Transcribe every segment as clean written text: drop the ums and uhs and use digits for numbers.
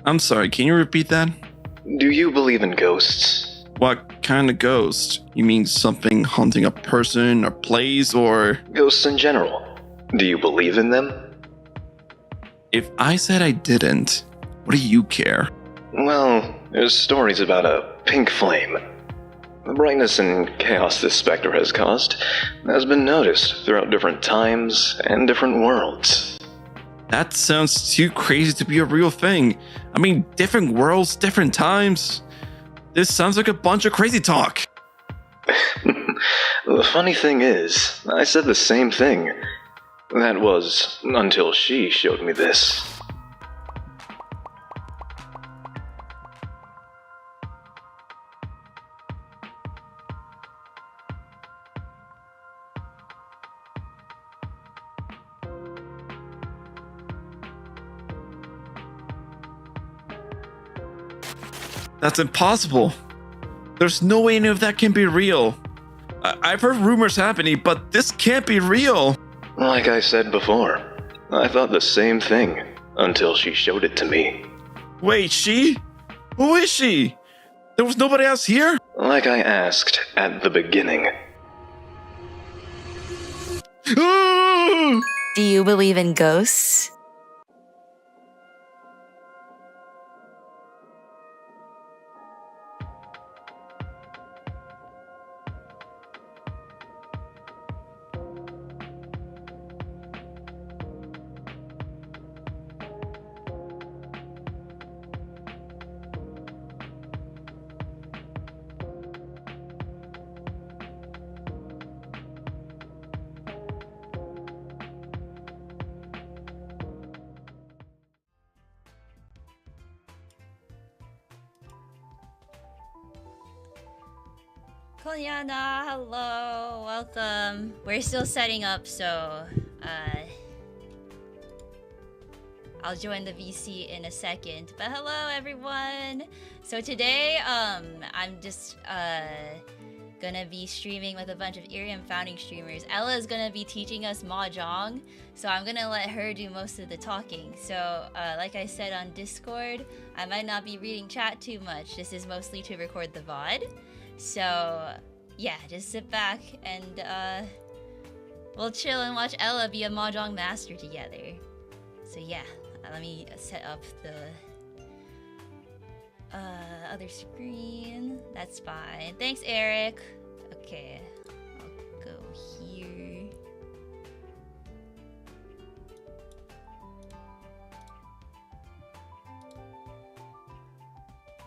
I'm sorry, can you repeat that? Do you believe in ghosts? What kind of ghost? You mean something haunting a person or place or... Ghosts in general. Do you believe in them? If I said I didn't, what do you care? Well, there's stories about a pink flame. The brightness and chaos this specter has caused has been noticed throughout different times and different worlds. That sounds too crazy to be a real thing. I mean, different worlds, different times. This sounds like a bunch of crazy talk. The funny thing is, I said the same thing. That was until she showed me this. That's impossible. There's no way any of that can be real. I've heard rumors happening, but this can't be real. Like I said before, I thought the same thing until she showed it to me. Wait, she? Who is she? There was nobody else here? Like I asked at the beginning. Ah! Do you believe in ghosts? Konyana, hello, welcome. We're still setting up, so I'll join the VC in a second. But hello, everyone. So today, I'm just gonna be streaming with a bunch of IRIAM founding streamers. Ella is gonna be teaching us Mahjong, so I'm gonna let her do most of the talking. So, like I said on Discord, I might not be reading chat too much. This is mostly to record the VOD. So, yeah, just sit back and we'll chill and watch Ella be a Mahjong master together. So yeah, let me set up the other screen. That's fine. Thanks, Eric. Okay, I'll go here.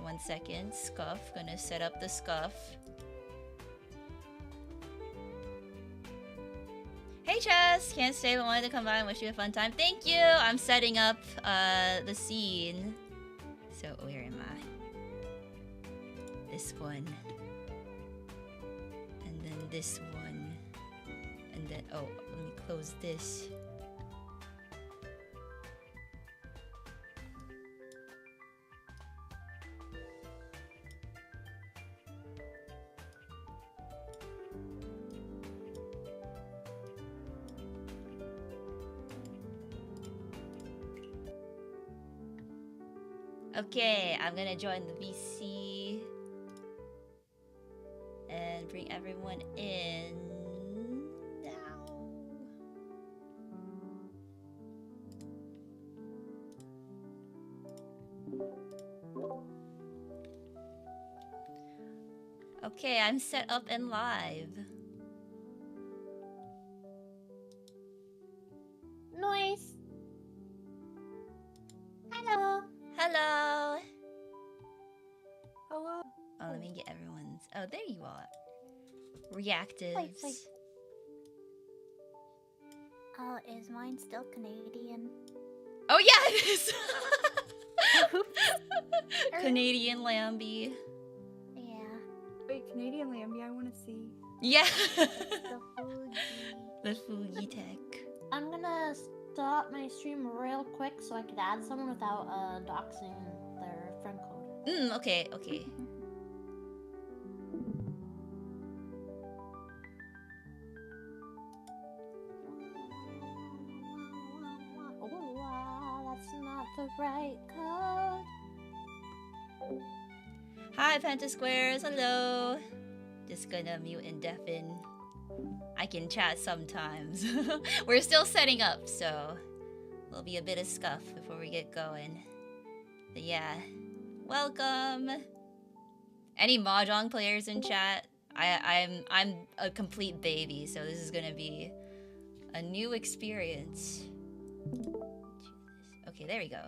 One second, Scuff. Gonna set up the Scuff. Hey Chess! Can't stay but wanted to come by and wish you a fun time. Thank you! I'm setting up the scene. So where am I? This one. And then this one. And then, oh, let me close this. Okay, I'm gonna join the VC and bring everyone in now. Okay, I'm set up and live. Noise. Hello. Hello. Hello. Oh, let me get everyone's. Oh, there you are. Reactives. Wait. Oh, is mine still Canadian? Oh yeah, it is. Canadian Lambie. Yeah. Wait, Canadian Lambie, I want to see. Yeah. The Fuji. The Fuji tech. I'm gonna stop my stream real quick so I could add someone without doxing their friend code. Okay. Oh, that's not the right code. Hi, Pentasquares. Hello. Just gonna mute and deafen. I can chat sometimes. We're still setting up, so there'll be a bit of scuff before we get going. But yeah, welcome. Any Mahjong players in chat? I'm a complete baby, so this is gonna be a new experience. Okay, there we go.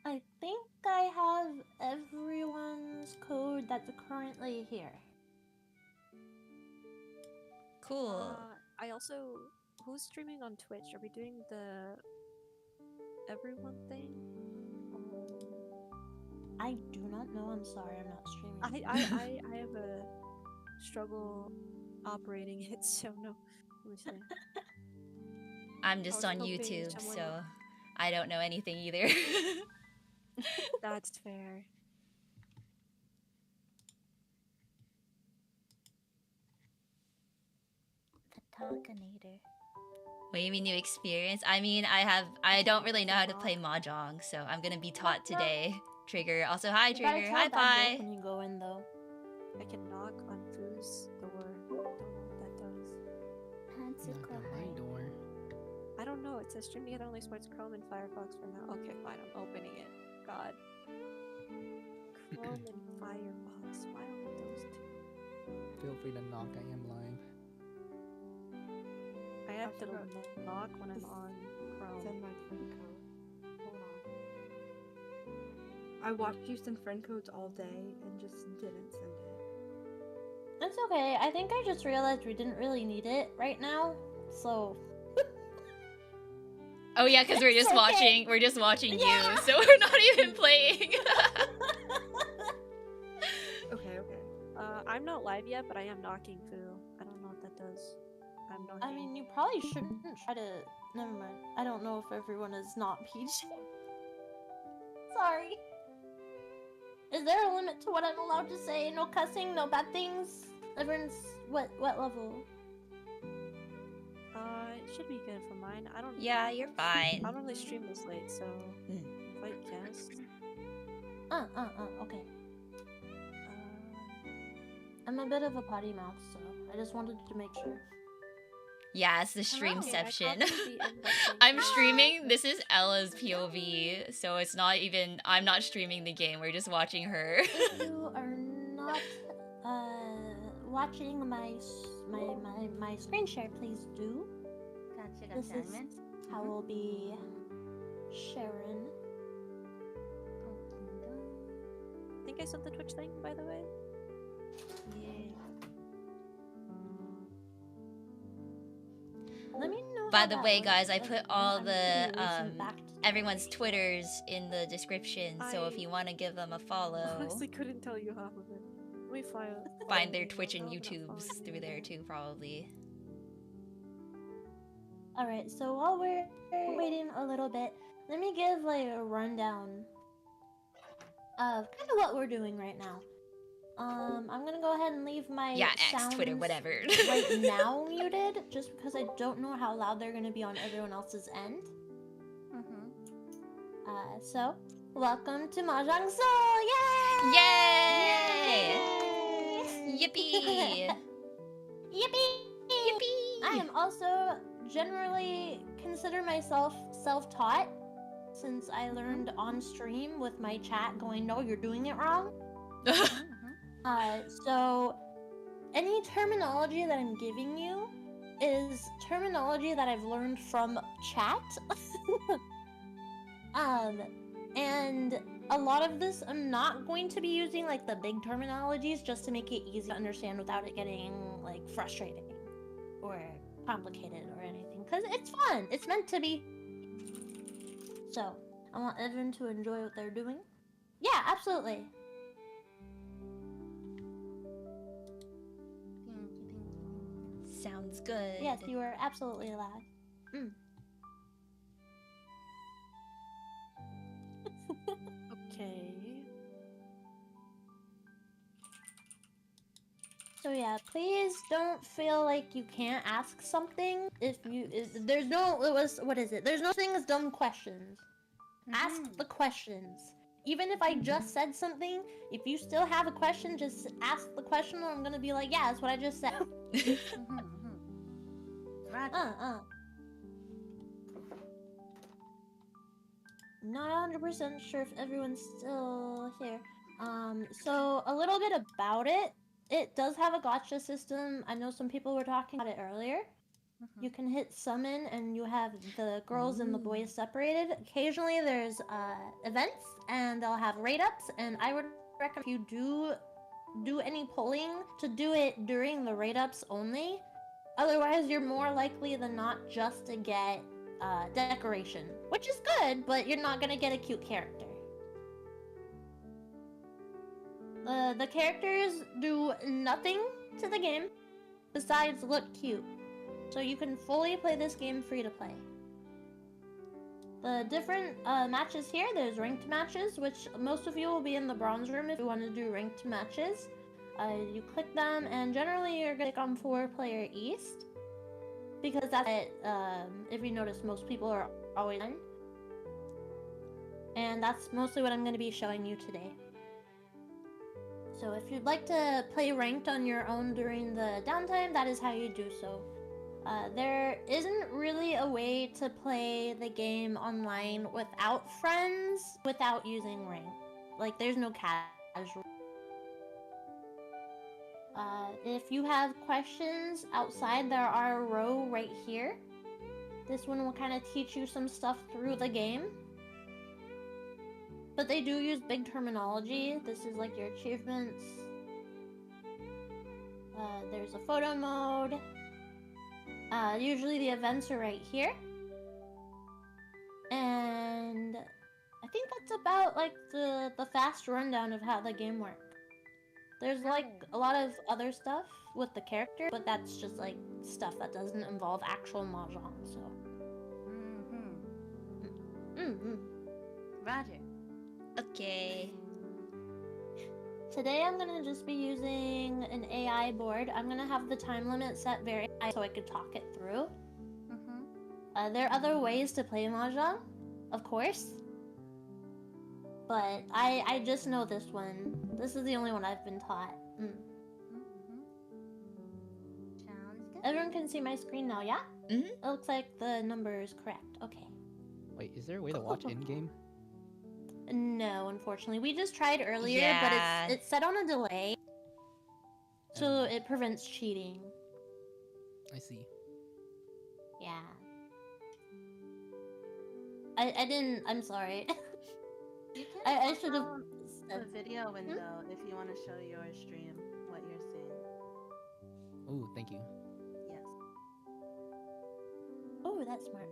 I think I have everyone's code that's currently here. Cool. I also... Who's streaming on Twitch? Are we doing the... everyone thing? I do not know. I'm sorry, I'm not streaming. I have a struggle operating it, so no. Let me see. I'm just I on was hoping YouTube, someone- so I don't know anything either. That's fair. The Talkinator. What do you mean new experience? I mean, I don't really know how to play Mahjong, so I'm gonna be taught today. Trigger. Also, hi, You gotta Trigger. tell Hi, that joke Pi. when you go in, though. I can knock on Foo's door. Don't know what that does. Knock on my door. I don't know. It says stream together only supports Chrome and Firefox for now. Okay, fine. I'm opening it. God. Chrome and Firefox. Why only those two? Feel free to knock. I am live. I have to forgot. knock when I'm on Chrome. Send my friend code. Hold on. I watched you send friend codes all day and just didn't send it. It's okay. I think I just realized we didn't really need it right now, so... Oh yeah, because we're It's just okay. watching. We're just watching Yeah. you, so we're not even playing. Okay. I'm not live yet, but I am knocking Foo. I don't know what that does. I'm knocking. I mean, you probably shouldn't try to... Never mind. I don't know if everyone is not PG. Sorry. Is there a limit to what I'm allowed to say? No cussing, no bad things? Everyone's... What level? It should be good for mine. I don't. Yeah, you're fine. I don't really stream this late, so if I guessed. Okay. I'm a bit of a potty mouth, so I just wanted to make sure. Yeah, it's the Hello. streamception. I copied the invite I'm link. streaming. This is Ella's POV, so it's not even. I'm not streaming the game. We're just watching her. If you are not watching my screen share, please do. Gotcha, This is how we'll be sharing. I think I sent the Twitch thing, by the way. Let me know. By how the that way, works. guys, I put all I'm the gonna listen back to that. everyone's Twitters in the description, so if I- you want to give them a follow, Honestly, couldn't tell you half of it. Let me file. find their Twitch and YouTubes through there too, probably. All right. So while we're waiting a little bit, let me give like a rundown of kind of what we're doing right now. I'm gonna go ahead and leave my Yeah, X, Twitter, sounds whatever. right now muted, just because I don't know how loud they're gonna be on everyone else's end. So welcome to Mahjong Soul! Yay! Yay! Yippee! Yippee! Yippee! I am also generally consider myself self-taught, since I learned on stream with my chat going, "No, you're doing it wrong." So any terminology that I'm giving you is terminology that I've learned from chat. And a lot of this I'm not going to be using like the big terminologies just to make it easy to understand without it getting like frustrating or complicated or anything, because it's fun. It's meant to be. So I want everyone to enjoy what they're doing. Yeah, absolutely. Sounds good. Yes, you are absolutely allowed. Okay. So So yeah, please don't feel like you can't ask something if you there's no what is it? There's no thing as dumb questions. Ask the questions. Even if I just said something, if you still have a question, just ask the question, or I'm gonna be like, yeah, that's what I just said. Roger. Not 100% sure if everyone's still here. So a little bit about it. It does have a gotcha system. I know some people were talking about it earlier. You can hit summon and you have the girls and the boys separated. Occasionally there's events and they'll have rate ups, and I would recommend if you do any polling to do it during the rate ups only. Otherwise you're more likely than not just to get decoration, which is good, but you're not gonna get a cute character. The characters do nothing to the game besides look cute. So you can fully play this game free to play. The different matches here, there's ranked matches, which most of you will be in the bronze room if you want to do ranked matches. You click them, and generally you're going to click on 4-player East, because that's it. If you notice, most people are always on. And that's mostly what I'm going to be showing you today. So if you'd like to play ranked on your own during the downtime, that is how you do so. There isn't really a way to play the game online without friends, without using rank. Like, there's no casual. If you have questions outside, there are a row right here. This one will kind of teach you some stuff through the game. But they do use big terminology. This is like your achievements. There's a photo mode. Usually the events are right here. And I think that's about like the fast rundown of how the game works. There's like a lot of other stuff with the character, but that's just like stuff that doesn't involve actual Mahjong, so. Roger. Okay. Today I'm gonna just be using an AI board. I'm gonna have the time limit set very high so I could talk it through. There are other ways to play Mahjong, of course. But I just know this one. This is the only one I've been taught. Sounds good. Everyone can see my screen now, yeah? It looks like the number is correct. Okay. Wait, is there a way to watch in-game? No, unfortunately. We just tried earlier, Yeah. but it's set on a delay. So it prevents cheating. I see. Yeah. I didn't, I'm sorry. You can I should have open said. the video window if you want to show your stream what you're seeing. Oh, thank you. Yes. Oh, that's smart.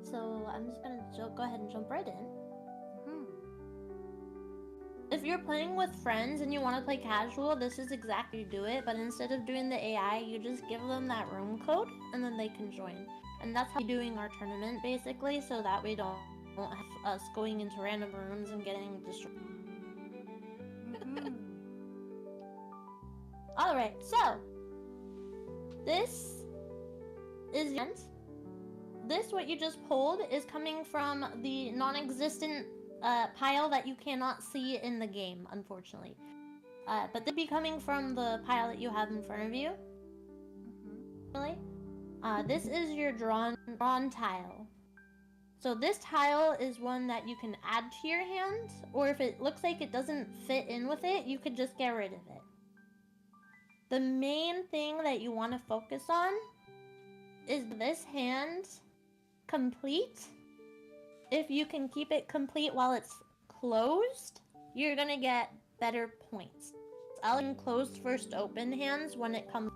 So I'm just gonna go ahead and jump right in. If you're playing with friends and you want to play casual, this is exactly do it. But instead of doing the AI, you just give them that room code, and then they can join. And that's how we're doing our tournament, basically, so that we don't have us going into random rooms and getting destroyed. Alright, so this is the end. This, what you just pulled, is coming from the non-existent pile that you cannot see in the game, unfortunately. But they'd be coming from the pile that you have in front of you. Really? This is your drawn tile. So this tile is one that you can add to your hand, or if it looks like it doesn't fit in with it, you could just get rid of it. The main thing that you want to focus on is this hand complete. If you can keep it complete while it's closed, you're gonna get better points. I'll in closed first open hands when it comes.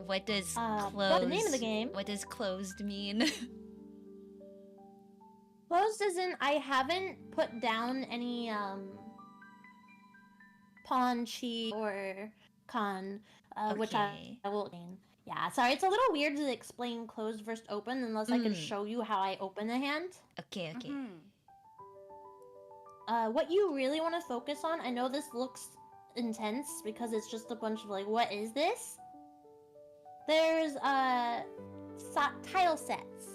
What does That's closed? the name of the game. What does closed mean? Closed as in I haven't put down any pawn, chi, or con, which I will name. Yeah, sorry, it's a little weird to explain closed versus open unless I can show you how I open a hand. Okay. what you really want to focus on, I know this looks intense because it's just a bunch of like, what is this? There's tile sets.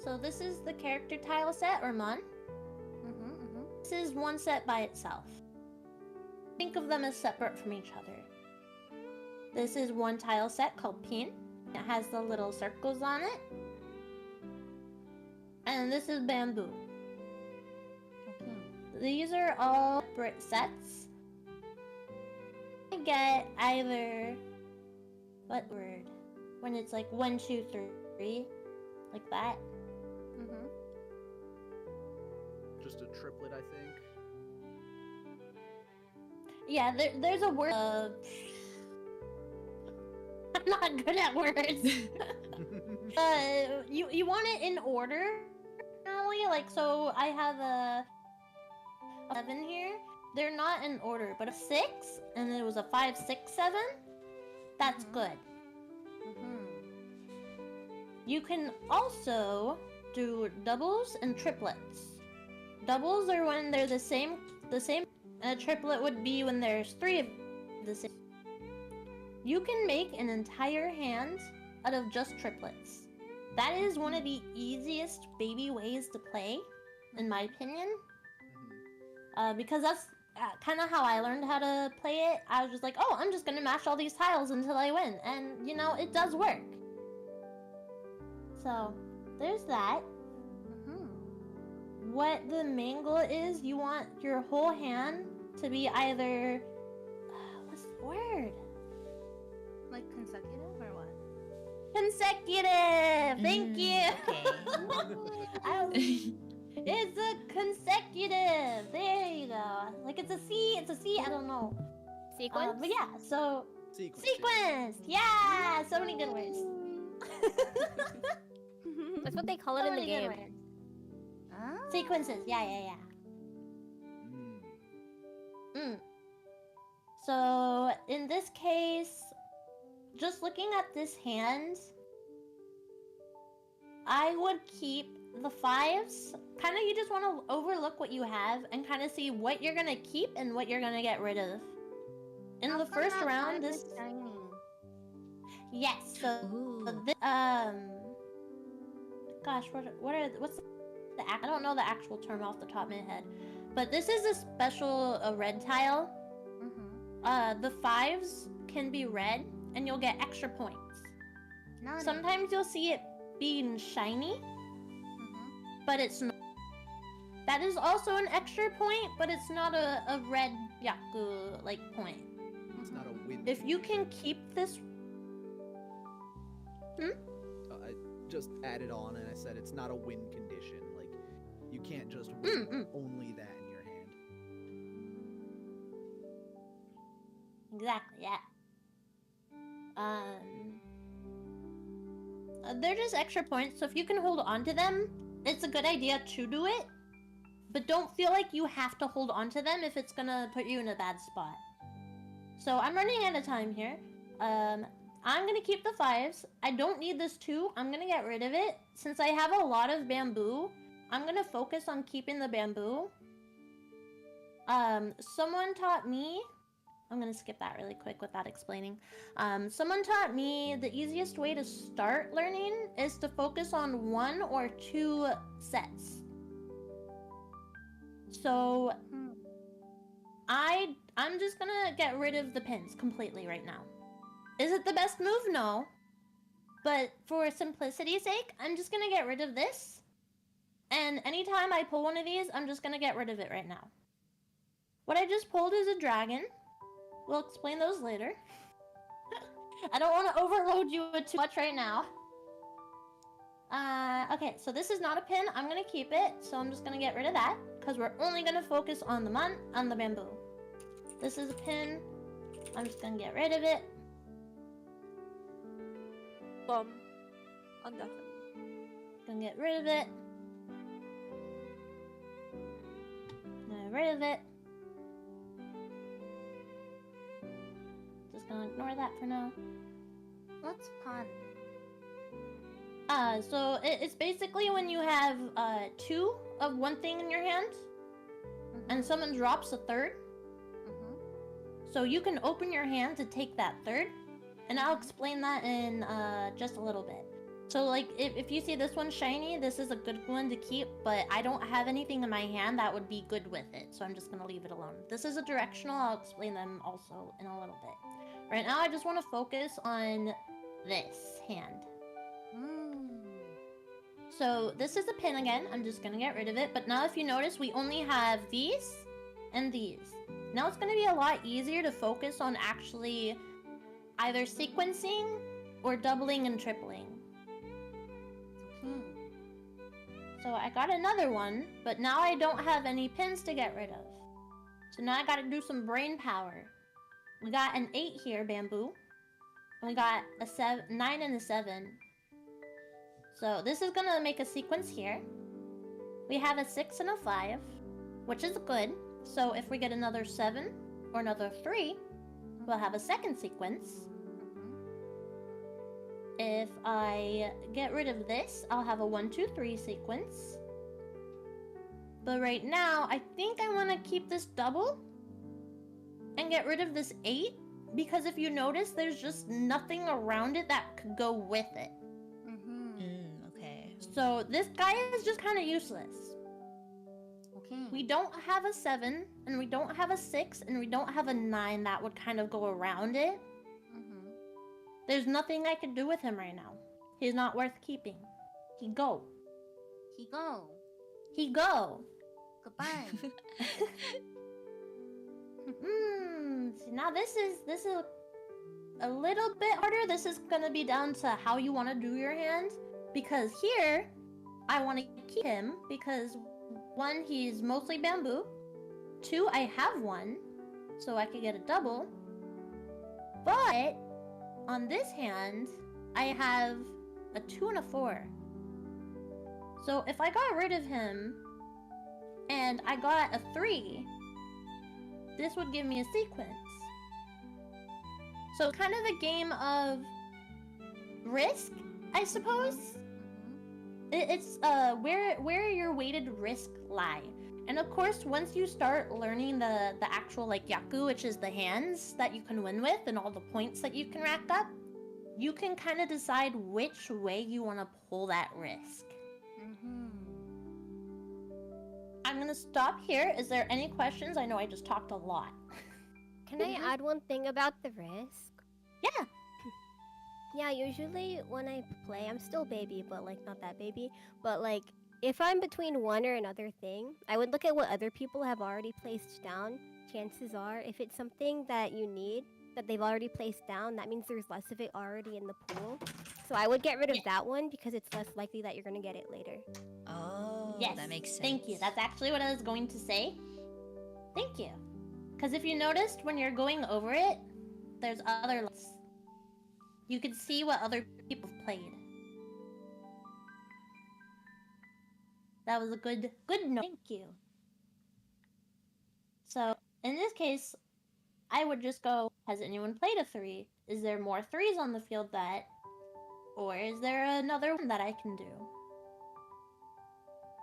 So this is the character tile set, or mon. This is one set by itself. Think of them as separate from each other. This is one tile set called pin. It has the little circles on it. And this is bamboo. These are all separate sets. I get either, what word? When it's like 1, 2, 3, like that. Just a triplet, I think. Yeah, there's a word. I'm not good at words. You want it in order. Like, so I have a 7 here. They're not in order, but a 6, and it was a 5, 6, 7. That's good. You can also do doubles and triplets. Doubles are when they're the same. And a triplet would be when there's 3 of the same. You can make an entire hand out of just triplets. That is one of the easiest baby ways to play, in my opinion. Because that's kind of how I learned how to play it. I was just like, oh, I'm just gonna mash all these tiles until I win. And, you know, it does work. So, there's that. What the main goal is, you want your whole hand to be either... what's the word? Like consecutive or what? Consecutive! Thank you! Okay. It's a consecutive! There you go. Like, it's a C, I don't know. Sequence? But yeah, so... Sequence. Sequence! Yeah! So many good words. That's what they call it So in the many good game. words. Sequences, yeah. So, in this case, just looking at this hand, I would keep the 5s. Kind of, you just want to overlook what you have and kind of see what you're going to keep and what you're going to get rid of. In the first round, this... shiny. Yes, so... Ooh. Gosh, what's the... I don't know the actual term off the top of my head. But this is a special red tile. The 5s can be red, and you'll get extra points. Sometimes you'll see it being shiny, but it's not. That is also an extra point, but it's not a red yaku like point. It's not a win. If you can keep this... I just added on and I said it's not a win condition. Like, you can't just win only that in your hand. Exactly, yeah. They're just extra points, so if you can hold on to them, it's a good idea to do it. But don't feel like you have to hold on to them if it's gonna put you in a bad spot. So I'm running out of time here. I'm gonna keep the 5s. I don't need this 2. I'm gonna get rid of it. Since I have a lot of bamboo, I'm gonna focus on keeping the bamboo. Someone taught me... I'm gonna skip that really quick without explaining. Someone taught me the easiest way to start learning is to focus on 1 or 2 sets. So, I'm just gonna get rid of the pins completely right now. Is it the best move? No. But for simplicity's sake, I'm just gonna get rid of this. And anytime I pull one of these, I'm just gonna get rid of it right now. What I just pulled is a dragon. We'll explain those later. I don't want to overload you with too much right now. Okay, so this is not a pin. I'm gonna keep it, so I'm just gonna get rid of that because we're only gonna focus on the bamboo. This is a pin. I'm just gonna get rid of it. Undefined. Gonna get rid of it. Get rid of it. Just gonna ignore that for now. What's pun? So it's basically when you have 2 of one thing in your hand. and someone drops a third. So you can open your hand to take that third, and I'll explain that in just a little bit. So like if you see this one shiny, this is a good one to keep, but I don't have anything in my hand that would be good with it, so I'm just gonna leave it alone. This is a directional, I'll explain them also in a little bit. Right now I just want to focus on this hand. So this is a pin again, I'm just gonna get rid of it, but now if you notice we only have these and these. Now it's gonna be a lot easier to focus on actually either sequencing or doubling and tripling. So I got another one, but now I don't have any pins to get rid of. So now I gotta do some brain power. We got an 8 here, bamboo. And we got a 9 and a 7. So this is gonna make a sequence here. We have a 6 and a 5, which is good. So if we get another 7 or another 3, we'll have a second sequence. If I get rid of this, I'll have a 1, 2, 3 sequence. But right now, I think I want to keep this double and get rid of this 8, because if you notice, there's just nothing around it that could go with it. Okay. So this guy is just kind of useless. We don't have a 7, and we don't have a 6, and we don't have a 9 that would kind of go around it. There's nothing I can do with him right now. He's not worth keeping. He go. He go. He go. Goodbye. See, now this is a little bit harder. This is gonna be down to how you want to do your hand, because here I want to keep him because 1, he's mostly bamboo. 2, I have 1, so I could get a double. But on this hand, I have a 2 and a 4. So if I got rid of him and I got a 3, this would give me a sequence. So kind of a game of risk, I suppose. It's where your weighted risk lie. And of course, once you start learning the actual like yaku, which is the hands that you can win with and all the points that you can rack up, you can kind of decide which way you want to pull that risk. I'm gonna stop here. Is there any questions? I know I just talked a lot. Can I add one thing about the risk? Yeah. Yeah, usually when I play, I'm still baby, but like not that baby. But like, if I'm between one or another thing, I would look at what other people have already placed down. Chances are, if it's something that you need, that they've already placed down, that means there's less of it already in the pool. So I would get rid of that one because it's less likely that you're gonna get it later. Oh, yes, that makes sense. Thank you. That's actually what I was going to say. Thank you. Because if you noticed, when you're going over it, there's other lists. You can see what other people have played. That was a good note. Thank you. So, in this case, I would just go, has anyone played a 3? Is there more 3s on the field that... Or is there another one that I can do?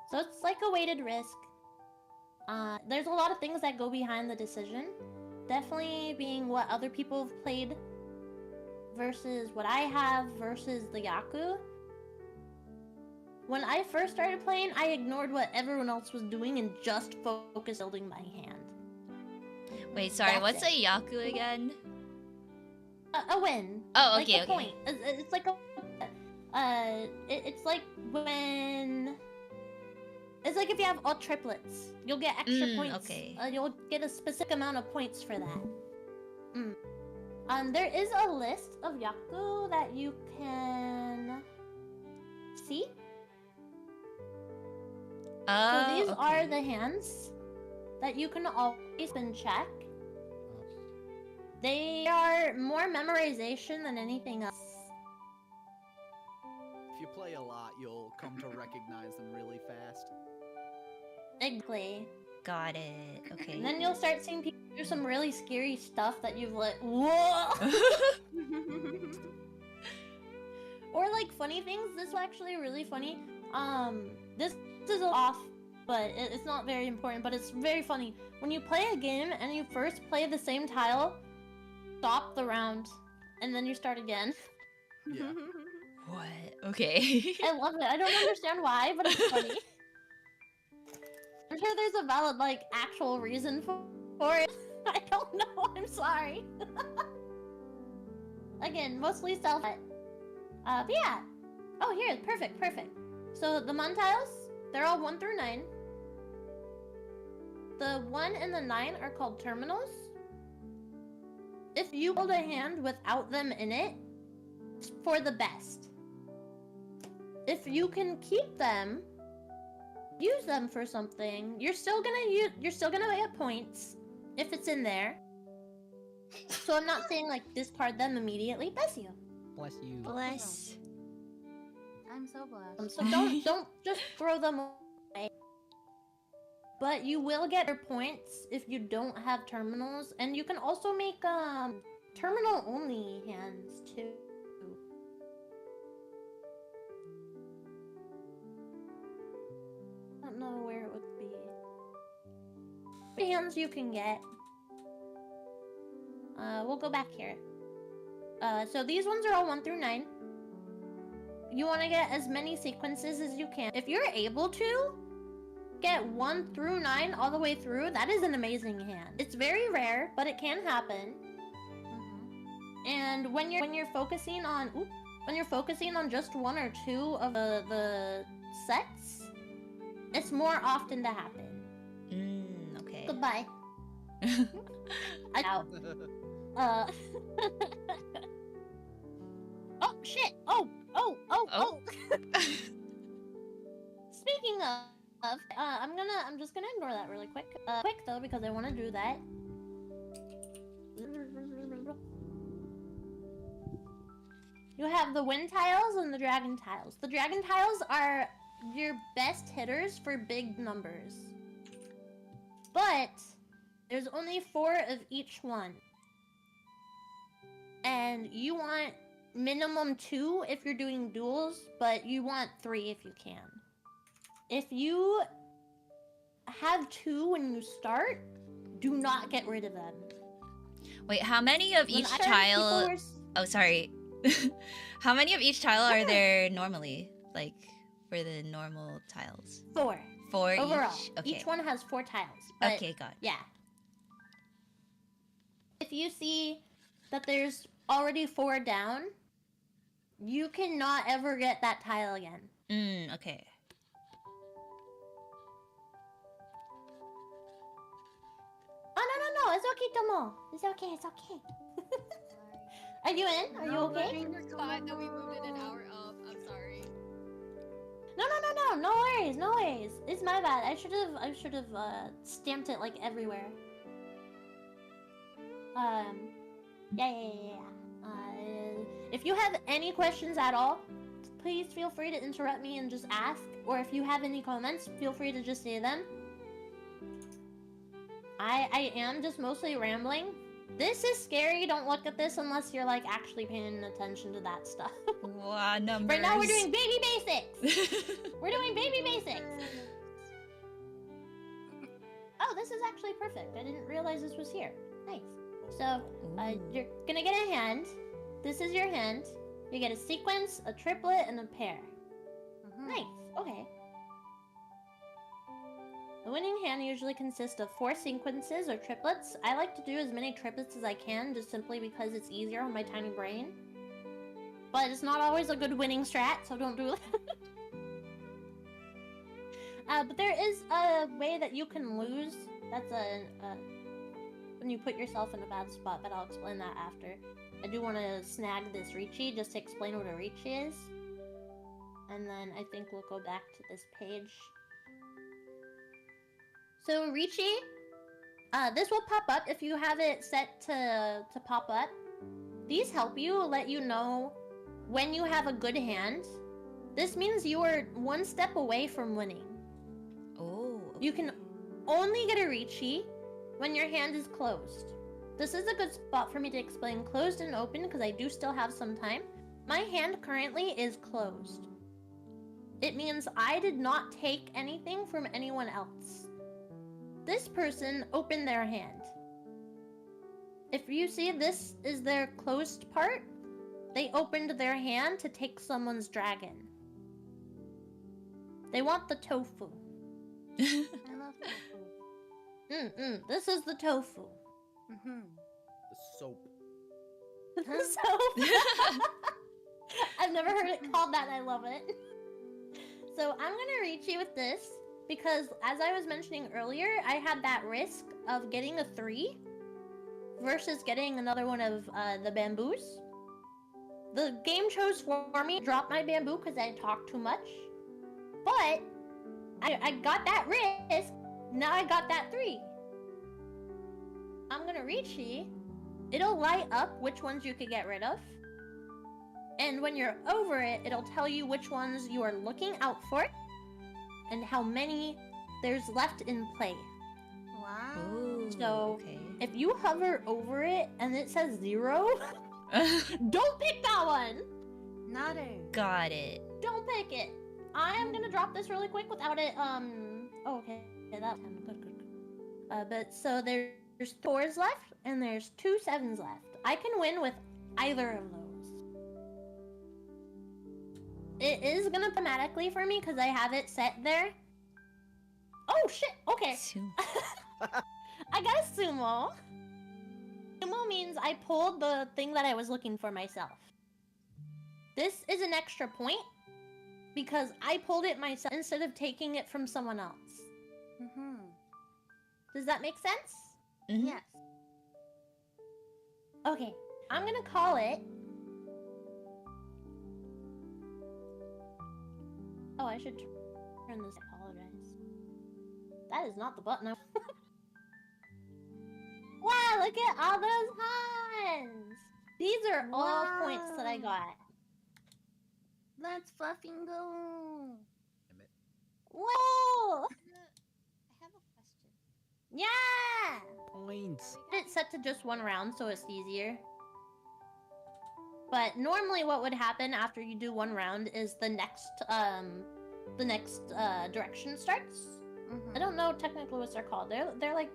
So it's like a weighted risk. There's a lot of things that go behind the decision. Definitely being what other people have played versus what I have versus the yaku. When I first started playing, I ignored what everyone else was doing and just focused building my hand. Wait, sorry, That's what's it. a yaku again? A win. Oh, Like okay, a okay. point. It's like a... it's like when... It's like if you have all triplets. You'll get extra points. Okay. You'll get a specific amount of points for that. There is a list of yaku that you can... see. So these are the hands that you can always spin check. They are more memorization than anything else. If you play a lot, you'll come to recognize them really fast. Exactly. Got it. Okay. And then you'll start seeing people do some really scary stuff that you've like, whoa! Or like funny things. This is actually really funny. This is off but it's not very important, but it's very funny. When you play a game and you first play the same tile, stop the round, and then you start again. Yeah. What? Okay. I love it. I don't understand why, but it's funny. I'm sure there's a valid, like, actual reason for it. I don't know. I'm sorry. Again, mostly self. But yeah. Oh, here. Perfect. Perfect. So the Mon tiles, they're all 1 through 9. The 1 and the 9 are called terminals. If you hold a hand without them in it, it's for the best. If you can keep them, use them for something, you're still gonna get points if it's in there. So I'm not saying like discard them immediately. Bless you. Bless you. Bless. I'm so blessed. So don't just throw them away. But you will get your points if you don't have terminals, and you can also make terminal only hands too. I don't know where it would be. Hands you can get. We'll go back here. So these ones are all 1 through 9. You want to get as many sequences as you can. If you're able to get 1 through 9 all the way through, that is an amazing hand. It's very rare, but it can happen. And when you're focusing on just 1 or 2 of the sets, it's more often to happen. Okay. Goodbye. Out. Oh shit! Oh! Speaking of, I'm just gonna ignore that really quick. Quick though, because I want to do that. You have the wind tiles and the dragon tiles. The dragon tiles are your best hitters for big numbers. But there's only 4 of each one. And you want minimum 2 if you're doing duels, but you want 3 if you can. If you have 2 when you start, do not get rid of them. Wait, how many of each tile? Oh, sorry. How many of each tile are there normally? Like for the normal tiles? 4. 4 overall. each. Okay. Each one has 4 tiles. But Okay, got it. yeah. If you see that there's already 4 down, you cannot ever get that tile again. Okay. Oh, no, it's okay, Tomo. It's okay. Are you in? Are you okay? I forgot that we moved it an hour up. I'm sorry. No worries. It's my bad. I should have stamped it like everywhere. Yeah. If you have any questions at all, please feel free to interrupt me and just ask. Or if you have any comments, feel free to just say them. I am just mostly rambling. This is scary. Don't look at this unless you're like actually paying attention to that stuff. Wow, numbers. Right now we're doing baby basics. We're doing baby basics. Oh, this is actually perfect. I didn't realize this was here. Nice. So, you're gonna get a hand. This is your hand. You get a sequence, a triplet, and a pair. Nice. Okay. The winning hand usually consists of 4 sequences or triplets. I like to do as many triplets as I can, just simply because it's easier on my tiny brain. But it's not always a good winning strat, so don't do it. But there is a way that you can lose. That's when you put yourself in a bad spot, but I'll explain that after. I do want to snag this Ricci just to explain what a Ricci is. And then I think we'll go back to this page. So Ricci, this will pop up if you have it set to pop up. These help you let you know when you have a good hand. This means you are 1 step away from winning. Oh. Okay. You can only get a Ricci when your hand is closed. This is a good spot for me to explain closed and open because I do still have some time. My hand currently is closed. it means I did not take anything from anyone else. This person opened their hand. If you see this is their closed part, they opened their hand to take someone's dragon. They want the tofu. I love tofu. This is the tofu. Mm-hmm. The soap. The soap. I've never heard it called that. I love it. So I'm gonna reach you with this because, as I was mentioning earlier, I had that risk of getting a 3 versus getting another one of the bamboos. The game chose for me to drop my bamboo because I talked too much. But I got that risk. Now I got that 3. I'm gonna reach you. It'll light up which ones you could get rid of. And when you're over it, it'll tell you which ones you are looking out for and how many there's left in play. Wow. Ooh, So okay. if you hover over it and it says 0, don't pick that one. Natter. Got it. Don't pick it. I am gonna drop this really quick without it. Oh, okay. Yeah, that one. Good. But so there's 4s left and there's 2 7s left. I can win with either of those. It is gonna automatically for me because I have it set there. Oh shit! Okay. I got a sumo. Sumo means I pulled the thing that I was looking for myself. This is an extra point because I pulled it myself instead of taking it from someone else. Mm-hmm. Does that make sense? Mhm. Yes. Okay, I'm gonna call it. Oh, I should turn this. I apologize. That is not the button. Wow, look at all those hands! These are all points that I got. Let's fluffing go. Whoa! I have a question. Yeah! Points. It's set to just 1 round, so it's easier. But normally what would happen after you do 1 round is the next direction starts. Mm-hmm. I don't know technically what they're called. They're like...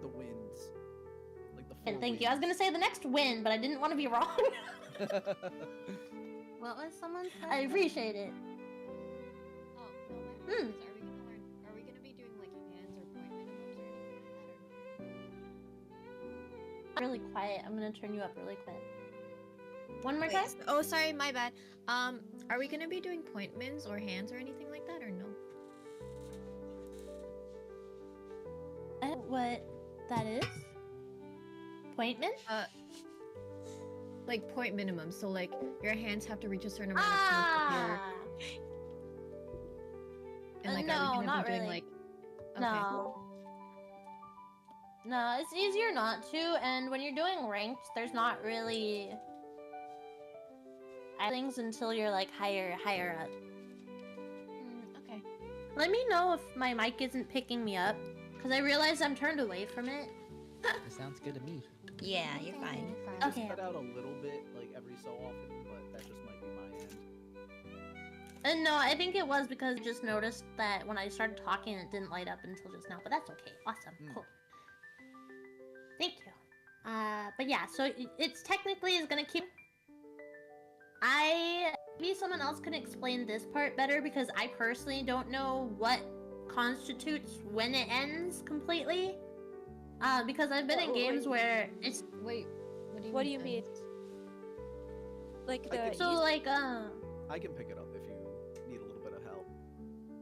The winds. Like the And four thank you. I was gonna say the next win, but I didn't want to be wrong. What was someone saying? I appreciate it. Oh, no, my question is, are we gonna be doing like hands or point minimums or anything like that? Really quiet. I'm gonna turn you up really quick. One more time? Oh, sorry, my bad. Are we gonna be doing point mins or hands or anything like that, or no? I don't know what that is. Appointment? Like point minimum. So like your hands have to reach a certain amount of points here. And like, no, are we gonna not be doing really. like? Okay. No. No, it's easier not to, and when you're doing ranked, there's not really things until you're like higher up. Okay. Let me know if my mic isn't picking me up, because I realize I'm turned away from it. It sounds good to me. Yeah, you're fine. Okay. Cut out a little bit, like every so often, but that just might be my end. And no, I think it was because I just noticed that when I started talking, it didn't light up until just now, but that's okay. Awesome. Cool. Thank you. But yeah, so it's technically is gonna keep... Maybe someone else can explain this part better because I personally don't know what constitutes when it ends completely. Because I've been in games where it's... Wait, What do you mean? Like the So like, I can pick it up if you need a little bit of help.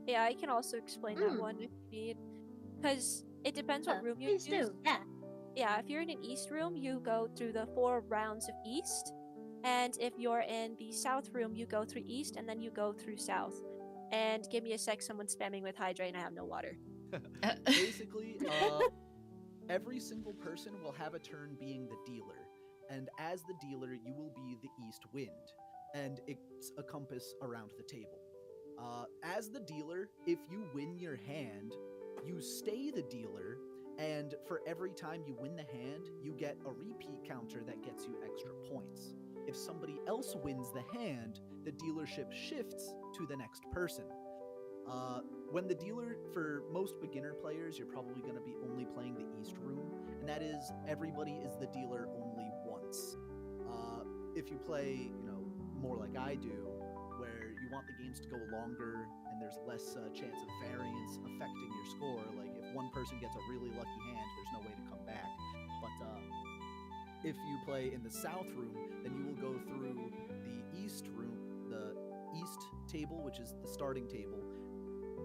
Yeah, I can also explain that one if you need. Because it depends what room you please use. do, yeah. Yeah, if you're in an east room, you go through the 4 rounds of east. And if you're in the south room, you go through east and then you go through south. And give me a sec, someone's spamming with hydrate and I have no water. Basically, every single person will have a turn being the dealer. And as the dealer, you will be the east wind. And it's a compass around the table. As the dealer, if you win your hand, you stay the dealer, and for every time you win the hand, you get a repeat counter that gets you extra points. If somebody else wins the hand, the dealership shifts to the next person. When the dealer, for most beginner players, you're probably going to be only playing the East Room, and that is everybody is the dealer only once. If you play, more like I do, where you want the games to go longer and there's less chance of variance affecting your score, like if one person gets a really lucky hand, there's no way to come back. But if you play in the South Room, then you will go through the East Room, the East table, which is the starting table.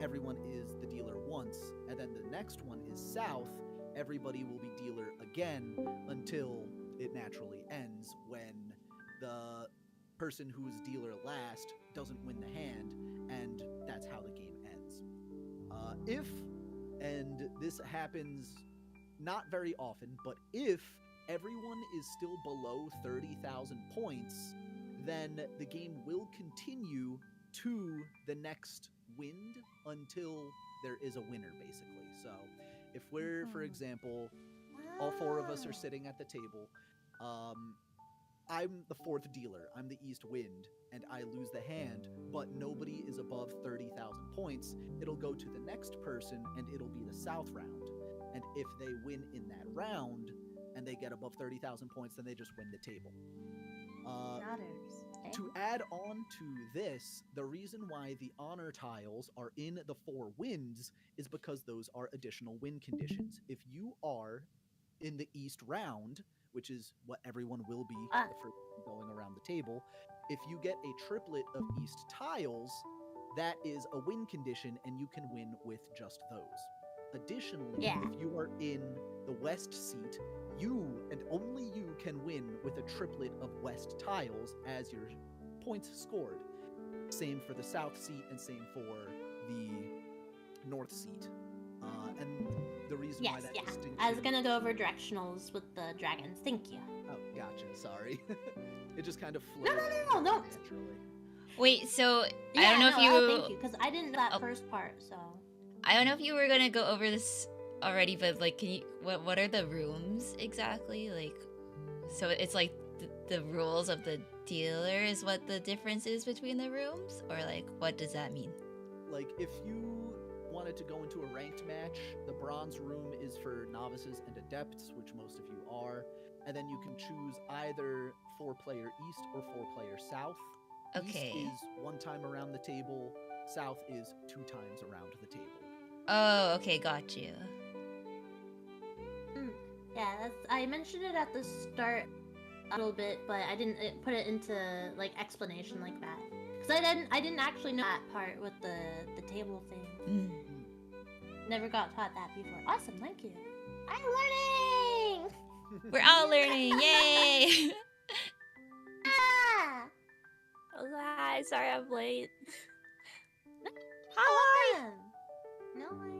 Everyone is the dealer once, and then the next one is South. Everybody will be dealer again until it naturally ends, when the person who is dealer last doesn't win the hand, and that's how the game ends. If, and this happens not very often, but if everyone is still below 30,000 points, then the game will continue to the next wind until there is a winner, basically. So if we're, for example, all four of us are sitting at the table, I'm the fourth dealer, I'm the East Wind, and I lose the hand, but nobody is above 30,000 points, it'll go to the next person, and it'll be the South round. And if they win in that round, and they get above 30,000 points, then they just win the table. To add on to this, the reason why the honor tiles are in the four winds is because those are additional win conditions. If you are in the East round, which is what everyone will be for going around the table, if you get a triplet of East tiles, that is a win condition, and you can win with just those. Additionally, if you are in the West seat, you and only you can win with a triplet of West tiles as your points scored. Same for the South seat, and same for the North seat. And the reason why that distinction... I was gonna go over directionals with the dragons. Thank you. Oh, gotcha. Sorry. It just kind of flowed. No. Naturally. Wait, so Yeah, I don't know if you. thank you, because I didn't know that first part. So I don't know if you were gonna go over this already, but like, can you? What are the rooms exactly? Like, so it's like the rules of the dealer is what the difference is between the rooms, or like, what does that mean? Like, if you wanted to go into a ranked match, the bronze room is for novices and adepts, which most of you are, and then you can choose either 4-player East or 4-player South. Okay. East is 1 time around the table, South is 2 times around the table. Oh, okay, got you. Yeah, I mentioned it at the start a little bit, but I didn't put it into like explanation like that, because I didn't actually know that part with the table thing. Never got taught that before. Awesome, thank you. I'm learning. We're all learning, yay! Ah! Oh, hi, sorry I'm late. Hi. No worries.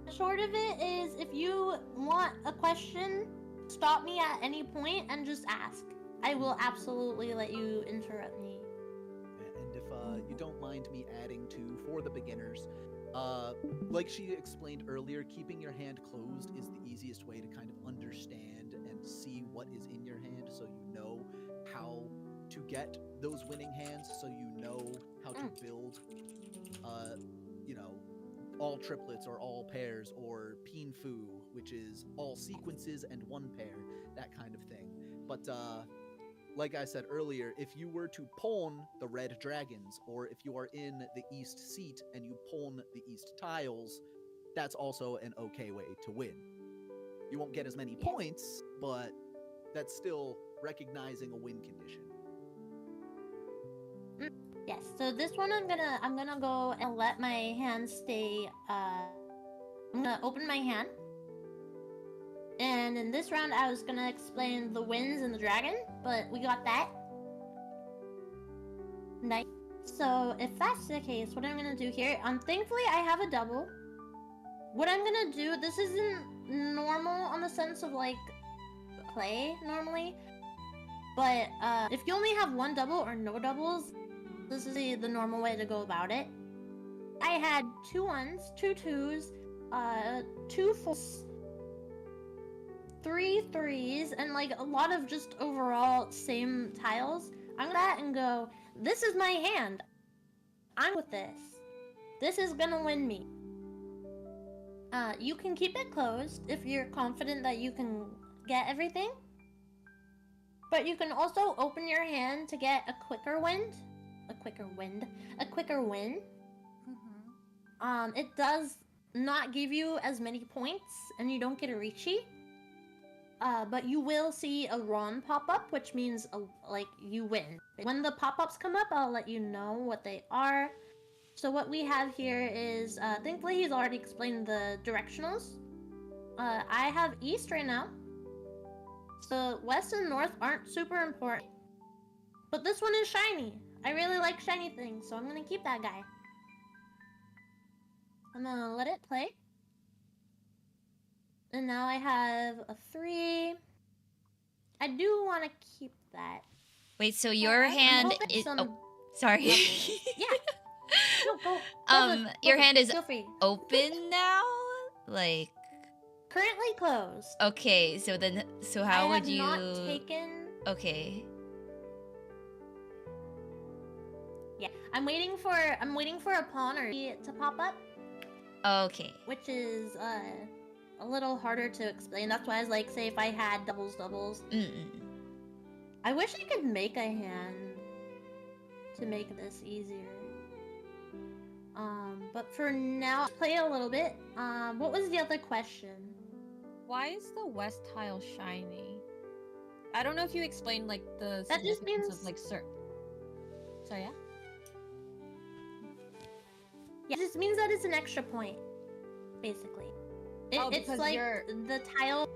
The short of it is, if you want a question, stop me at any point and just ask. I will absolutely let you interrupt me. And if you don't mind me adding to, for the beginners, like she explained earlier, keeping your hand closed is the easiest way to kind of understand and see what is in your hand, so you know how to get those winning hands, so you know how to build, all triplets or all pairs, or pin fu, which is all sequences and 1 pair, that kind of thing. But like I said earlier, if you were to pawn the red dragons, or if you are in the East seat and you pawn the East tiles, that's also an okay way to win. You won't get as many points, but that's still recognizing a win condition. Yes, so this one I'm gonna go and let my hand stay, I'm gonna open my hand. And in this round I was gonna explain the winds and the dragon, but we got that. Nice. So if that's the case, what I'm gonna do here, thankfully I have a double. What I'm gonna do, this isn't normal on the sense of like play normally, but if you only have 1 double or no doubles, this is the normal way to go about it. I had 2 1s, 2 2s, 2 4s, 3 3s, and like a lot of just overall same tiles. I'm gonna and go, this is my hand. I'm with this. This is gonna win me. You can keep it closed if you're confident that you can get everything. But you can also open your hand to get a quicker win. It does not give you as many points, and you don't get a Richi. But you will see a Ron pop up, which means like you win. When the pop-ups come up, I'll let you know what they are. So what we have here is, thankfully he's already explained the directionals. I have east right now. So west and north aren't super important. But this one is shiny. I really like shiny things, so I'm gonna keep that guy. I'm gonna let it play. And now I have a 3. I do want to keep that. Wait, so your hand is... Oh, sorry. Yeah. No, go your hand is feel free. open now? Like... Currently closed. Okay, so then... So how would you... I have not taken... Okay. Yeah, I'm waiting for a pawn or to pop up. Okay. Which is a little harder to explain. That's why I was like, say if I had doubles. I wish I could make a hand to make this easier. But for now, let's play a little bit. What was the other question? Why is the west tile shiny? I don't know if you explained like the That just significance means... of like Sorry, yeah? Yeah, it just means that it's an extra point, basically. It's like the tile...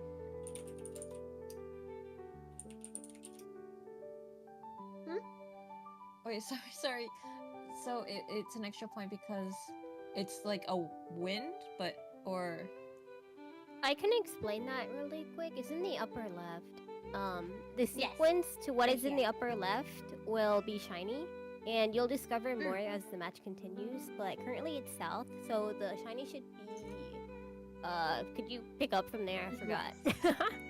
Wait, sorry. So it's an extra point because it's like a wind, or... I can explain that really quick. It's in the upper left. The sequence to what is in the upper left will be shiny, and you'll discover more as the match continues. But currently it's south, so the shiny should be... could you pick up from there? I forgot.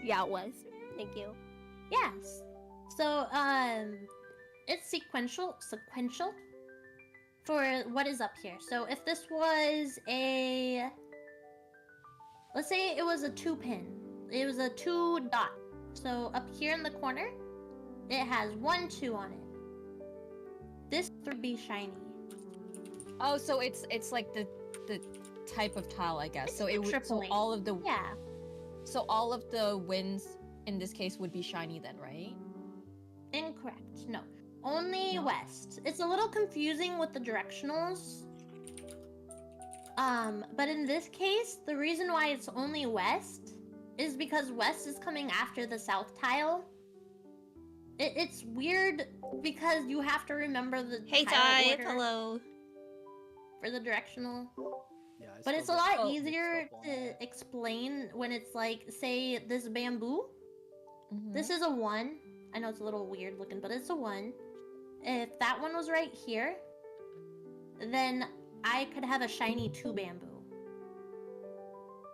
Yeah, it was. Thank you. Yes. So, it's sequential for what is up here. So if this was a... Let's say it was a 2-pin. It was a 2 dot. So up here in the corner, it has 1, 2 on it. This would be shiny. Oh, so it's like the type of tile, I guess. So it would, so all of the... Yeah. So all of the winds in this case would be shiny then, right? Incorrect. No. Only west. It's a little confusing with the directionals. But in this case, the reason why it's only west is because west is coming after the south tile. It's weird because you have to remember the Hey tile Ty, order hello. for the directional. Yeah, But it's a lot easier to explain when it's like, say, this bamboo. This is a 1. I know it's a little weird looking, but it's a 1. If that one was right here, then I could have a shiny 2 bamboo.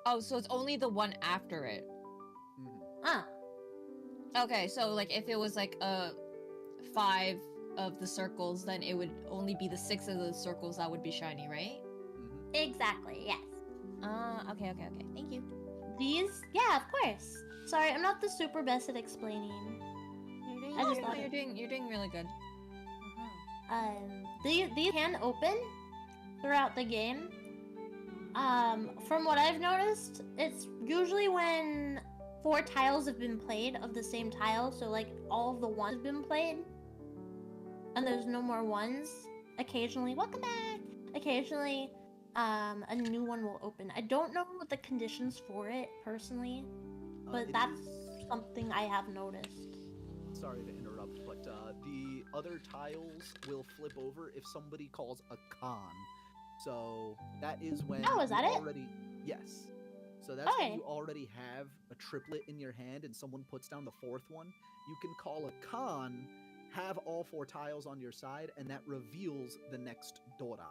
Oh, so it's only the one after it. Okay, so like if it was like a 5 of the circles, then it would only be the 6 of the circles that would be shiny, right? Exactly, yes. Okay. Thank you. These? Yeah, of course. Sorry, I'm not the super best at explaining. You're doing really good. These can open throughout the game. From what I've noticed, it's usually when 4 tiles have been played of the same tile, so like all of the ones have been played, and there's no more ones. Occasionally, welcome back. Occasionally, a new one will open. I don't know what the conditions for it personally, but that's something I have noticed. Sorry to interrupt, but the other tiles will flip over if somebody calls a con. So that is when is that already... it? Yes. So that's when you already have a triplet in your hand and someone puts down the 4th one. You can call a con, have all 4 tiles on your side, and that reveals the next Dora.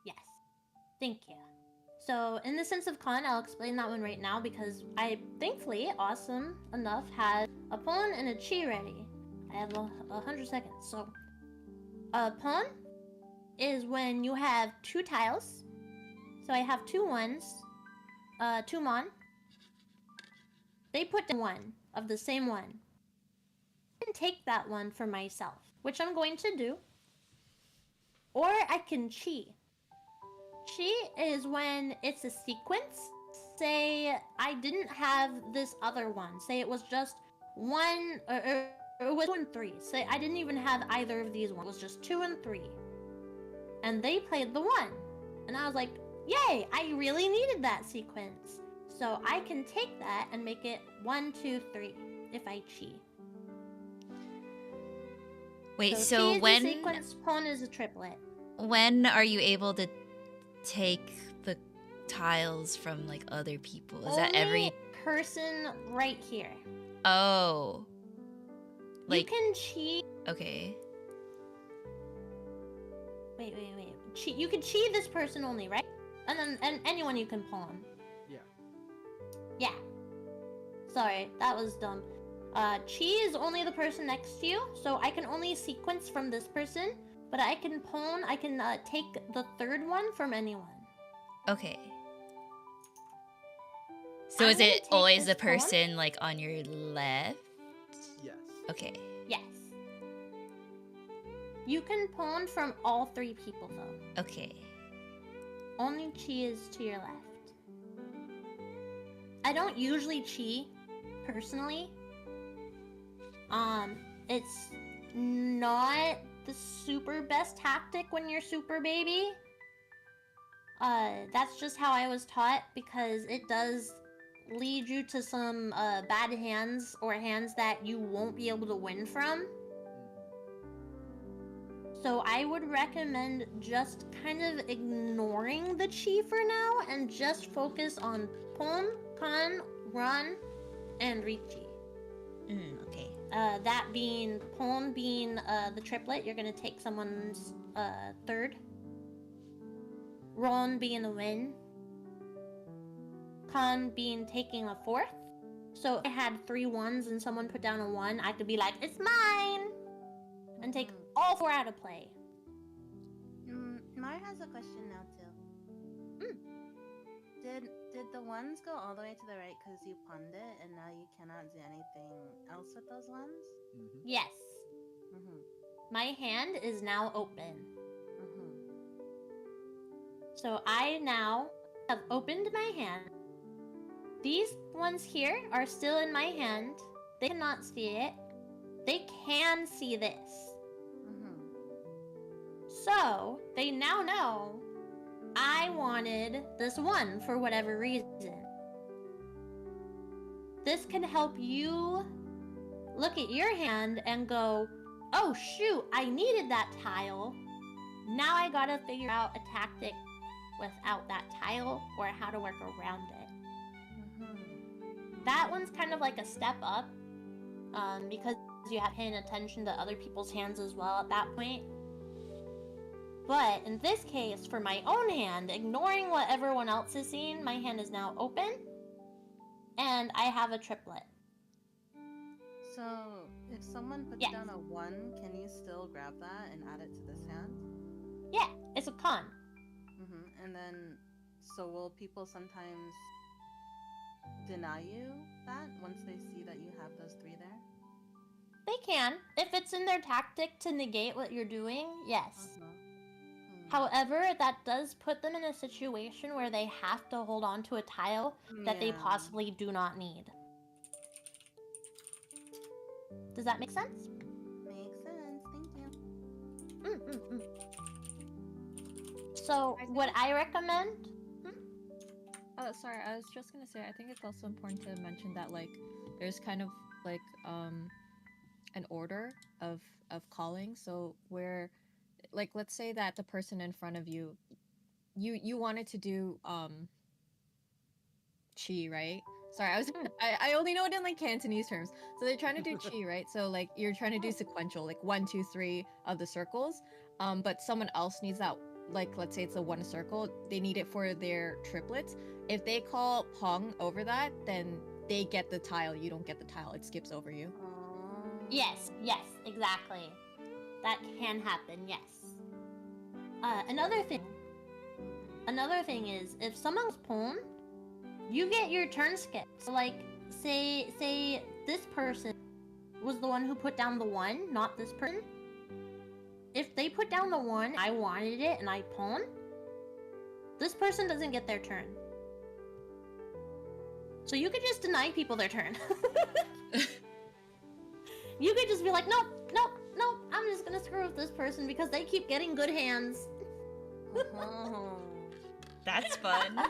Yes. Thank you. So, in the sense of con, I'll explain that one right now because I, thankfully, awesome enough, had a pawn and a chi ready. I have 100 seconds, so A pawn is when you have 2 tiles. So I have 2 ones, 2 mon. They put down 1 of the same one. I can take that one for myself, which I'm going to do. Or I can chi. Chi is when it's a sequence. Say I didn't have this other one. Say it was just 1, or it was 2 and 3. Say I didn't even have either of these ones. It was just 2 and 3. And they played the 1. And I was like, yay, I really needed that sequence. So I can take that and make it 1, 2, 3 if I chi. Wait, chi so is when a sequence, pawn is a triplet. when are you able to take the tiles from like other people? Is that every Only person right here. Oh. You can chi. Okay. Wait. Chi. You can chi this person only, right? And anyone you can pawn. Yeah. Yeah. Sorry, that was dumb. Chi is only the person next to you, so I can only sequence from this person, but I can pawn, I can take the third one from anyone. Okay. So I'm is gonna it take always this the person like on your left? Yes. Okay. Yes. You can pawn from all 3 people though. Okay. Only chi is to your left. I don't usually chi, personally. It's not the super best tactic when you're super baby. That's just how I was taught because it does lead you to some bad hands or hands that you won't be able to win from. So I would recommend just kind of ignoring the chi for now and just focus on pawn, con, run, and richi. Okay. That being pawn being the triplet, you're gonna take someone's third. Ron being a win. Con being taking a 4th. So if I had 3 1s and someone put down a 1, I could be like, it's mine! And take all 4 out of play. Mara has a question now too. Did the ones go all the way to the right because you pawned it, and now you cannot do anything else with those ones? Yes. My hand is now open. So I now have opened my hand. These ones here are still in my hand. They cannot see it. They can see this. So they now know I wanted this 1 for whatever reason. This can help you look at your hand and go, oh shoot, I needed that tile. Now I gotta figure out a tactic without that tile or how to work around it. That one's kind of like a step up because you have paying attention to other people's hands as well at that point. But in this case, for my own hand, ignoring what everyone else is seeing, my hand is now open and I have a triplet. So if someone puts down a 1, can you still grab that and add it to this hand? Yeah, it's a con. And then, so will people sometimes deny you that once they see that you have those 3 there? They can. If it's in their tactic to negate what you're doing, yes. However, that does put them in a situation where they have to hold on to a tile that they possibly do not need. Does that make sense? Makes sense, thank you. So, would I recommend? Oh, sorry. I was just gonna say. I think it's also important to mention that like there's kind of like an order of calling. So where, like, let's say that the person in front of you, you wanted to do chi, right? Sorry, I only know it in like Cantonese terms. So they're trying to do chi, right? So like you're trying to do sequential, like 1, 2, 3 of the circles. But someone else needs that, like let's say it's a 1 circle, they need it for their triplets. If they call Pong over that, then they get the tile. You don't get the tile. It skips over you. Yes, exactly. That can happen, yes. Another thing is, if someone's pawn, you get your turn skipped. So, like, say this person was the one who put down the 1, not this person. If they put down the 1, I wanted it, and I pawn, this person doesn't get their turn. So you could just deny people their turn. You could just be like, nope, I'm just gonna screw with this person because they keep getting good hands. That's fun.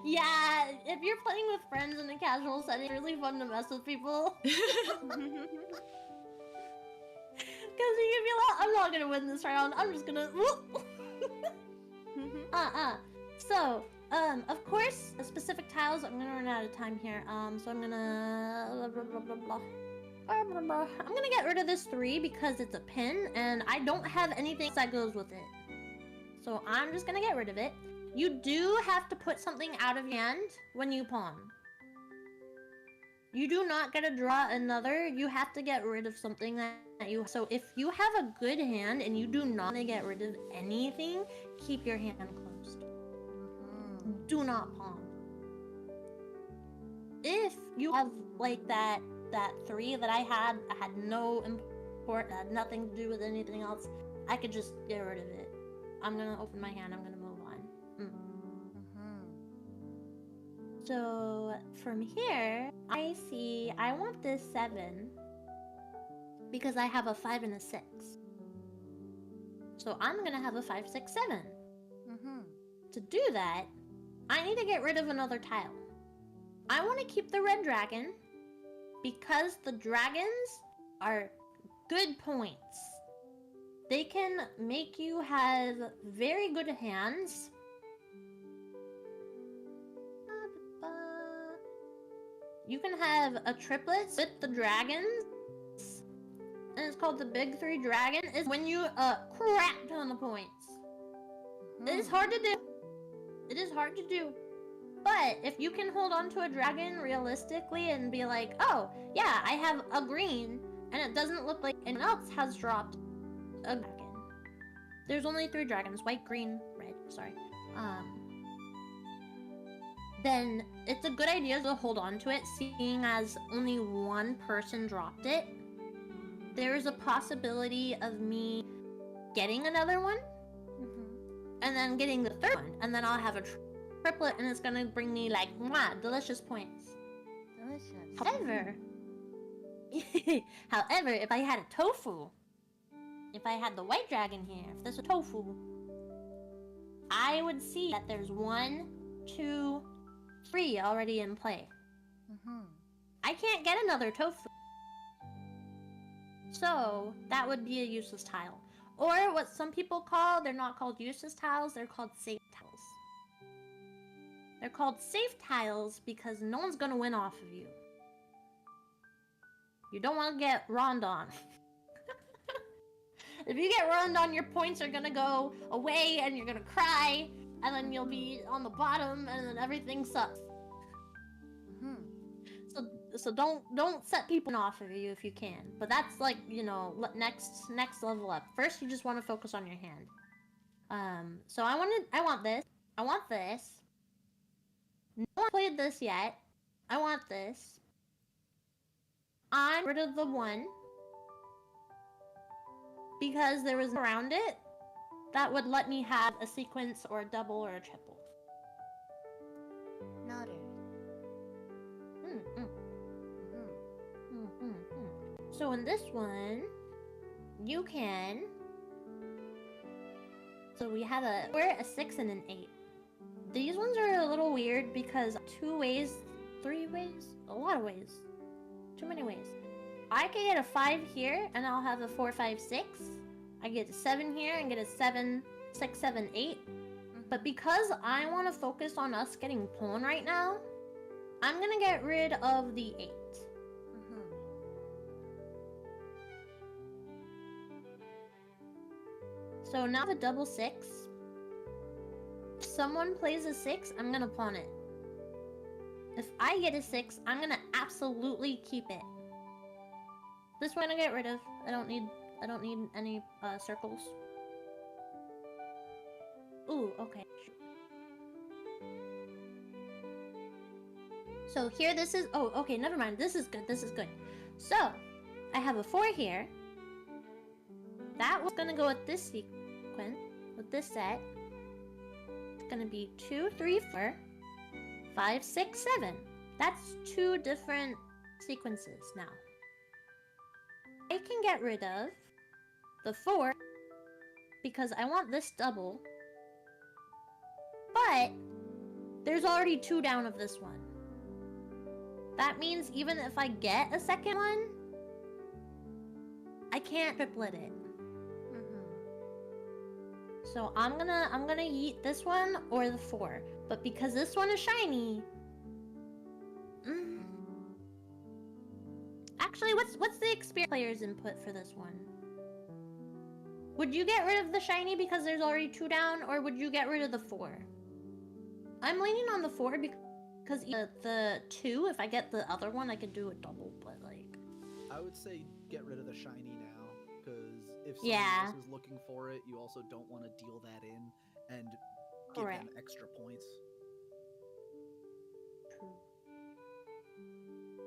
Yeah, if you're playing with friends in a casual setting, it's really fun to mess with people. Because you can be like, I'm not gonna win this round, I'm just gonna... So, of course, specific tiles, I'm gonna run out of time here, so I'm gonna... I'm gonna get rid of this 3 because it's a pin, and I don't have anything that goes with it. So I'm just gonna get rid of it. You do have to put something out of your hand when you pawn. You do not get to draw another, you have to get rid of something that you... So if you have a good hand and you do not want to get rid of anything, keep your hand closed. Do not pawn. If you have, like, that 3 that I had no import, had nothing to do with anything else, I could just get rid of it. I'm gonna open my hand, I'm gonna move on. So, from here, I see I want this 7 because I have a 5 and a 6. So I'm gonna have a 5, 6, 7. To do that, I need to get rid of another tile. I want to keep the red dragon because the dragons are good points. They can make you have very good hands. You can have a triplet with the dragons, and it's called the Big 3 Dragon. Is when you crap ton of points. It is hard to do. It is hard to do. But if you can hold on to a dragon realistically and be like, oh, yeah, I have a green, and it doesn't look like anyone else has dropped a dragon. There's only 3 dragons, white, green, red, sorry. Then it's a good idea to hold on to it, seeing as only one person dropped it. There's a possibility of me getting another one, and then getting the 3rd one, and then I'll have a triplet, and it's gonna bring me, like, mwah, delicious points. Delicious. However, if I had a tofu, if I had the white dragon here, if this was tofu, I would see that there's 1, 2, 3 already in play. I can't get another tofu. So, that would be a useless tile. Or what some people call, they're not called useless tiles, they're called safe tiles. They're called safe tiles because no one's gonna win off of you. You don't want to get runned on. If you get runned on, your points are gonna go away and you're gonna cry, and then you'll be on the bottom and then everything sucks. So don't set people off of you if you can. But that's, like, you know, next level up. First, you just want to focus on your hand. So I want this. I want this. No one played this yet. I want this. I'm rid of the 1 because there was around it that would let me have a sequence or a double or a triple. Noted. So in this one, you can... So we have we're a 6 and an 8. These ones are a little weird because 2 ways, 3 ways, a lot of ways. Too many ways. I can get a 5 here and I'll have a 4, 5, 6. I get a 7 here and get a 7, 6, 7, 8. But because I want to focus on us getting pawn right now, I'm gonna get rid of the 8. So now the double 6. If someone plays a 6, I'm gonna pawn it. If I get a 6, I'm gonna absolutely keep it. This one I get rid of. I don't need I don't need any circles. Ooh, okay. So here this is, oh, okay, never mind. This is good, this is good. So, I have a 4 here. That was gonna go with this sequence, with this set. It's gonna be 2, 3, 4, 5, 6, 7. That's 2 different sequences now. I can get rid of the 4 because I want this double. But there's already 2 down of this one. That means even if I get a second one, I can't triplet it. So I'm gonna yeet this one or the 4. But because this one is shiny, actually, what's the experience player's input for this one? Would you get rid of the shiny because there's already 2 down, or would you get rid of the 4? I'm leaning on the 4 because the 2, if I get the other one, I could do a double, but like... I would say get rid of the shiny now, because if someone else is looking for it, you also don't want to deal that in and give them extra points. True.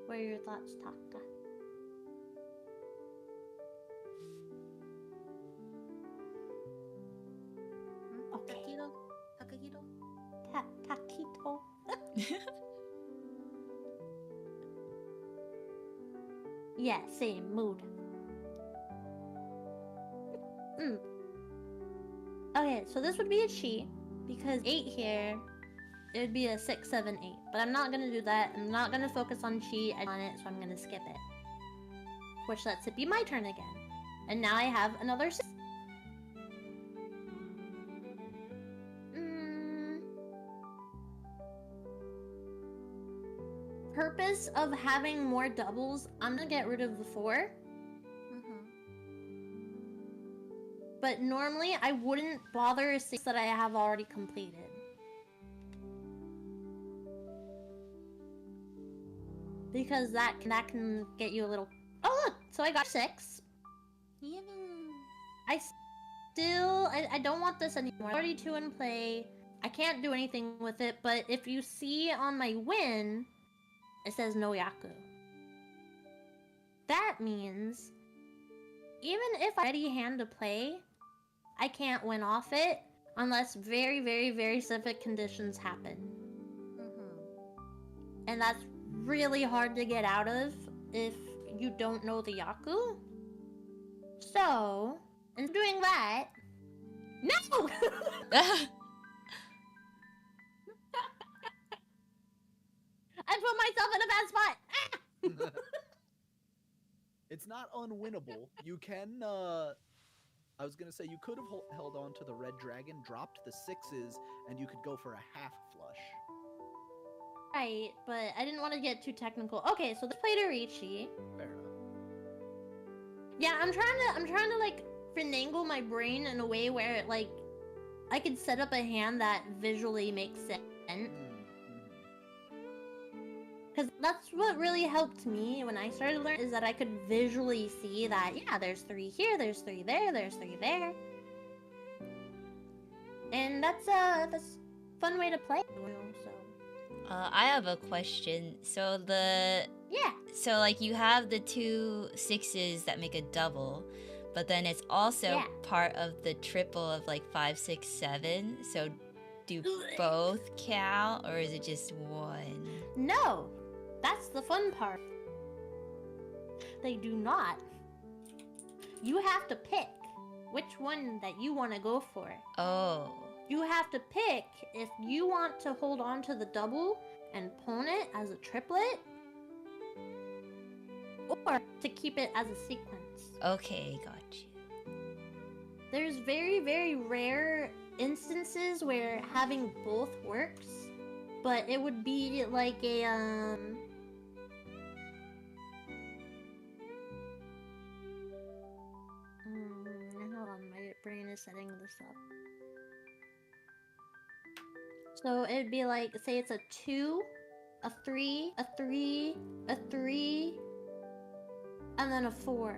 What are your thoughts, Taka? Okay. Takahito? Takito. Yeah, same mood. Okay, so this would be a chi, because 8 here, it would be a 6, 7, 8. But I'm not gonna do that. I'm not gonna focus on chi on it, so I'm gonna skip it. Which lets it be my turn again. And now I have another 6. Purpose of having more doubles, I'm gonna get rid of the 4. But normally I wouldn't bother a 6 that I have already completed. Because that can get you a little... Oh look! So I got 6. I don't want this anymore. Already 2 in play. I can't do anything with it, but if you see on my win, it says no yaku. That means even if I ready hand to play, I can't win off it unless very, very, very specific conditions happen. And that's really hard to get out of if you don't know the yaku. So, in doing that... No! I put myself in a bad spot! Ah! It's not unwinnable. You can, I was gonna say, you could have held on to the red dragon, dropped the 6s, and you could go for a half flush. Right, but I didn't want to get too technical. Okay, so let's play Dorichi. Fair enough. Yeah, I'm trying to like finagle my brain in a way where like I could set up a hand that visually makes sense. Because that's what really helped me when I started learning, is that I could visually see that, yeah, there's 3 here, there's 3 there, there's 3 there. And that's a fun way to play. So. I have a question. So so like you have the 2 6s that make a double, but then it's also part of the triple of like 5, 6, 7. So do both count, or is it just one? No, that's the fun part. They do not. You have to pick which one that you want to go for. Oh. You have to pick if you want to hold on to the double and pawn it as a triplet, or to keep it as a sequence. Okay, got you. There's very, very rare instances where having both works, but it would be like a hold on, my brain is setting this up. So it'd be like, say it's a 2, a 3, a 3, a 3, and then a 4.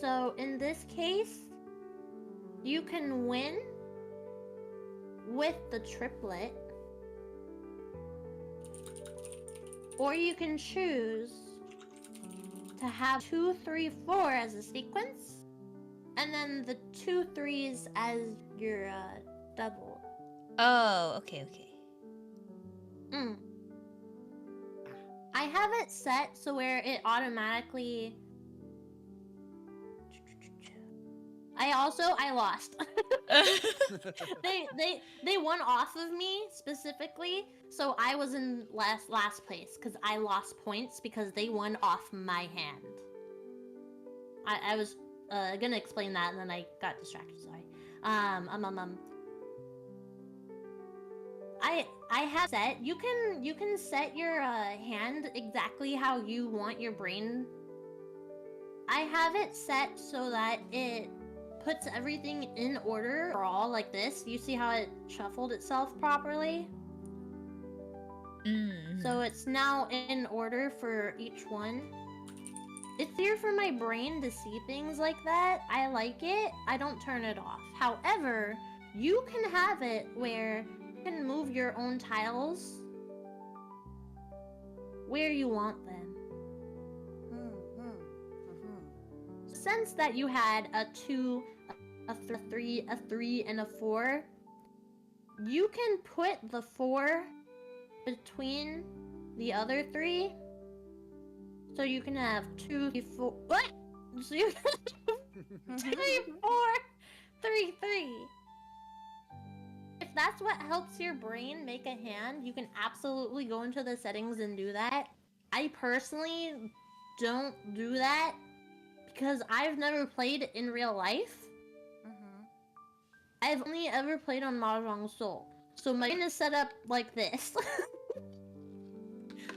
So in this case, you can win with the triplet, or you can choose to have 2, 3, 4 as a sequence, and then the 2 3s as your double. Oh, okay. I have it set so where it automatically. I lost. they won off of me specifically, so I was in last place because I lost points because they won off my hand. I was gonna explain that and then I got distracted. Sorry. I have set. You can set your hand exactly how you want your brain. I have it set so that it puts everything in order for all like this. You see how it shuffled itself properly? So it's now in order for each one. It's easier for my brain to see things like that. I like it. I don't turn it off. However, you can have it where you can move your own tiles where you want them. Since that you had a 2, a 3, a 3, and a 4, you can put the 4 between the other 3. So you can have 2, 3, 4. What? So you can have 2, 3, 4, 3, 3. If that's what helps your brain make a hand, you can absolutely go into the settings and do that. I personally don't do that because I've never played in real life. I've only ever played on Mahjong Soul. So my brain is set up like this.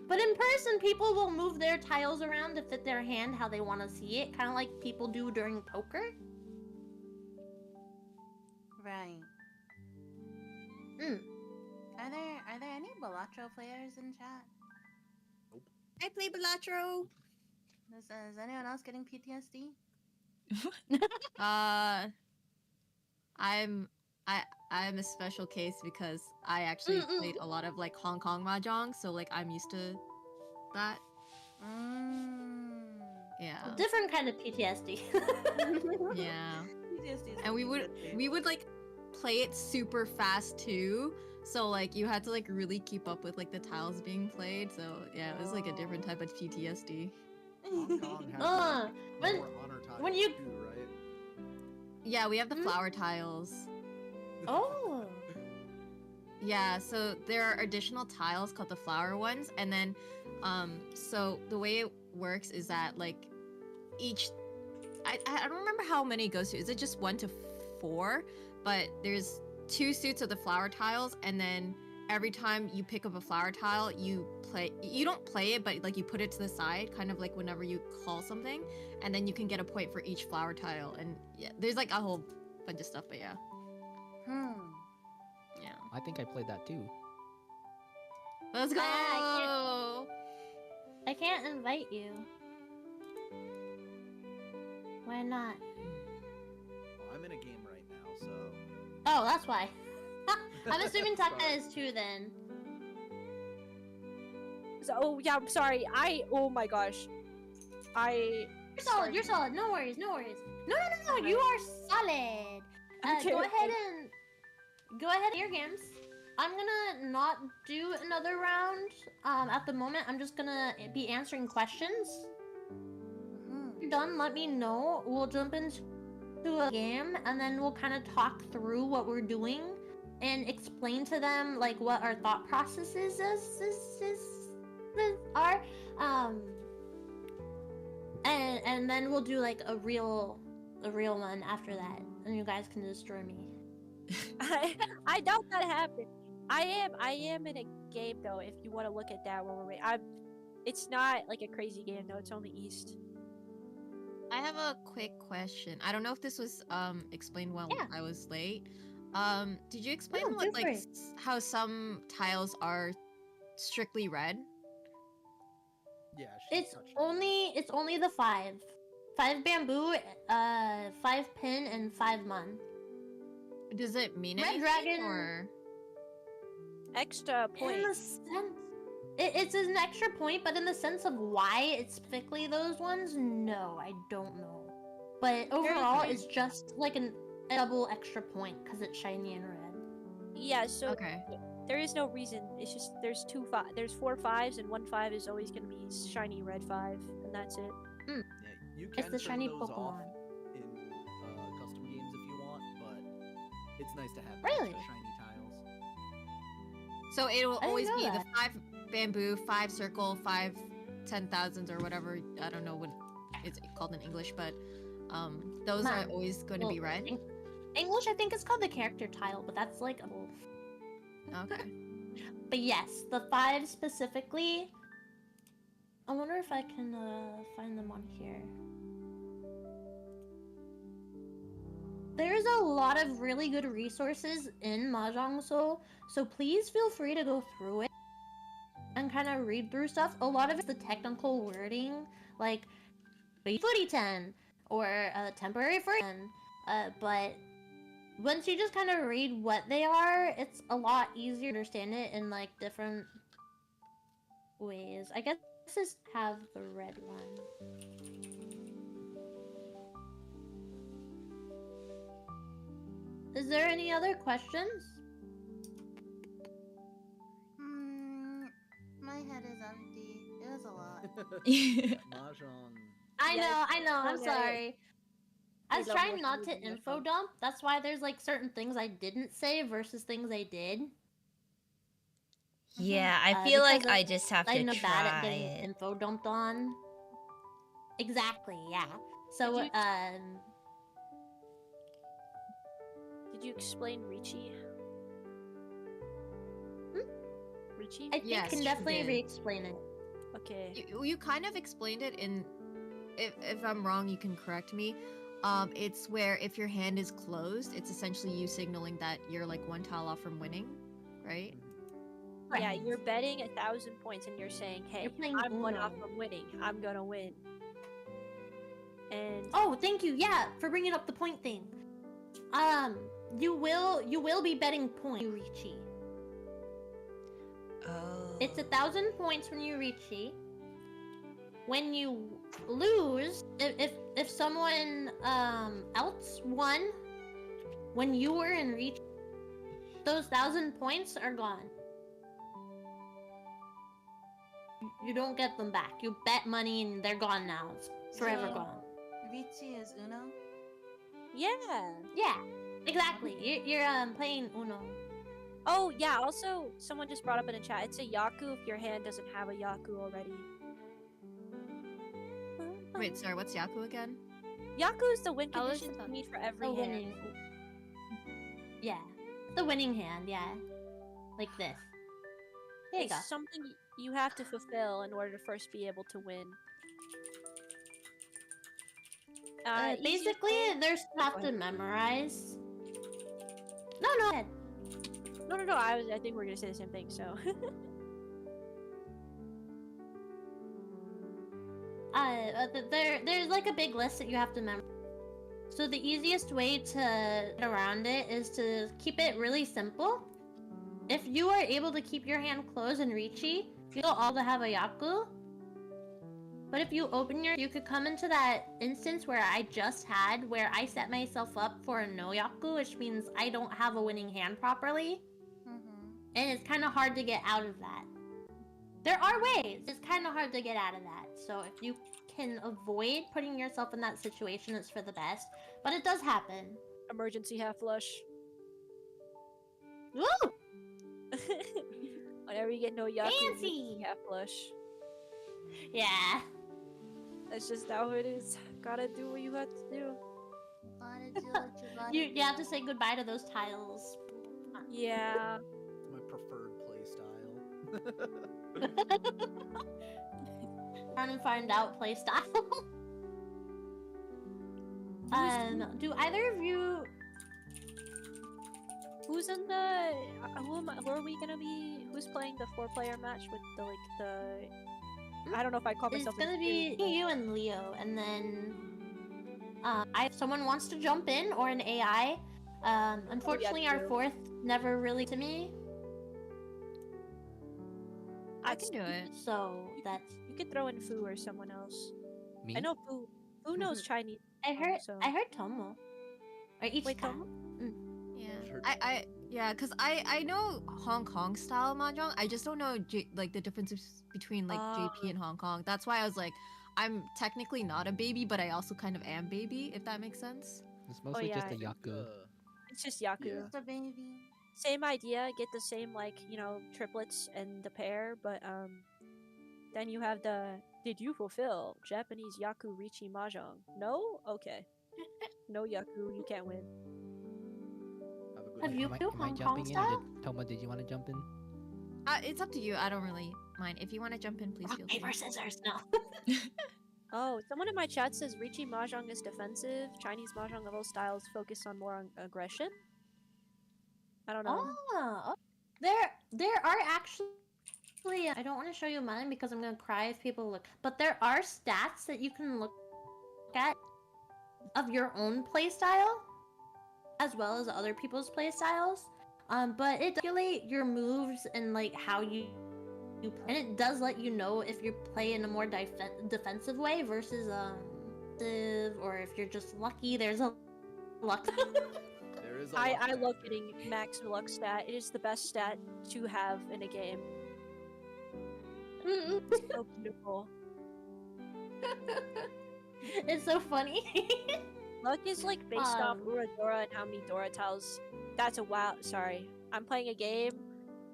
But in person, people will move their tiles around to fit their hand how they want to see it, kind of like people do during poker. Right. Are there any Balatro players in chat? Nope. I play Balatro. Is anyone else getting PTSD? I'm a special case because I actually played a lot of like Hong Kong Mahjong, so like I'm used to that. Yeah. Different kind of PTSD. Yeah. PTSD. And we would like play it super fast too. So like you had to like really keep up with like the tiles being played. So yeah, it was like a different type of PTSD. Hong Kong has like, more honor tiles when you too, right? Yeah, we have the flower tiles. Oh. Yeah, so there are additional tiles called the flower ones, and then so the way it works is that like each I don't remember how many it goes to. Is it just 1 to 4? But there's 2 suits of the flower tiles, and then every time you pick up a flower tile, you don't play it, but like you put it to the side, kind of like whenever you call something, and then you can get a point for each flower tile. And yeah, there's like a whole bunch of stuff, but yeah. Yeah. I think I played that too. Let's go! I can't invite you. Why not? Well, I'm in a game right now, so. Oh, that's why. I'm assuming Taka is too then. So, yeah, I'm sorry. Oh my gosh. You're solid. No worries. No. You are solid. Okay, Go ahead, your games. I'm gonna not do another round. At the moment, I'm just gonna be answering questions. When you're done, let me know. We'll jump into a game, and then we'll kind of talk through what we're doing and explain to them like what our thought processes are. And then we'll do like a real one after that, and you guys can destroy me. I doubt that happened. I am in a game though. If you want to look at that while we're waiting, it's not like a crazy game though. It's only East. I have a quick question. I don't know if this was explained when I was late. Did you explain how some tiles are strictly red? Yeah. It's only the 5. 5 bamboo, 5 pin, and 5 mun. Does it mean Red anything, dragon or Extra in point. the sense, it's an extra point, but in the sense of why it's specifically those ones, no, I don't know. But overall, it's just like a double extra point because it's shiny and red. Yeah, so okay? there is no reason. It's just there's 4 5s and 1 5 is always gonna be shiny red 5, and that's it. Yeah, you It's can the turn shiny those off Pokemon. in custom games if you want, but it's nice to have Really? extra shiny tiles. So it will I didn't always know be that. the 5 bamboo, 5 circle, 5 10,000s or whatever. I don't know what it's called in English, but those are Man, always going to be well, red. English, I think it's called the character tile, but that's like a wolf. Okay. But yes, the 5 specifically. I wonder if I can find them on here. There's a lot of really good resources in Mahjong, so please feel free to go through it and kind of read through stuff. A lot of it's the technical wording, like footy 10 or temporary footy 10, but once you just kind of read what they are, it's a lot easier to understand it in like different ways. I guess this have the red one. Is there any other questions? My head is empty. It was a lot. Mahjong. I know, I'm okay. sorry. I was love trying watching not you to do that info fun. dump. That's why there's like certain things I didn't say versus things I did. Yeah, I feel like because I just have to I'm bad at try getting it. info dumped on. Exactly, yeah. So, Did you explain Ricci? Ricci? I think Yes, I can you definitely did. re-explain it. Okay. You kind of explained it in. If I'm wrong, you can correct me. It's where if your hand is closed, it's essentially you signaling that you're like 1 tile off from winning, right? Yeah, you're betting 1,000 points and you're saying, hey, You're playing I'm 1 off Uno. from winning. I'm gonna win. And Oh, thank you. Yeah, for bringing up the point thing. You will be betting points when you reach E. Oh. It's 1,000 points when you reach E. When you lose, if someone else won when you were in reach, those 1,000 points are gone. You don't get them back. You bet money and they're gone now. It's forever So- gone. Ricci is Uno? yeah. Yeah, exactly. You're playing Uno. Oh, yeah, also, someone just brought up in the chat, it's a Yaku if your hand doesn't have a Yaku already. Wait, sorry, what's Yaku again? Yaku is the win I'll condition listen you to- need for every The hand. winning. Yeah, the winning hand. Yeah, like this. There you It's go. something you have to fulfill in order to first be able to win. Easiest Basically, way- there's stuff Go to ahead. memorize. No, go ahead. No. I think we're gonna say the same thing. So. There's like a big list that you have to memorize. So the easiest way to get around it is to keep it really simple. If you are able to keep your hand closed and reachy, you'll all to have a Yaku. But if you open you could come into that instance where I just had, where I set myself up for a no Yaku, which means I don't have a winning hand properly. And it's kind of hard to get out of that. There are ways. It's kind of hard to get out of that. So if you can avoid putting yourself in that situation, it's for the best. But it does happen. Emergency half flush. Woo! Whenever you get no Yaku, Fancy! half flush. Yeah. That's just how it is. Gotta do what you have to do. Gotta do what you gotta You have to say goodbye to those tiles. Yeah. It's my preferred play style. Trying to find out playstyle. Do either of you? Who's in the? Who are we gonna be? Who's playing the 4-player match with the? I don't know if I call It's myself. gonna be you and Leo, and then If someone wants to jump in or an AI, unfortunately our true. fourth never really to me. I can do it. So that's You could throw in Fu or someone else. Me? I know Fu. Fu knows Chinese. I heard so. I heard Tomo. Or Ichika. Wait, Tomo? Yeah. Yeah, because I know Hong Kong style mahjong. I just don't know like the differences between like JP and Hong Kong. That's why I was like, I'm technically not a baby, but I also kind of am baby, if that makes sense. It's mostly just a yeah. yaku. It's just Yaku. Yeah. Just a baby. Same idea, get the same like, triplets and the pair, but then you have the did you fulfill Japanese Yaku Richi Mahjong? No? Okay. No Yaku, you can't win. Have you Am I Hong Kong jumping in? style? Toma, did you want to jump in? It's up to you. I don't really mind. If you want to jump in, please feel free. Paper, scissors, no. Oh, someone in my chat says Richi Mahjong is defensive. Chinese Mahjong level styles focus on more on aggression. I don't know. Oh, there are actually. I don't want to show you mine because I'm gonna cry if people look. But there are stats that you can look at of your own playstyle, as well as other people's playstyles. But it does calculate your moves and like how you play, and it does let you know if you play in a more defensive way versus or if you're just lucky. There's a luck. There is a I love getting max luck stat. It is the best stat to have in a game. It's so beautiful. It's so funny. Luck is like based off Uradora and how many Dora tiles. That's a wild. Sorry, I'm playing a game.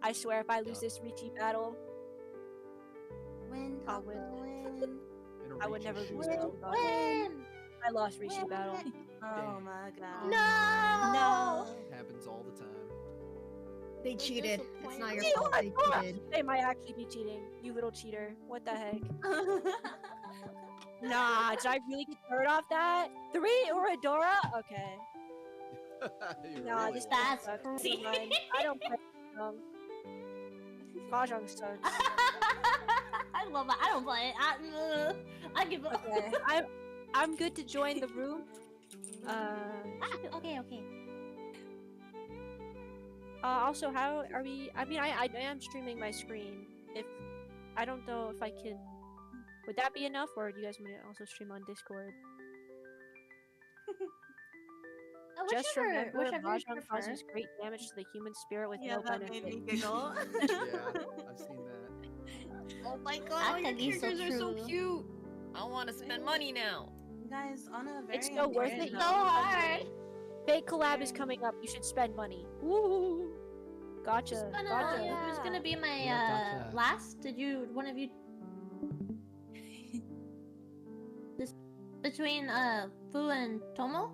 I swear, if I lose this Richi battle, I'll win. I would never lose though. Win! I lost Richi battle. Oh my god. No! Happens all the time. They cheated. It's not your You fault. They are- cheated. They might actually be cheating. You little cheater. What the heck? Nah, did I really get third off that? 3 Uradora? Okay. Nah, this That's sucks. crazy. Never mind. I don't play Mahjong sucks. I love it. I don't play it. I give up. Okay, I'm good to join the room. Okay. Also, how are we? I mean, I am streaming my screen. If I don't know if I can. Would that be enough, or do you guys want to also stream on Discord? Just remember, whichever you Mahjong prefer. causes great damage to the human spirit with Yeah, no that benefit. made me giggle. Yeah, I've seen that. Oh my god, your Akagi so characters are so true. cute. I want to spend money now. Guys, on a very It's so worth it. important So note, hard. Fake collab is coming up. You should spend money. Woo! Gotcha. Who's gonna be my gotcha. last? Did you one of you this between Fu and Tomo?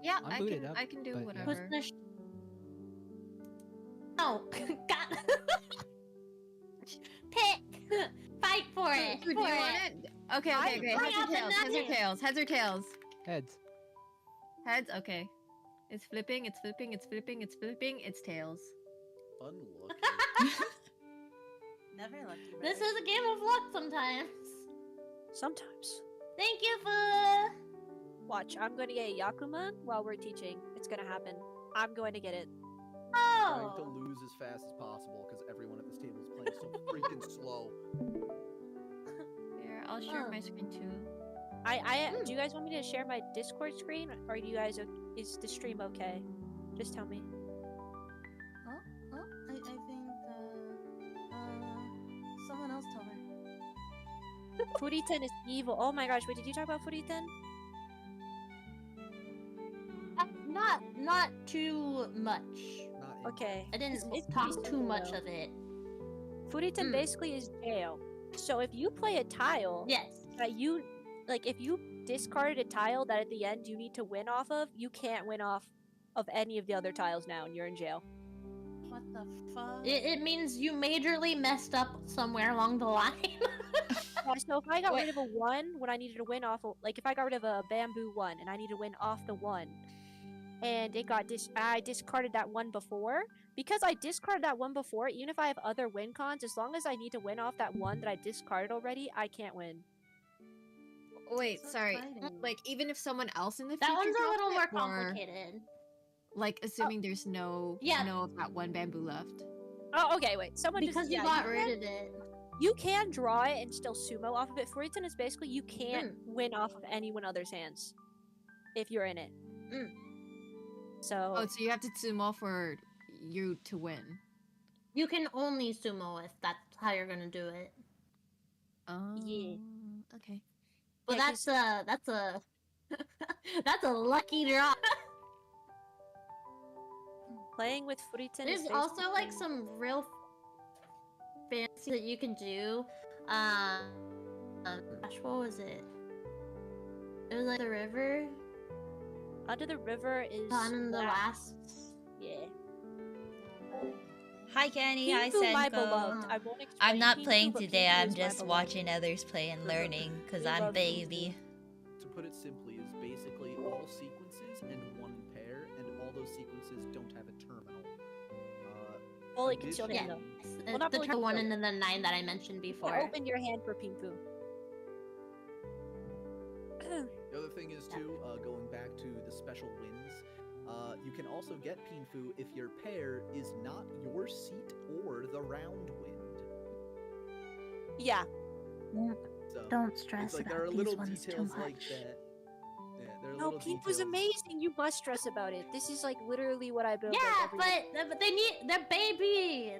Yeah, I'm I booted can. up, I can do but yeah. whatever. Who's gonna Oh, God. Pick! Fight for it! Do you want it? Okay, okay, okay. bring Heads or out the tails? Heads or nuggets. tails? Heads or tails? Heads. Heads. Okay. It's flipping. It's flipping. It's flipping. It's flipping. It's tails. Unlucky. Never lucky. This brother. is a game of luck sometimes. Sometimes. Thank you, Fu! Watch, I'm going to get a Yakuman while we're teaching. It's going to happen. I'm going to get it. Trying to Oh! lose as fast as possible because everyone at this table is playing so freaking slow. Here, I'll share my screen too. Do you guys want me to share my Discord screen, or do you guys is the stream okay? Just tell me. Oh, I think someone else told her. Furiten is evil. Oh my gosh, wait, did you talk about Furiten? Not too much. Not in- Okay. I didn't It's talk decent too much though. of it. Furiten basically is jail. So if you play a tile Yes. that you like, if you discarded a tile that at the end you need to win off of, you can't win off of any of the other tiles now, and you're in jail. What the fuck? It means you majorly messed up somewhere along the line. Yeah, so if I got rid of a 1 when I needed to win off, like if I got rid of a bamboo 1 and I need to win off the 1, and it got I discarded that 1 before, because I discarded that 1 before, even if I have other win cons, as long as I need to win off that 1 that I discarded already, I can't win. wait, So sorry. exciting. Like even if someone else in the That future one's a drops little it, more or, complicated. like assuming there's no of that one bamboo left. Oh, okay, wait. Someone Because just you got rid of it. You can draw it and still sumo off of it. Furitan is basically you can't win off of anyone other's hands if you're in it. So Oh, so you have to sumo for you to win. You can only sumo if that's how you're gonna do it. Oh, yeah. Okay. But Yeah, that's a that's a lucky draw. Playing with Furitan is There's also like basically- some real fancy that you can do. Gosh, what was it? It was like the river. Under the river is On in the last. last. Yeah. Hi Kenny, hi Pingu, my Senko. beloved. I won't explain I'm not Pingu, playing but today, Pingu I'm is my just beloved. watching others play and learning, because We I'm love Pingu. baby. To put it simply, is basically all sequences and one pair, and all those sequences don't have a terminal. Fully concealed Yeah, hand, though. it's Well, not the fully one concealed. and then the 9 that I mentioned You before. can open your hand for Pingu. The other thing is too, going back to the special wins, you can also get Pinfu if your pair is not your seat or the round wind. Yeah. So Don't stress it's like about there are these little ones too details much. like that. Yeah, there are No, little Pinfu's details. amazing. You must stress about it. This is like literally what I build. Yeah, like, every but they need the baby.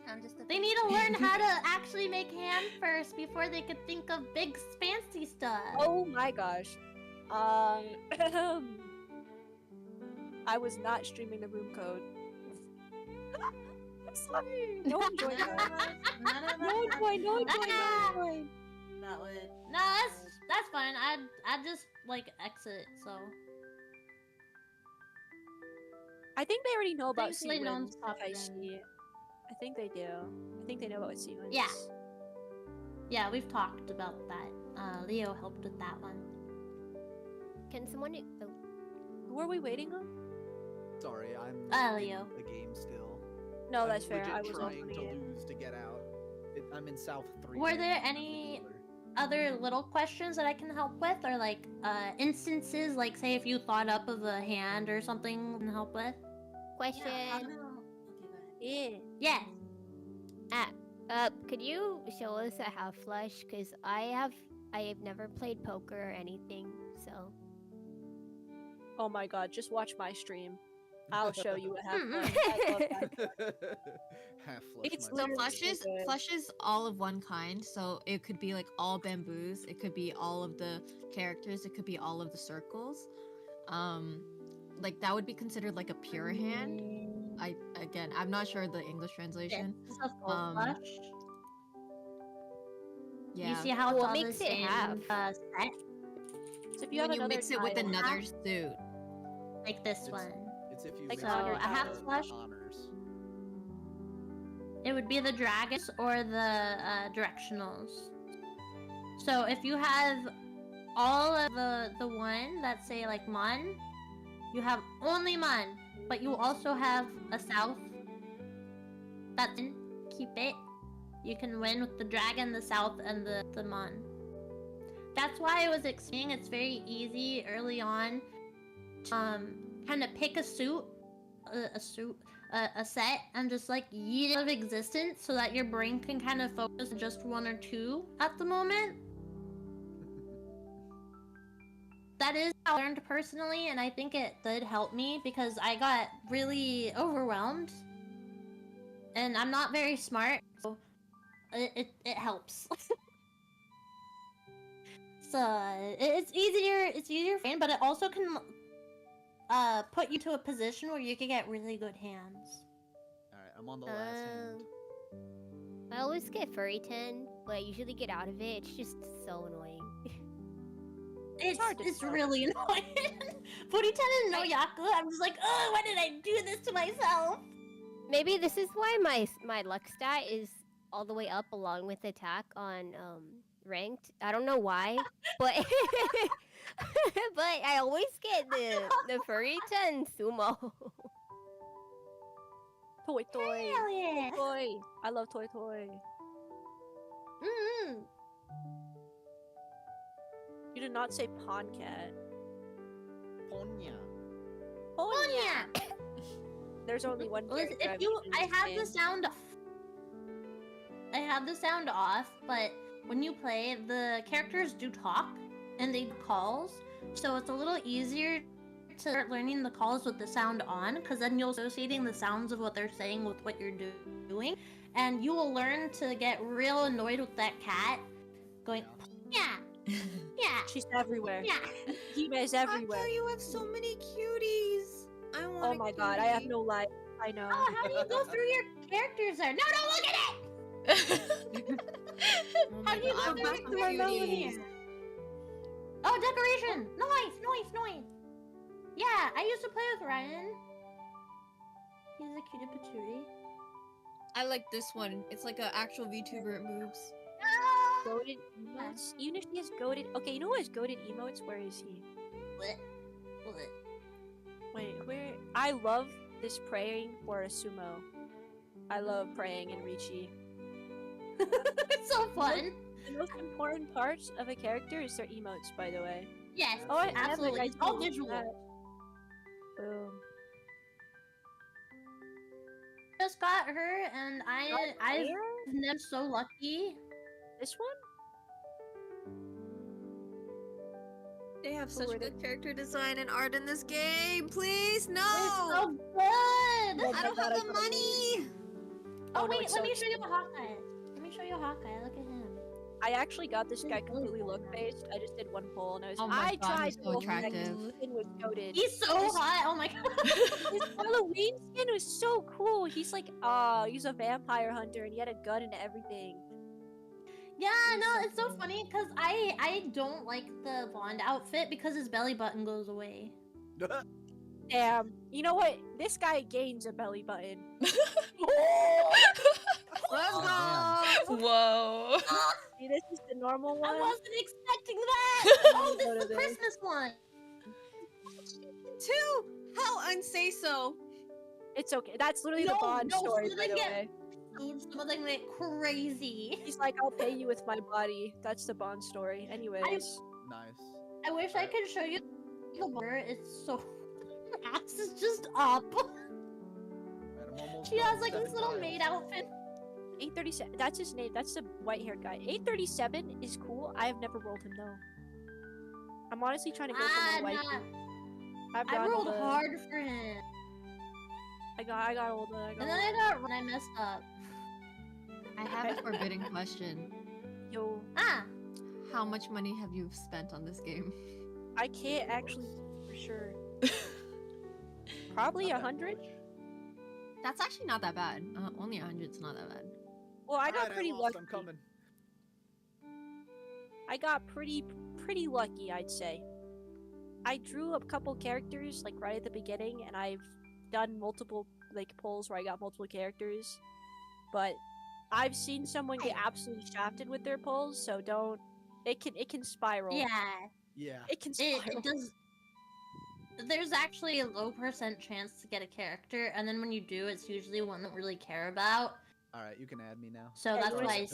I'm just a They need to learn how to actually make hand first before they could think of big fancy stuff. Oh my gosh. I was not streaming the room code. I'm sorry. No one joined that. No one joined. No one joined. That would. No, that's fine. I just like exit. So I think they already know about Thankfully, no one's sequence. popped I in. see. I think they do. I think they know about sequence. yeah, we've talked about that. Leo helped with that one. Can someone? Oh. Who are we waiting on? Sorry, I'm Leo. in the game still. No, I'm that's fair. legit I was trying opening to it. lose to get out. I'm in South 3. Were there I'm the any dealer. other little questions that I can help with, or like instances, like say if you thought up of a hand or something, I can help with? Question. Okay, go ahead. Yeah. Could you show us a half flush? Cause I have never played poker or anything, so. Oh my god, just watch my stream. I'll show you what happened. I love that. Half flush. It's my So bad. flush is all of one kind. So it could be like all bamboos. It could be all of the characters. It could be all of the circles. Like that would be considered like a pure hand. I'm not sure the English translation. This is a full flush. Yeah. You see how What it's all makes the it same, half? Set? So if you have When you another mix it with tile- another suit. Like this one. It's if you Like mix so it a with half the flush. honors. It would be the dragons or the directionals. So if you have all of the one that say like Mon, you have only Mon, but you also have a south. That's in. Keep it. You can win with the dragon, the south, and the Mon. That's why I was explaining it's very easy early on to kind of pick a set and just like yeet it out of existence so that your brain can kind of focus on just one or two at the moment. That is how I learned personally, and I think it did help me because I got really overwhelmed. And I'm not very smart, so it helps. So it's easier for me, but it also can put you to a position where you can get really good hands. Alright, I'm on the last hand. I always get furry 10, but I usually get out of it. It's just so annoying. It's really annoying. 410 and no Yaku, I'm just like, oh, why did I do this to myself? Maybe this is why my luck stat is all the way up along with attack on ranked. I don't know why, but but I always get the furry 10 sumo. Toy toy. Hell yeah. Toy. I love toy toy. You did not say pond cat. Ponya. Ponya. There's only one Listen, character. if you, I have the sound off. I have the sound off, but when you play, the characters do talk and they do calls, so it's a little easier to start learning the calls with the sound on, because then you're associating the sounds of what they're saying with what you're doing, and you will learn to get real annoyed with that cat going, yeah, yeah, She's everywhere. yeah. Hime's everywhere. you have so many cuties. I want. Oh my god, I have no life. I know. Oh, how do you go through your characters there? No, don't look at it! Oh How my do you god, go I've through got it? some Through our melon cuties. here? Oh, decoration! Noise! Yeah, I used to play with Ryan. He's a cutie patootie. I like this one. It's like an actual VTuber. It moves. Goated emotes? Even if he has goated... Okay, you know what has goated emotes? Where is he? What? Wait, where... I love this praying for a sumo. I love praying in Riichi. It's so fun. The most important parts of a character is their emotes, by the way. Yes, Oh, I absolutely. It's all Boom. visual. Just got her, and I've never so lucky. This one? They have such good character design and art in this game. Please, no! It's so good. I don't have the money. Oh, no, wait, it's let so me show you a Hawkeye. Look at him. I actually got this guy completely look-based. I just did one poll, and I was Oh my I god, tried he's so both attractive. His skin was goated. He's so hot. Oh my god. His Halloween skin was so cool. He's like, he's a vampire hunter, and he had a gun and everything. Yeah, no, it's so funny because I don't like the Bond outfit because his belly button goes away. Damn. You know what? This guy gains a belly button. Let's go. Whoa. See, this is the normal one. I wasn't expecting that. Oh, this is the Christmas one. Two. How unsay so? It's okay. That's literally the Bond story, by the way. Some of them get crazy. He's like, I'll pay you with my body. That's the Bond story. Anyways. Nice. I wish I could show you the bar. It's so... Her ass is just up. She has like this little maid outfit. 837. That's his name. That's the white-haired guy. 837 is cool. I have never rolled him though. I'm honestly trying to go for my wife. I rolled hard for him. I got old. And then I messed up. I have a forbidden question. Yo. How much money have you spent on this game? I can't actually for sure. Probably 100. That's actually not that bad. Only 100 is not that bad. Well, I got Alright, pretty lost, lucky. I'm coming. I got pretty lucky, I'd say. I drew a couple characters like right at the beginning, and I've done multiple like polls where I got multiple characters. But I've seen someone get absolutely shafted with their polls, so don't. It can spiral. Yeah. It can spiral. It does. There's actually a low % chance to get a character, and then when you do, it's usually one that we really care about. All right, you can add me now. So that's why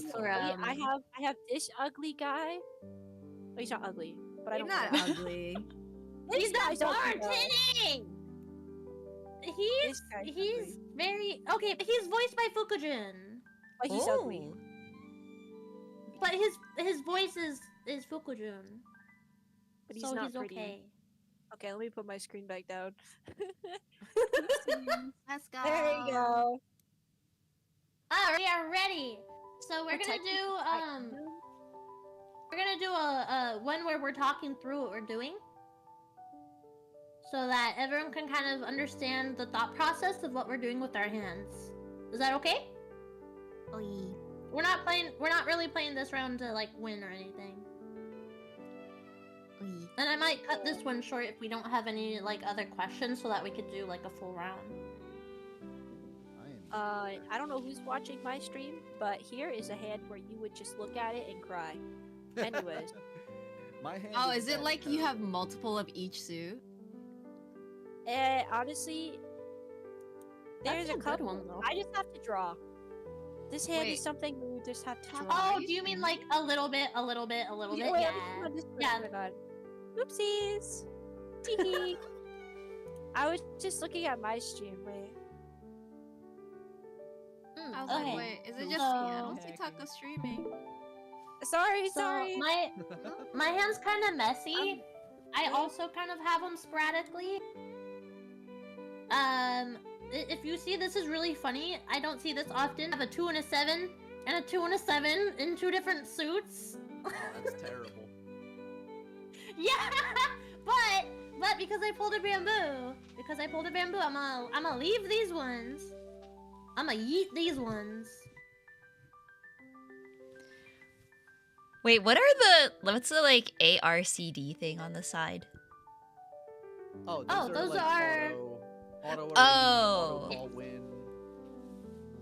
I have this ugly guy. Oh, he's not ugly, but I don't. Not care. ugly. He's not guy's ugly, though. bartending. He's very okay. But he's voiced by Fukujin. But he's ugly. But his voice is Fukujin. But he's so not he's pretty. okay. Okay, let me put my screen back down. Let's go. There you go. Alright, we are ready. So we're gonna do a one where we're talking through what we're doing, so that everyone can kind of understand the thought process of what we're doing with our hands. Is that okay? We're not really playing this round to like win or anything. And I might cut this one short if we don't have any like other questions, so that we could do like a full round. I don't know who's watching my stream, but here is a hand where you would just look at it and cry. Anyways. My hand Oh, is it like you have multiple of each suit? Honestly, there's That's a a good couple. one, though. I just have to draw. This hand is something we just have to draw. Oh, do you mean like a little bit, a little bit, a little bit? wait, Yeah. I'm just Yeah. Oh my god. Oopsies. Teehee. I was just looking at my stream. Wait. I was Okay. like, wait, is it just So- me? I don't see Taco streaming. Sorry, So sorry. my hand's kind of messy. I also kind of have them sporadically. If you see, this is really funny. I don't see this often. I have a 2 and a 7 and a 2 and a 7 in 2 different suits. Oh, that's terrible. Yeah, but because I pulled a bamboo, I'm gonna leave these ones. I'm gonna yeet these ones. Wait, what's the like ARCD thing on the side? Oh, those like are- auto arrange, Oh. auto call win,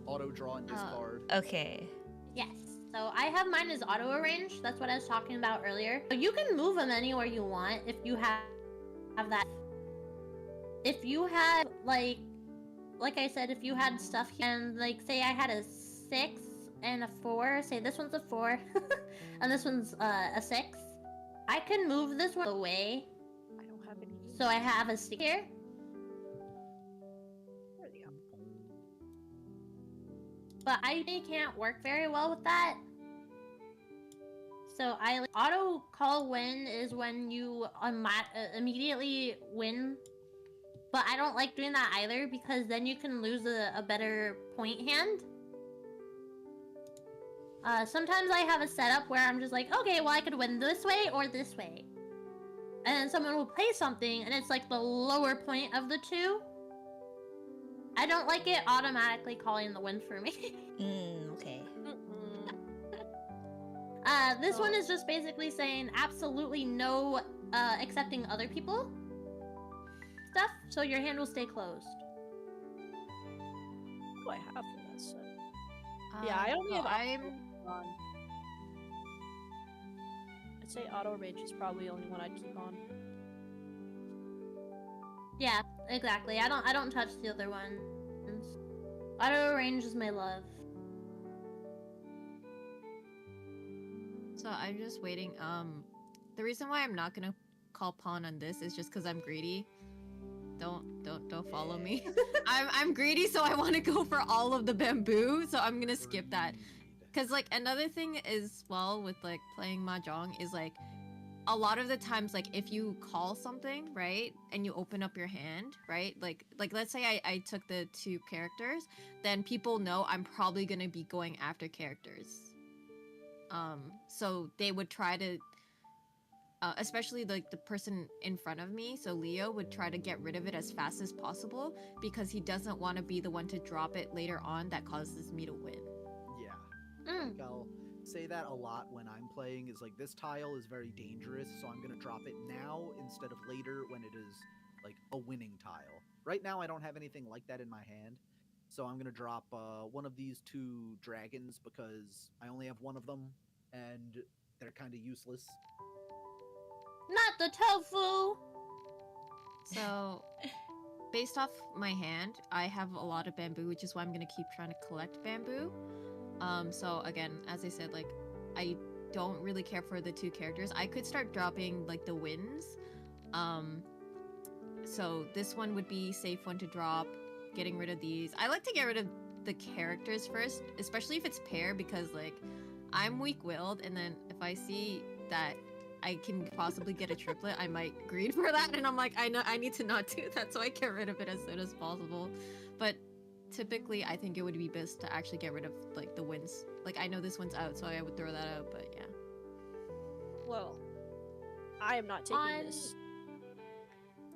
auto draw and discard. Okay. Yes. So I have mine as auto arrange. That's what I was talking about earlier. So you can move them anywhere you want if you have that. If you had like I said, if you had stuff and like say I had a 6 and a 4. Say this one's a 4, and this one's a 6. I can move this one away. I don't have any. So I have a stick here. There we go. But I can't work very well with that. So auto call win is when you immediately win. But I don't like doing that either because then you can lose a better point hand. Sometimes I have a setup where I'm just like, okay, well I could win this way or this way. And then someone will play something and it's like the lower point of the two. I don't like it automatically calling the win for me. Okay. This one is just basically saying absolutely no accepting other people stuff, so your hand will stay closed. What do I have for that set? Yeah, I only have on. I'd say auto rage is probably the only one I'd keep on. Yeah, exactly. I don't touch the other ones. Auto range is my love. So I'm just waiting. The reason why I'm not gonna call pawn on this is just because I'm greedy. Don't follow me. I'm greedy, so I want to go for all of the bamboo. So I'm gonna skip that. Cause like another thing is with like playing Mahjong is like a lot of the times like if you call something right and you open up your hand right like let's say I took the 2 characters, then people know I'm probably gonna be going after characters. So they would try to especially like the person in front of me, so Leo would try to get rid of it as fast as possible because he doesn't want to be the one to drop it later on that causes me to win. Yeah. Like, I'll say that a lot when I'm playing is like this tile is very dangerous, so I'm gonna drop it now instead of later when it is like a winning tile. Right now I don't have anything like that in my hand, so I'm gonna drop one of these 2 dragons because I only have one of them and they're kind of useless. Not the tofu! So based off my hand, I have a lot of bamboo, which is why I'm gonna keep trying to collect bamboo. So again, as I said, like I don't really care for the 2 characters. I could start dropping like the wins. So this one would be safe one to drop, getting rid of these. I like to get rid of the characters first, especially if it's pair, because like I'm weak-willed, and then if I see that I can possibly get a triplet, I might greed for that, and I'm like, I know I need to not do that, so I get rid of it as soon as possible. But typically, I think it would be best to actually get rid of like the wins. Like I know this one's out, so I would throw that out. But yeah. Well, I am not taking this.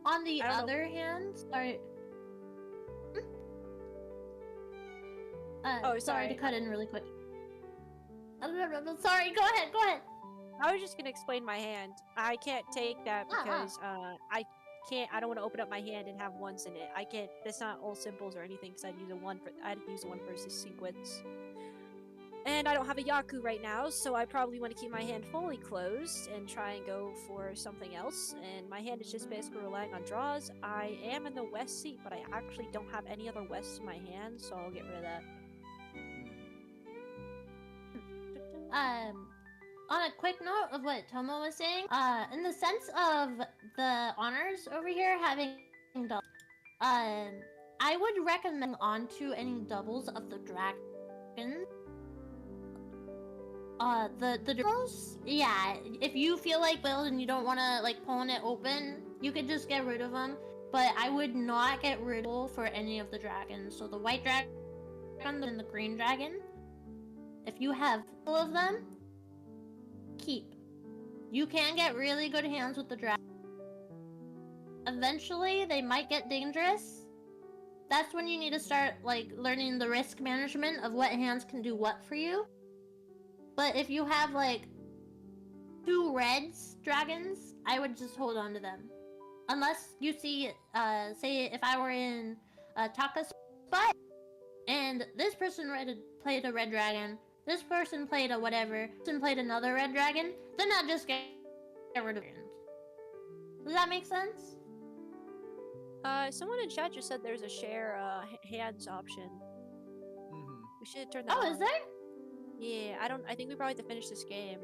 On the other hand, sorry. Oh, sorry to sorry. cut in really quick. Sorry, go ahead, go ahead. I was just gonna explain my hand. I can't take that because I don't want to open up my hand and have ones in it. I can't. That's not all symbols or anything. Because I'd use a 1 versus sequence. And I don't have a Yaku right now, so I probably want to keep my hand fully closed and try and go for something else. And my hand is just basically relying on draws. I am in the west seat, but I actually don't have any other wests in my hand, so I'll get rid of that. On a quick note of what Tomo was saying, in the sense of the honors over here having doubles, I would recommend onto any doubles of the dragon. The doubles, yeah, if you feel like build and you don't want to like pulling it open, you could just get rid of them. But I would not get rid of for any of the dragons. So the white dragon and the green dragon, if you have all of them, keep. You can get really good hands with the dragon. Eventually, they might get dangerous. That's when you need to start like learning the risk management of what hands can do what for you. But if you have like 2 reds dragons, I would just hold on to them. Unless you see, say if I were in Taka's spot, and this person played a red dragon, this person played a whatever, this person played another red dragon, then I'll just get rid of it. Does that make sense? Someone in chat just said there's a share hands option. We should turn that on. Oh, is there? Yeah, I think we probably have to finish this game.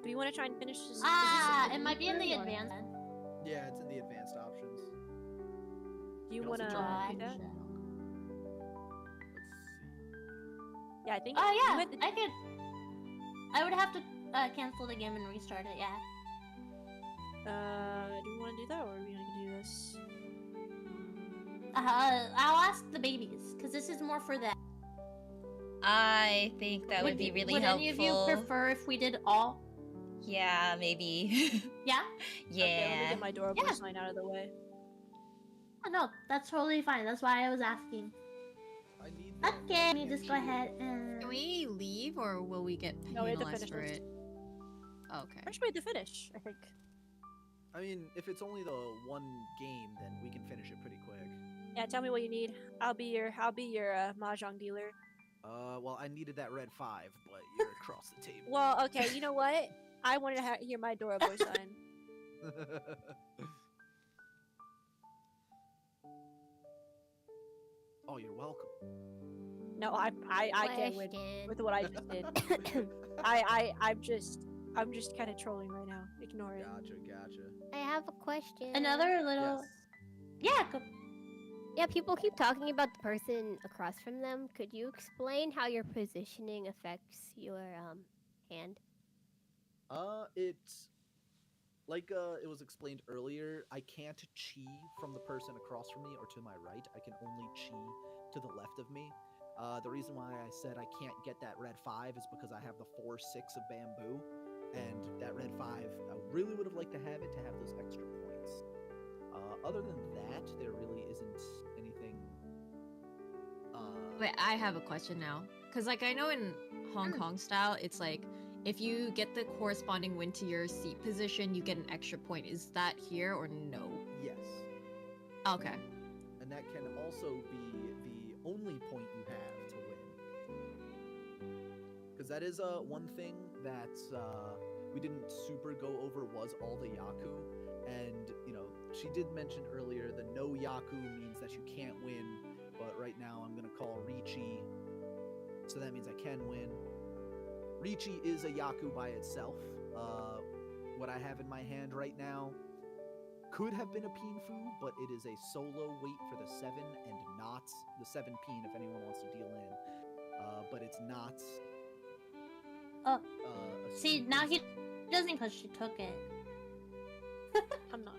Do you want to try and finish this? It might be in the advanced. Yeah, it's in the advanced options. Do you can want to also do try that? Let's see. Yeah, I think. Oh you yeah, had to- I could. I would have to cancel the game and restart it. Yeah. Do we want to do that, or are we gonna do this? I'll ask the babies because this is more for them. I think that would be really would helpful. Any of you prefer if we did all? Yeah, maybe. Yeah. Okay, let me Yeah. get my adorable sign out of the way. Oh, no, that's totally fine. That's why I was asking. I need. Okay, let me just go ahead and. Can we leave or will we get No, we have to penalized finish for this. it? Okay. First, we have to finish, I think. I mean, if it's only the one game, then we can finish it pretty quick. Yeah, tell me what you need. I'll be your mahjong dealer. Well, I needed that red 5, but you're across the table. Well, okay, you know what? I wanted to hear my adorable sign. Oh, you're welcome. No, I can't win with what I just did. I'm just kind of trolling right now. Ignore it. Gotcha. I have a question. Another little. Yes. Yeah. Yeah, people keep talking about the person across from them. Could you explain how your positioning affects your hand? It's like it was explained earlier. I can't chi from the person across from me or to my right. I can only chi to the left of me. The reason why I said I can't get that red 5 is because I have the 4/6 of bamboo, and that red 5, I really would have liked to have it to have those extra points. Other than that, there really isn't anything. Wait, I have a question now. Because, like, I know in Hong Kong style, it's like, if you get the corresponding win to your seat position, you get an extra point. Is that here or no? Yes. Okay. And that can also be the only point you have to win. Because that is one thing that we didn't super go over was all the Yaku. And, you know, she did mention earlier the no Yaku means that you can't win. But right now I'm going to call Richi. So that means I can win. Richi is a Yaku by itself. What I have in my hand right now could have been a Pinfu, but it is a solo wait for the 7 and not the 7 Pin if anyone wants to deal in. But it's not. See, now he doesn't because she took it. I'm not.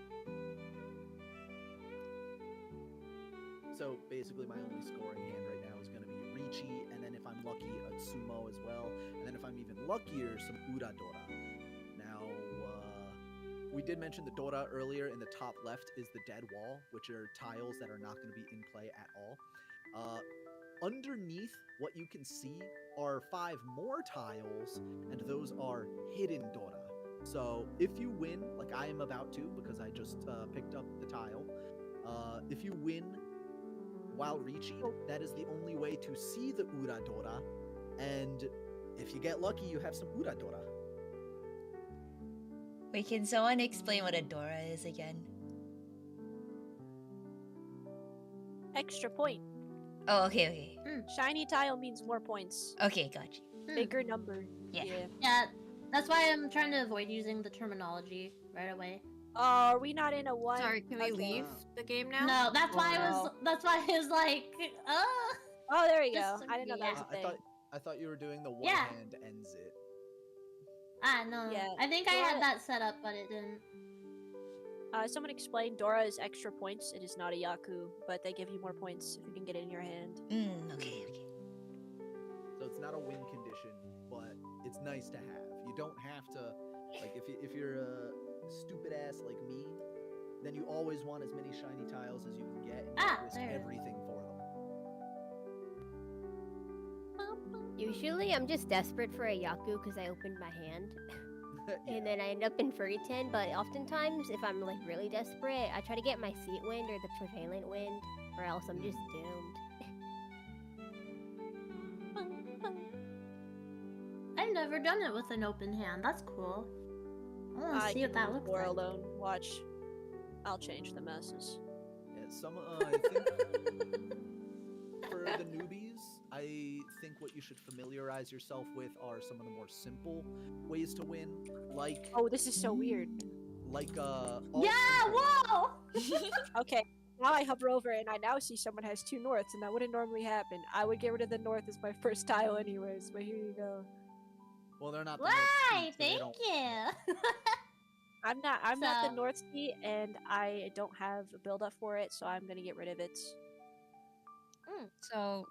So basically my only scoring hand right now is going to be Richi, and then if I'm lucky, a Tsumo as well. And then if I'm even luckier, some Uradora. Now, we did mention the Dora earlier. In the top left is the dead wall, which are tiles that are not going to be in play at all. Underneath what you can see are 5 more tiles, and those are hidden Dora. So if you win, like I am about to, because I just picked up the tile, if you win while reaching, that is the only way to see the Uradora, and if you get lucky, you have some Uradora. Wait, can someone explain what a Dora is again? Extra point. Oh, okay. Shiny tile means more points. Okay, gotcha. Bigger number. Yeah. Yeah, that's why I'm trying to avoid using the terminology right away. Are we not in a one? Sorry, can we leave the game now? No, that's why I was. That's why I was like, Oh, there we Just- go. I didn't know that was a thing. I thought you were doing the one Yeah. hand ends it. No. Yeah, I think I Dora- had that set up, but it didn't. Someone explained Dora is extra points. It is not a Yaku, but they give you more points if you can get it in your hand. Okay. So it's not a win condition, but it's nice to have. You don't have to, like, if you're a stupid ass like me, then you always want as many shiny tiles as you can get, and you risk there. everything for them. Usually, I'm just desperate for a Yaku because I opened my hand. And then I end up in Furry 10, but oftentimes, if I'm like really desperate, I try to get my seat wind or the prevalent wind, or else I'm just doomed. I've never done it with an open hand. That's cool. I want to see what that looks Dora like. alone. Watch. I'll change the messes. Yeah, I think for the newbies, I think what you should familiarize yourself with are some of the more simple ways to win, like Oh, this is so weird. like whoa! Okay, now I hover over and I now see someone has two norths, and that wouldn't normally happen. I would get rid of the north as my first tile anyways, but here you go. Well, they're not. The Why? north seat, so they Thank don't- you. I'm not the So- north seat, and I don't have a build up for it, so I'm gonna get rid of it. So,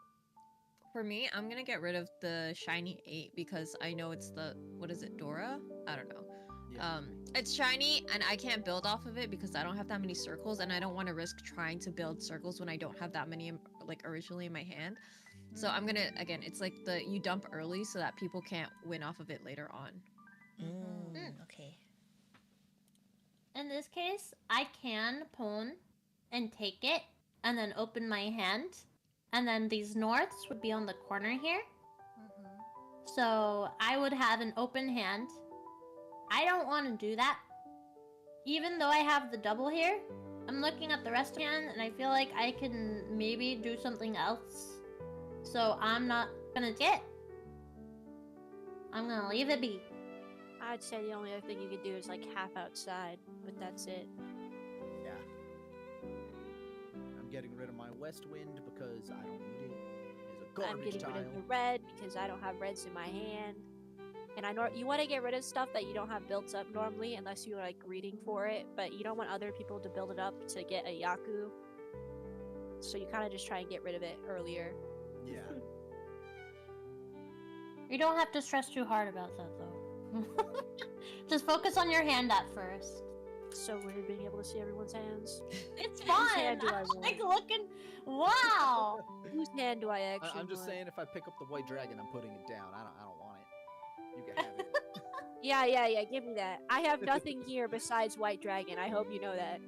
for me, I'm gonna get rid of the shiny 8 because I know it's the what is it, Dora? I don't know. Yeah. It's shiny and I can't build off of it because I don't have that many circles, and I don't want to risk trying to build circles when I don't have that many like originally in my hand. So I'm gonna again, it's like you dump early so that people can't win off of it later on. Okay. In this case, I can pawn and take it, and then open my hand, and then these norths would be on the corner here. So I would have an open hand. I don't want to do that. Even though I have the double here, I'm looking at the rest of the hand, and I feel like I can maybe do something else. So I'm not gonna get. I'm gonna leave it be. I'd say the only other thing you could do is like half outside, but that's it. Yeah. I'm getting rid of my west wind because I don't need it. It's a I'm garbage getting rid of the tile. red because I don't have reds in my hand. And I know you want to get rid of stuff that you don't have built up normally unless you're like greeting for it, but you don't want other people to build it up to get a Yaku. So you kind of just try and get rid of it earlier. Yeah. You don't have to stress too hard about that though. Just focus on your hand at first. So weird being able to see everyone's hands. It's Whose fun. hand do I I'm want? like looking. Wow. Whose hand do I actually I'm just want? saying, if I pick up the white dragon, I'm putting it down. I don't want it. You can have it. Yeah, give me that. I have nothing here besides White Dragon. I hope you know that.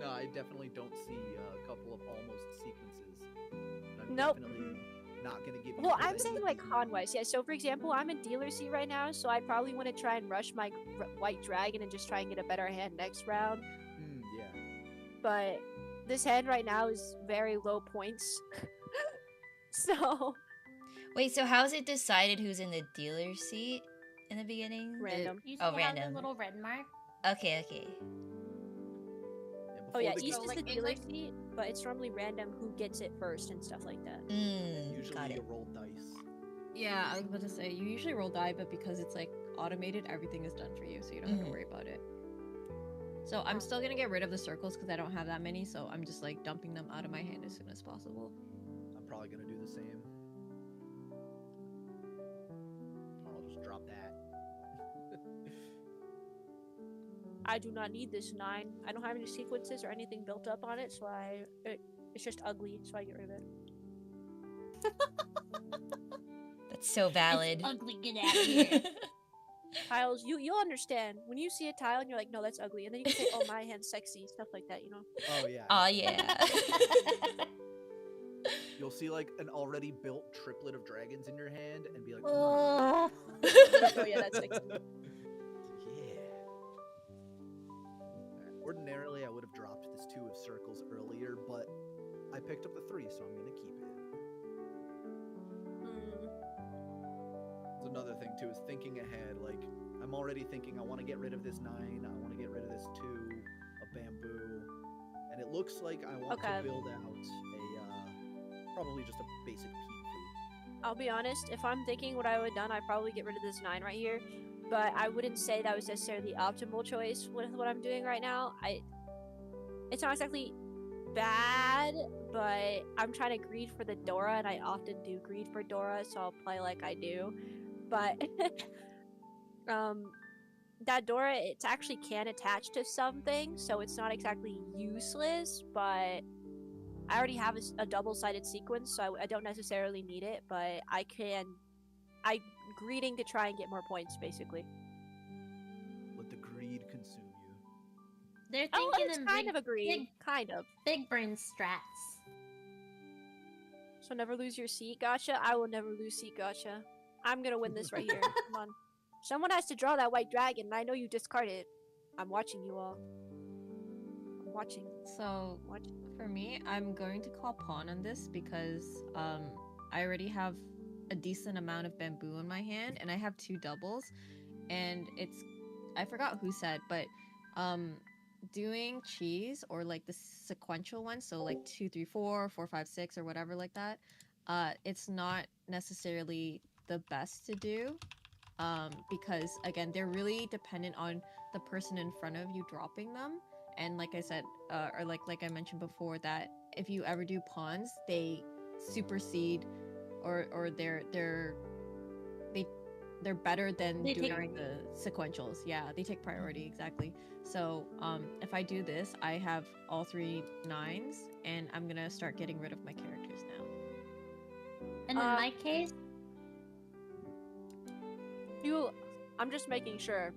No, I definitely don't see a couple of almost sequences. I'm Nope. definitely not gonna give you. Well, for I'm that saying either. like con-wise. Yeah, so for example, I'm in dealer seat right now, so I probably want to try and rush my White Dragon and just try and get a better hand next round. Yeah. But this hand right now is very low points. So Wait, so how is it decided who's in the dealer seat in the beginning? Random. You Oh, see how the random. little red mark? Okay. Oh yeah, the East game- is the dealer seat, but it's normally random who gets it first and stuff like that. Usually got you it. roll dice. Yeah, I was about to say you usually roll die, but because it's like automated, everything is done for you, so you don't have to worry about it. So I'm still gonna get rid of the circles because I don't have that many, so I'm just like dumping them out of my hand as soon as possible. I'm probably gonna do the same. I'll just drop that. I do not need this 9. I don't have any sequences or anything built up on it, so it's just ugly, so I get rid of it. That's so valid. It's ugly. Get out of here. Tiles, you'll understand when you see a tile and you're like, no, that's ugly, and then you can say, oh, my hand's sexy, stuff like that, you know. Oh yeah. Oh yeah. You'll see like an already built triplet of dragons in your hand and be like, Oh. Oh yeah, that's sexy. yeah. Ordinarily, I would have dropped this 2 of circles earlier, but I picked up the 3, so I'm gonna keep it. another thing too, is thinking ahead. Like, I'm already thinking I want to get rid of this 9, I want to get rid of this 2 of bamboo, and it looks like I want to build out a probably just a basic peat food. I'll be honest, if I'm thinking what I would have done, I'd probably get rid of this 9 right here, but I wouldn't say that was necessarily the optimal choice with what I'm doing right now. It's not exactly bad, but I'm trying to greed for the Dora, and I often do greed for Dora, so I'll play like I do. But that Dora, it actually can attach to something, so it's not exactly useless, but I already have a double-sided sequence, so I don't necessarily need it, but I'm greeding to try and get more points, basically. Let the greed consume you. They're thinking it's in kind of a greed. Kind of. Big brain strats. So never lose your seat, gotcha? I will never lose seat, gotcha. I'm gonna win this right here. Come on. Someone has to draw that white dragon, and I know you discard it. I'm watching you all. I'm watching. So, for me, I'm going to call pawn on this because I already have a decent amount of bamboo in my hand, and I have 2 doubles, and I forgot who said, but doing cheese or like the sequential one, so like 2, 3, 4, 4, 5, 6, or whatever like that, it's not necessarily the best to do. Because again, they're really dependent on the person in front of you dropping them, and like I said, or like I mentioned before, that if you ever do pawns, they supersede, or they're better than doing the sequentials. Yeah, they take priority, exactly. So if I do this, I have all 3 9s, and I'm gonna start getting rid of my characters now. And in my case, I'm just making sure.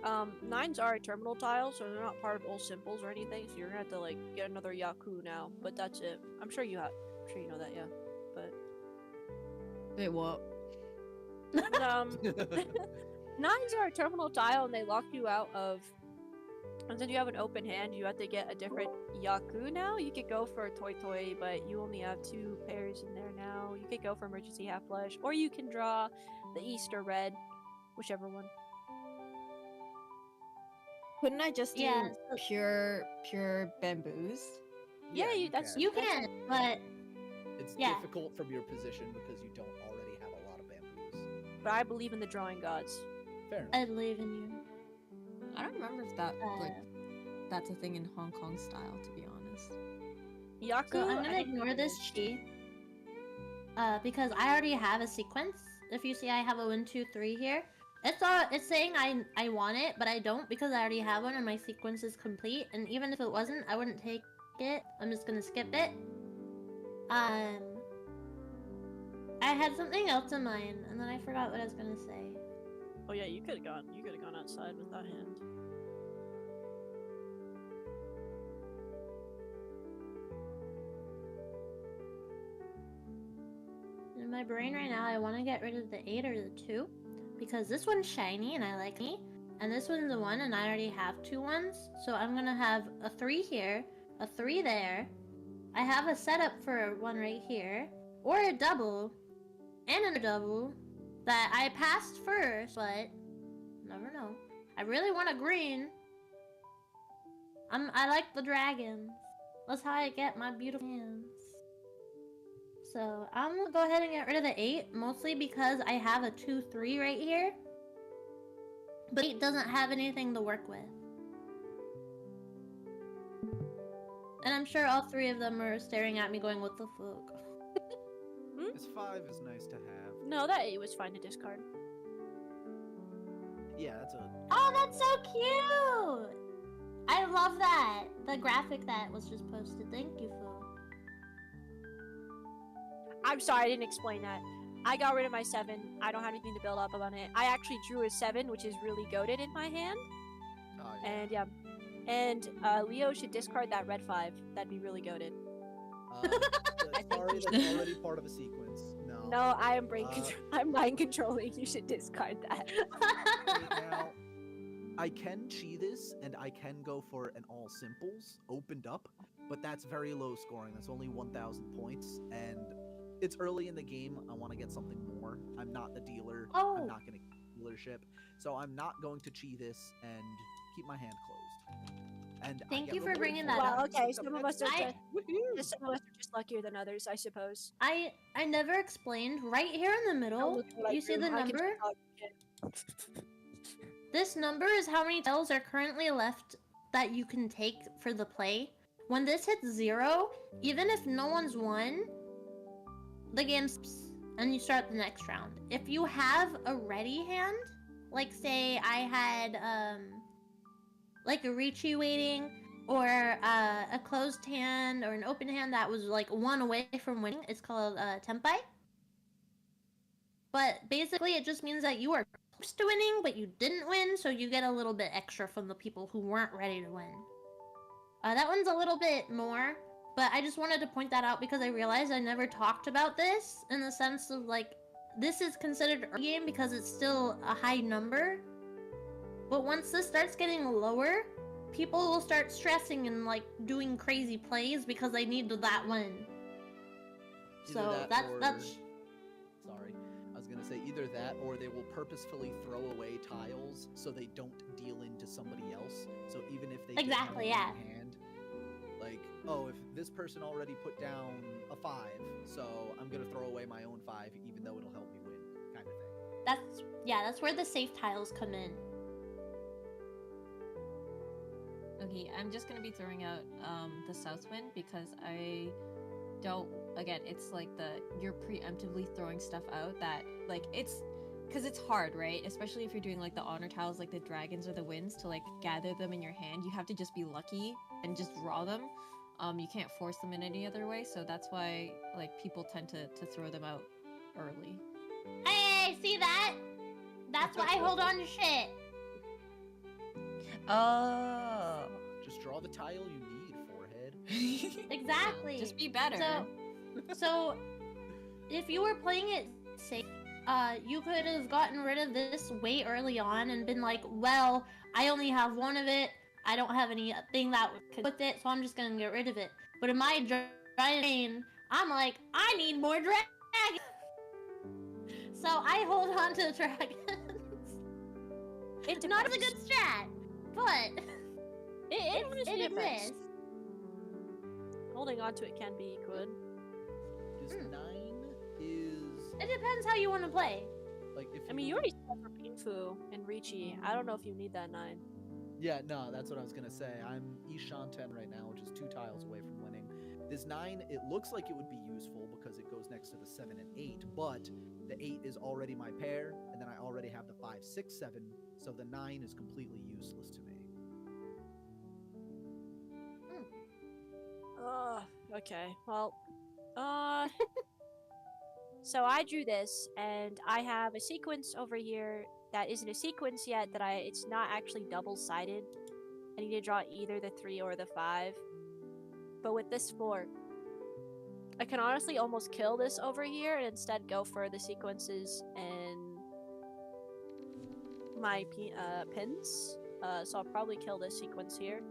9s are a terminal tile, so they're not part of all simples or anything, so you're gonna have to like get another Yaku now, but that's it. I'm sure you know that, yeah. But wait, what? 9s are a terminal tile, and they lock you out of. And then you have an open hand, you have to get a different Yaku now. You could go for a Toy, but you only have 2 pairs in there now. You could go for emergency half flush, or you can draw the East or red, whichever one. Couldn't I just do pure bamboos? Yeah, you can, but it's difficult from your position because you don't already have a lot of bamboos. But I believe in the drawing gods. Fair enough. I believe in you. I don't remember if that's a thing in Hong Kong style, to be honest. Yaku, so I'm gonna ignore this chi. Because I already have a sequence. If you see, I have a 1, 2, 3 here. It's saying I want it, but I don't because I already have one and my sequence is complete. And even if it wasn't, I wouldn't take it. I'm just gonna skip it. I had something else in mind, and then I forgot what I was gonna say. Oh yeah, you could have gone outside with that hand. In my brain right now, I want to get rid of the 8 or the 2 because this one's shiny and I like it, and this one's the 1 and I already have 2 ones. So I'm gonna have a 3 here, a 3 there. I have a setup for 1 right here, or a double, and another double that I passed first, but never know. I really want a green. I like the dragons. That's how I get my beautiful hands. So I'm gonna go ahead and get rid of the 8, mostly because I have a 2, 3 right here. But 8 doesn't have anything to work with. And I'm sure all 3 of them are staring at me going, what the fuck? This 5 is nice to have. No, that 8 was fine to discard. Yeah, that's a... Oh, that's so cute! I love that! The graphic that was just posted. Thank you, Fu. I'm sorry, I didn't explain that. I got rid of my 7. I don't have anything to build up on it. I actually drew a 7, which is really goated in my hand. Oh, yeah. And yeah. And Leo should discard that red 5. That'd be really goated. Sorry, that's already part of a sequence. No. No, I am I'm mind controlling. You should discard that. Now, I can chi this, and I can go for an all simples opened up, but that's very low scoring. That's only 1,000 points, and it's early in the game. I want to get something more. I'm not the dealer. Oh. I'm not going to dealership. So I'm not going to chi this and keep my hand closed. And Thank you for bringing that Well, up. okay, some of us are I- just luckier than others, I suppose. I never explained. Right here in the middle, you see the number? This number is how many tiles are currently left that you can take for the play. When this hits 0, even if no one's won, the game stops and you start the next round. If you have a ready hand, like say I had like a Ricci waiting, or a closed hand, or an open hand that was like 1 away from winning, it's called Tempai. But basically it just means that you are close to winning, but you didn't win, so you get a little bit extra from the people who weren't ready to win. That one's a little bit more, but I just wanted to point that out because I realized I never talked about this in the sense of like, this is considered early game because it's still a high number. But once this starts getting lower, people will start stressing and like doing crazy plays because they need that win. So that's Sorry, I was gonna say either that or they will purposefully throw away tiles so they don't deal into somebody else. So even if they exactly, get yeah. hand, like, oh, if this person already put down a 5, so I'm gonna throw away my own 5 even though it'll help me win, kind of thing. That's where the safe tiles come in. Okay, I'm just gonna be throwing out the south wind because I don't. Again, it's like you're preemptively throwing stuff out that like it's because it's hard, right? Especially if you're doing like the honor tiles, like the dragons or the winds, to like gather them in your hand. You have to just be lucky and just draw them. You can't force them in any other way, so that's why like people tend to throw them out early. Hey, see that? That's why I hold on to shit. Oh. Just draw the tile you need, forehead. Exactly. Just be better. So if you were playing it safe, you could have gotten rid of this way early on and been like, well, I only have 1 of it. I don't have anything that could with it, so I'm just gonna get rid of it. But in my drain, I'm like, I need more dragons. So I hold on to the dragons. It's not a good strat, but it exists. Holding on to it can be good. This 9 is... It depends how you want to play. Like if I mean, you already said for Pinfu and Ricci. I don't know if you need that 9. Yeah, no, that's what I was gonna say. I'm Ishan 10 right now, which is 2 tiles away from winning. This 9, it looks like it would be useful because it goes next to the 7 and 8, but the 8 is already my pair, and then I already have the 5, 6, 7, so the 9 is completely useless to me. Okay. Well, so I drew this, and I have a sequence over here that isn't a sequence yet. It's not actually double-sided. I need to draw either the 3 or the 5. But with this 4, I can honestly almost kill this over here and instead go for the sequences and my pins. So I'll probably kill this sequence here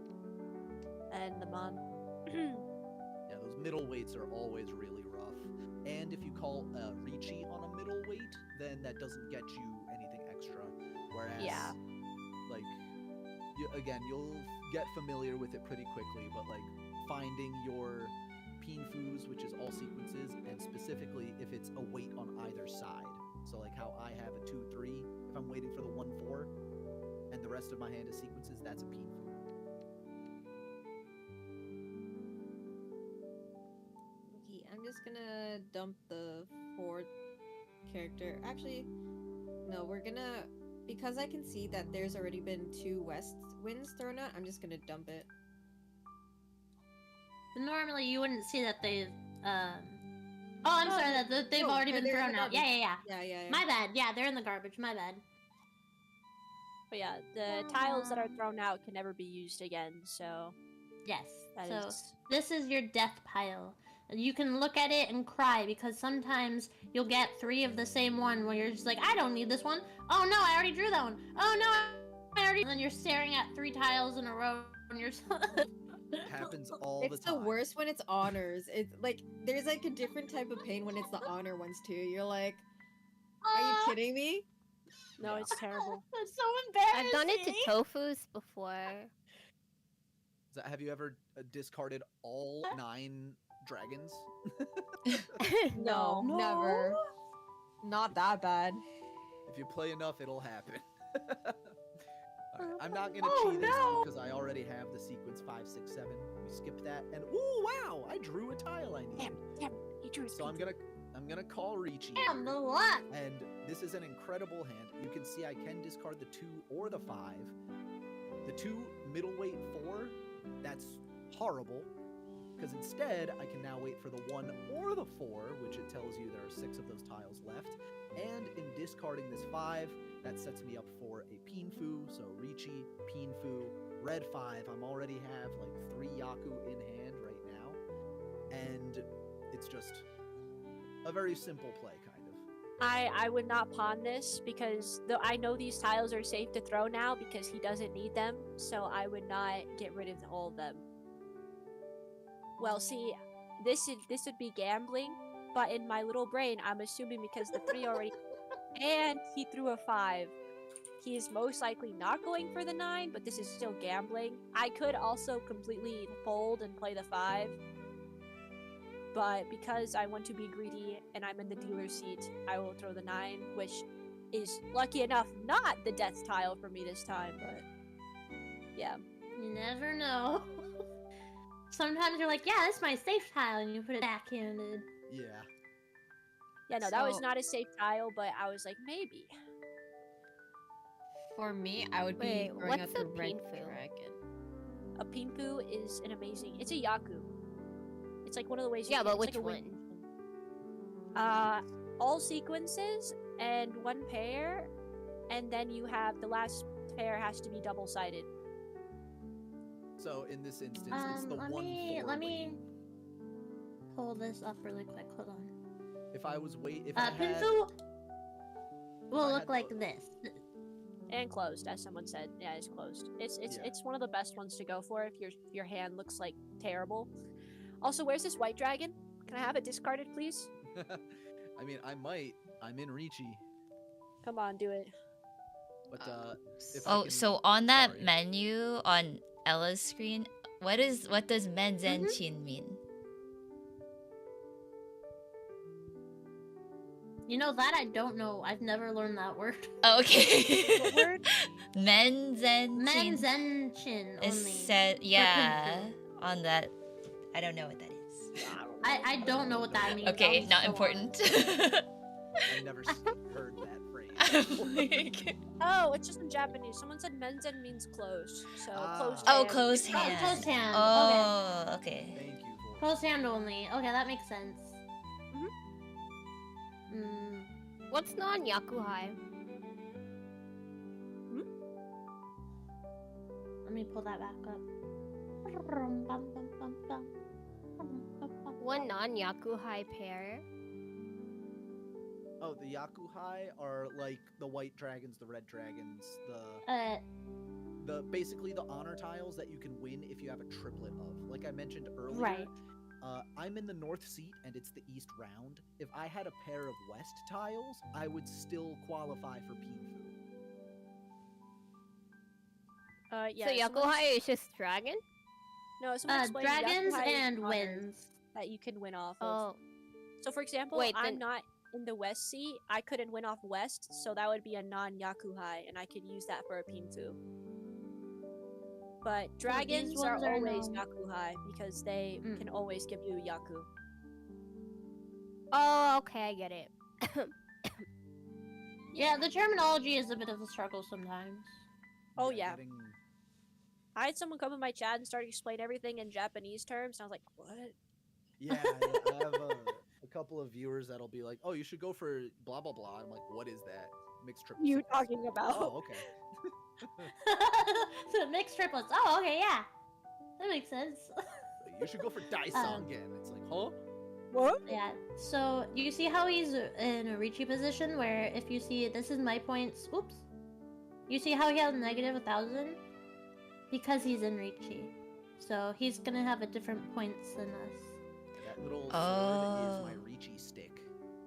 and the mon. Yeah, those middle weights are always really rough. And if you call Ricci on a middle weight, then that doesn't get you anything extra. Whereas, yeah, like, you'll get familiar with it pretty quickly, but like finding your Pinfus, which is all sequences, and specifically if it's a weight on either side. So like how I have a 2-3, if I'm waiting for the 1-4, and the rest of my hand is sequences, that's a Pinfu. Okay, I'm just gonna dump the 4th character. Actually, no, we're gonna, because I can see that there's already been 2 west winds thrown out, I'm just gonna dump it. Normally you wouldn't see that they've sorry, that they've already been thrown out. Yeah. My bad. Yeah, they're in the garbage. My bad. but yeah, the tiles that are thrown out can never be used again. So yes, that so is... this is your death pile. You can look at it and cry because sometimes you'll get 3 of the same one where you're just like, I don't need this one. Oh no, I already drew that one. Oh no, I already. And then you're staring at 3 tiles in a row and you're. It happens all It's the time. the worst when it's honors. It's like there's like a different type of pain when it's the honor ones too. You're like, are you kidding me? No, it's terrible. That's so embarrassing. I've done it to tofus before. Have you ever discarded all 9 dragons? No, never. Not that bad. If you play enough, it'll happen. Alright, I'm not gonna Oh, cheat this no. because I already have the sequence 5, 6, 7. We skip that, and ooh, wow! I drew a tile I need. Damn, he drew his So I'm gonna call Ricci. Damn, the luck. And this is an incredible hand. You can see I can discard the 2 or the 5. The 2 middleweight 4, that's horrible. Because instead, I can now wait for the 1 or the 4, which it tells you there are 6 of those tiles left. And in discarding this 5, that sets me up for a Pinfu, so Ricci, Pinfu, red 5. I'm already have like 3 Yaku in hand right now. And it's just a very simple play, kind of. I would not pawn this because I know these tiles are safe to throw now because he doesn't need them, so I would not get rid of all of them. Well, see, this would be gambling, but in my little brain, I'm assuming because the 3 already and he threw a 5. He is most likely not going for the 9, but this is still gambling. I could also completely fold and play the 5. But because I want to be greedy and I'm in the dealer's seat, I will throw the 9, which is lucky enough not the death tile for me this time, but yeah. You never know. Sometimes you're like, yeah, this is my safe tile, and you put it backhanded. Yeah. Yeah, no, that was So- not a safe tile, but I was like, maybe. For me, I would be Wait, throwing what's out the a red Pinfu? dragon. A Pinfu is an amazing. It's a Yaku. It's like one of the ways. Yeah, you but it's which like a one? All sequences and 1 pair, and then you have the last pair has to be double-sided. So in this instance, it's the 1 4 let me pull this up really quick. Hold on. If I was if I had, Pinfu will I look had like both. this. And closed, as someone said. Yeah, it's closed. It's Yeah. it's one of the best ones to go for if your hand looks like terrible. Also, where's this white dragon? Can I have it discarded, please? I mean, I might. I'm in Ricci, Come on, do it. but if I Oh, can, so on that sorry. menu on Ella's screen, what does Menzen Chin mean? You know that I don't know. I've never learned that word. Oh, okay. What word? Menzen Chin Menzenchin only. is said, for yeah, Pinfu. on that. I don't know what that is. I don't know what that means. Okay, I'll not just go on. important. I never heard that phrase. Oh, it's just in Japanese. Someone said menzen means closed. So closed Oh, hand. closed Oh, hand. closed hand. Oh, okay. Thank you. For Closed hand only. Okay, that makes sense. What's non-yakuhai? Let me pull that back up. One non-yakuhai pair. Oh, the Yakuhai are like the white dragons, the red dragons, the basically the honor tiles that you can win if you have a triplet of. Like I mentioned earlier, Right. I'm in the north seat and it's the east round. If I had a pair of west tiles, I would still qualify for Pinfu. Yeah. So yakuhai is just dragon? No, someone explained dragons yakuhai is and honors winds. that you can win off of. Oh. So for example, Wait, I'm then- not in the west seat. I couldn't win off west, so that would be a non-yakuhai, and I could use that for a Pinfu. But dragons are ones are always no. yakuhai because they can always give you yaku. Oh, okay, I get it. Yeah, the terminology is a bit of a struggle sometimes. Oh yeah. I had someone come in my chat and start explaining everything in Japanese terms, and I was like, what? Yeah, I have a couple of viewers that'll be like, "Oh, you should go for blah blah blah." I'm like, "What is that?" Mixed triple. You six." talking about? Oh, okay. So mixed triplets. Oh, okay, yeah. That makes sense. You should go for Daisongen. It's like, huh? What? Yeah. So you see how he's in a Ricci position where if you see this is my points. Oops. You see how he has negative 1,000 because he's in Ricci. So he's gonna have a different points than us. That little sword is my Ricci stick.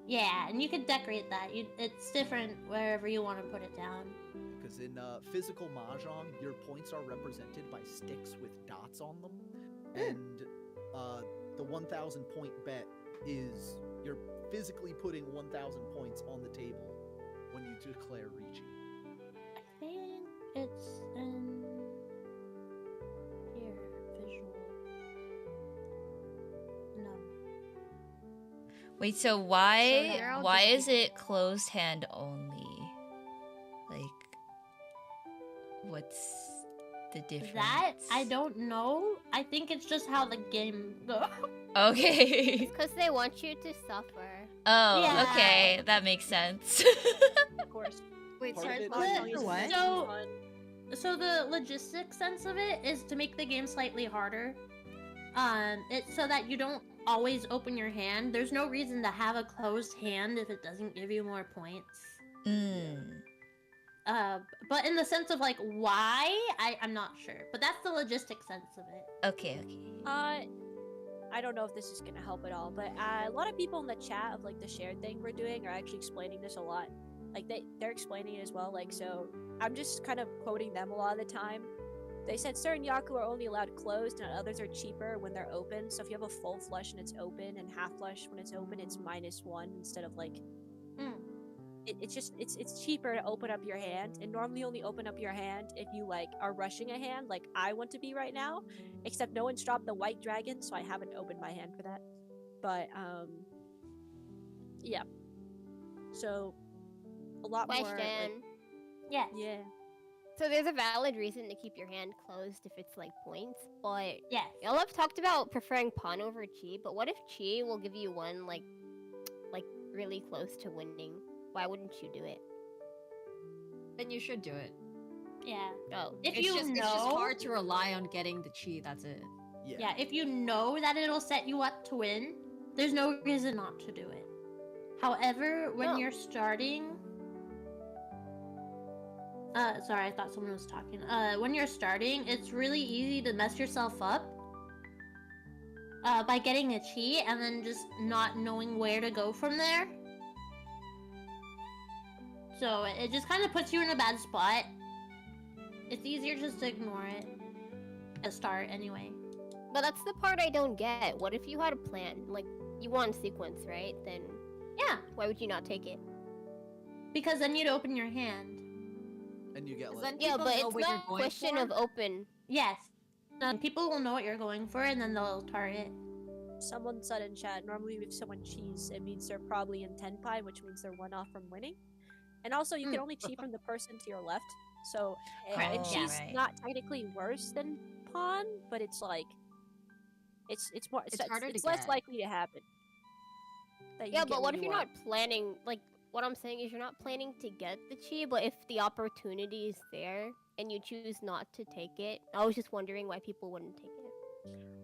Yeah, and you can decorate that. It's different wherever you want to put it down. Because in physical Mahjong, your points are represented by sticks with dots on them. And the 1,000 point bet is you're physically putting 1,000 points on the table when you declare Ricci. I think it's in here, visual. No. Wait, so why is it closed hand only? Like, what's the difference? That I don't know. I think it's just how the game goes. Okay. Because they want you to suffer. Oh, Yeah. okay, that makes sense. Of course. Wait, Part sorry, of it Mahjong is- is what? So the logistic sense of it is to make the game slightly harder. It's so that you don't always open your hand. There's no reason to have a closed hand if it doesn't give you more points. But in the sense of like why, I'm not sure. But that's the logistic sense of it. Okay. I don't know if this is gonna help at all, but a lot of people in the chat of like the shared thing we're doing are actually explaining this a lot. Like they're explaining it as well. Like, so I'm just kind of quoting them a lot of the time. They said certain Yaku are only allowed closed and others are cheaper when they're open. So if you have a full flush and it's open, and half flush when it's open, it's -1 instead of like. It's cheaper to open up your hand, and normally only open up your hand if you like are rushing a hand, like I want to be right now. Except no one's dropped the white dragon, so I haven't opened my hand for that. But yeah. So a lot more. Question. Yeah. So there's a valid reason to keep your hand closed if it's like points, but yes, y'all have talked about preferring pawn over chi, but what if chi will give you one like really close to winning? Why wouldn't you do it? Then you should do it. Yeah. Oh, If It's you just, know, it's just hard to rely on getting the chi. That's it. yeah, if you know that it'll set you up to win, there's no reason not to do it. However, when you're starting, sorry, I thought someone was talking. When you're starting, it's really easy to mess yourself up by getting a chi and then just not knowing where to go from there. So it just kind of puts you in a bad spot. It's easier just to ignore it at the start anyway. But that's the part I don't get. What if you had a plan? Like, you want sequence, right? Then, yeah. Why would you not take it? Because then you'd open your hand. And you get like... Yeah, but it's not a question of open. Yes. People will know what you're going for, and then they'll target. Someone said in chat, normally if someone cheese, it means they're probably in tenpai, which means they're 1 off from winning. And also, you can only cheat from the person to your left. So, and cheese not technically worse than pawn, but it's like, it's more, it's harder to it's less get. likely to happen. Yeah, but what if you're not planning, like, what I'm saying is you're not planning to get the chi, but if the opportunity is there and you choose not to take it, I was just wondering why people wouldn't take it.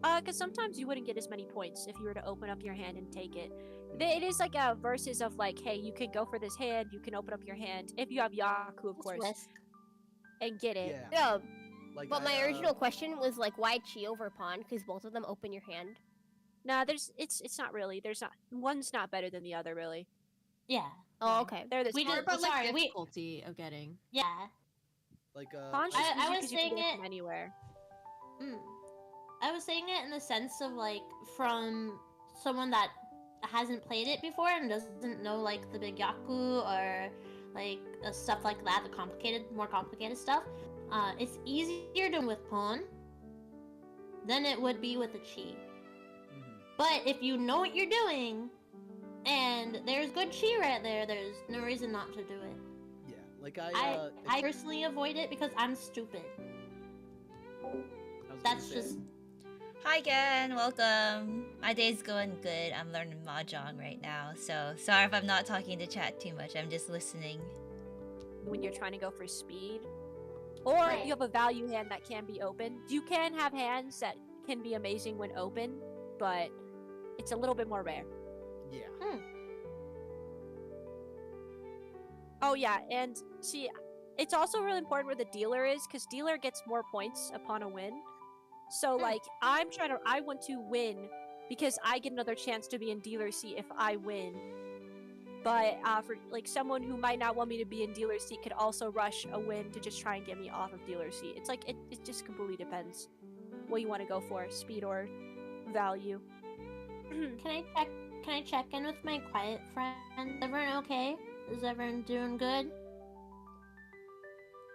Because sometimes you wouldn't get as many points if you were to open up your hand and take it. It is like a versus of like, hey, you can go for this hand, you can open up your hand, if you have Yaku, of course, and get it. Yeah, like but my original question was like, why chi over pawn? Because both of them open your hand. Nah, it's not really. There's not, one's not better than the other, really. Yeah. Oh, okay. They're the We same. did, but like difficulty of getting. Yeah. Like Pawn's just easy I was 'cause you can saying get it it from anywhere. I was saying it in the sense of like from someone that hasn't played it before and doesn't know like the big Yaku or like stuff like that, the more complicated stuff. It's easier to with pawn than it would be with a chi. But if you know what you're doing and there's good chi right there, there's no reason not to do it. Yeah, like I personally avoid it because I'm stupid. That's just. Hi again, welcome. My day's going good. I'm learning Mahjong right now, so sorry if I'm not talking to chat too much. I'm just listening. When you're trying to go for speed, or you have a value hand that can be open. You can have hands that can be amazing when open, but it's a little bit more rare. Yeah. Oh yeah, and see, it's also really important where the dealer is, because dealer gets more points upon a win. So like I want to win because I get another chance to be in dealer seat if I win. But for like someone who might not want me to be in dealer seat could also rush a win to just try and get me off of dealer seat. It's like it just completely depends what you want to go for, speed or value. Can I check in with my quiet friend? Is everyone okay? Is everyone doing good?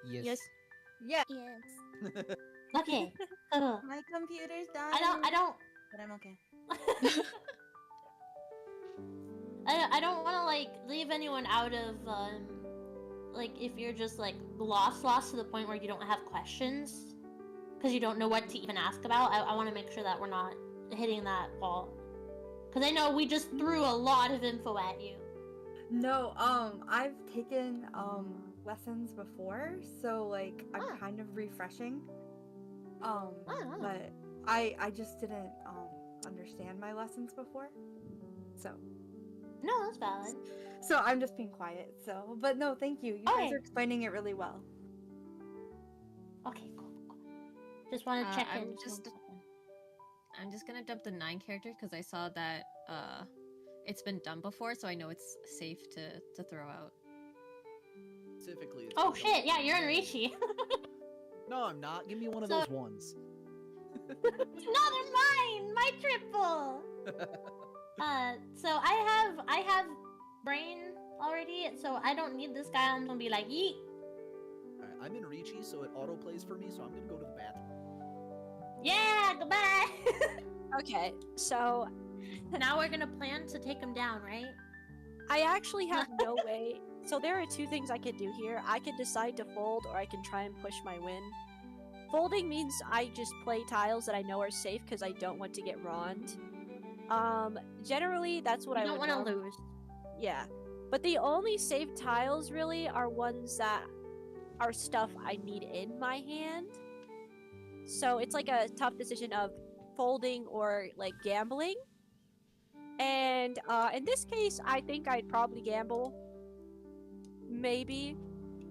Yes. Yeah. Yes. Okay. Cool. My computer's dying. I don't. But I'm okay. I don't want to like leave anyone out of like if you're just like lost to the point where you don't have questions because you don't know what to even ask about. I want to make sure that we're not hitting that wall because I know we just threw a lot of info at you. No, I've taken lessons before, so like I'm kind of refreshing. But I just didn't understand my lessons before. So no, that's valid. So I'm just being quiet. So, but no, thank you. You guys are explaining it really well. Okay, cool. Just want to check in. I'm just gonna dump the 9 characters because I saw that it's been done before, so I know it's safe to throw out. Specifically. Oh shit! Yeah, you're in Ricci. No, I'm not. Give me one of those ones. No, they're mine. My triple. So I have brain already, so I don't need this guy. I'm gonna be like, yeet. Alright, I'm in Ricci, so it auto plays for me, so I'm gonna go to the bathroom. Yeah, goodbye. Okay, so now we're gonna plan to take him down, right? I actually have no way. So there are 2 things I could do here. I could decide to fold, or I can try and push my win. Folding means I just play tiles that I know are safe because I don't want to get wronged. Generally, that's what I don't would want to lose. Yeah, but the only safe tiles really are ones that are stuff I need in my hand. So it's like a tough decision of folding or like gambling. And in this case, I think I'd probably gamble. Maybe.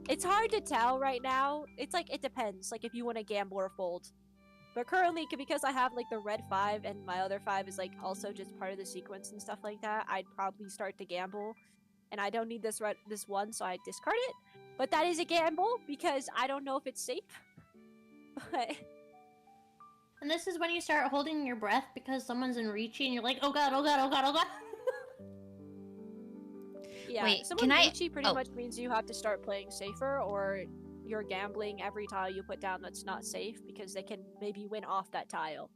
It's hard to tell right now. It's like, it depends, like if you want to gamble or fold. But currently, because I have like the red 5 and my other 5 is like also just part of the sequence and stuff like that, I'd probably start to gamble. And I don't need this one, so I discard it. But that is a gamble because I don't know if it's safe. But... And this is when you start holding your breath because someone's in Ricci and you're like, oh god, oh god, oh god, oh god. Yeah, Wait, someone Ricci pretty much means you have to start playing safer, or you're gambling every tile you put down that's not safe because they can maybe win off that tile.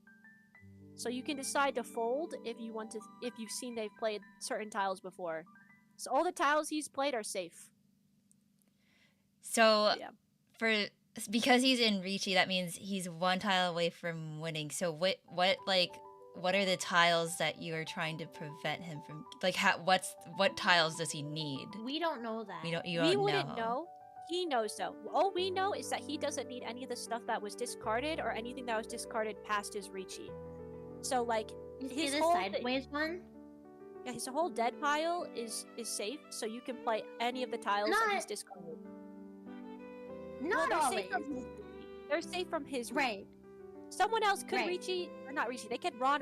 So you can decide to fold if you want to, if you've seen they've played certain tiles before. So all the tiles he's played are safe. So because he's in Ricci, that means he's 1 tile away from winning. So what are the tiles that you are trying to prevent him from, like, what tiles does he need? We don't know that. We wouldn't know. He knows though. All we know is that he doesn't need any of the stuff that was discarded or anything that was discarded past his Ricci. So like his whole sideways one? Yeah, his whole dead pile is safe, so you can play any of the tiles that he's discarded. Not always. They're safe from his right. Someone else could Ricci, or not Ricci, they could Ron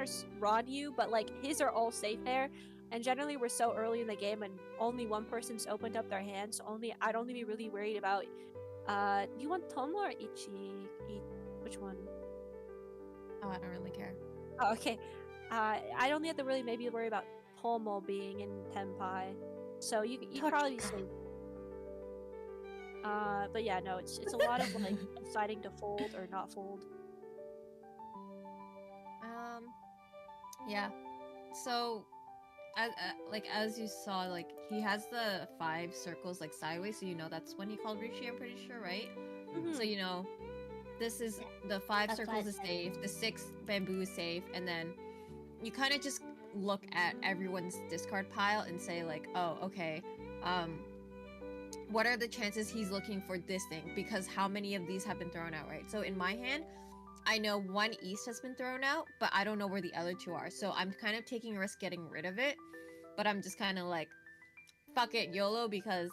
you, but like his are all safe there. And generally we're so early in the game and only one person's opened up their hands. I'd only be really worried about do you want Tomo or Ichi? Which one? Oh, I don't really care. Oh, okay. I'd only have to really maybe worry about Tomo being in Tenpai. So you'd probably be safe. But yeah, no, it's a lot of like deciding to fold or not fold. Yeah. So, as you saw, like he has the 5 circles like sideways, so you know that's when he called Ricci. I'm pretty sure, right? So you know, this is the 5 circles is safe, the 6 bamboo is safe, and then you kind of just look at everyone's discard pile and say like, oh, okay, what are the chances he's looking for this thing? Because how many of these have been thrown out, right? So in my hand, I know 1 east has been thrown out, but I don't know where the other 2 are. So I'm kind of taking a risk getting rid of it, but I'm just kind of like, fuck it, YOLO, because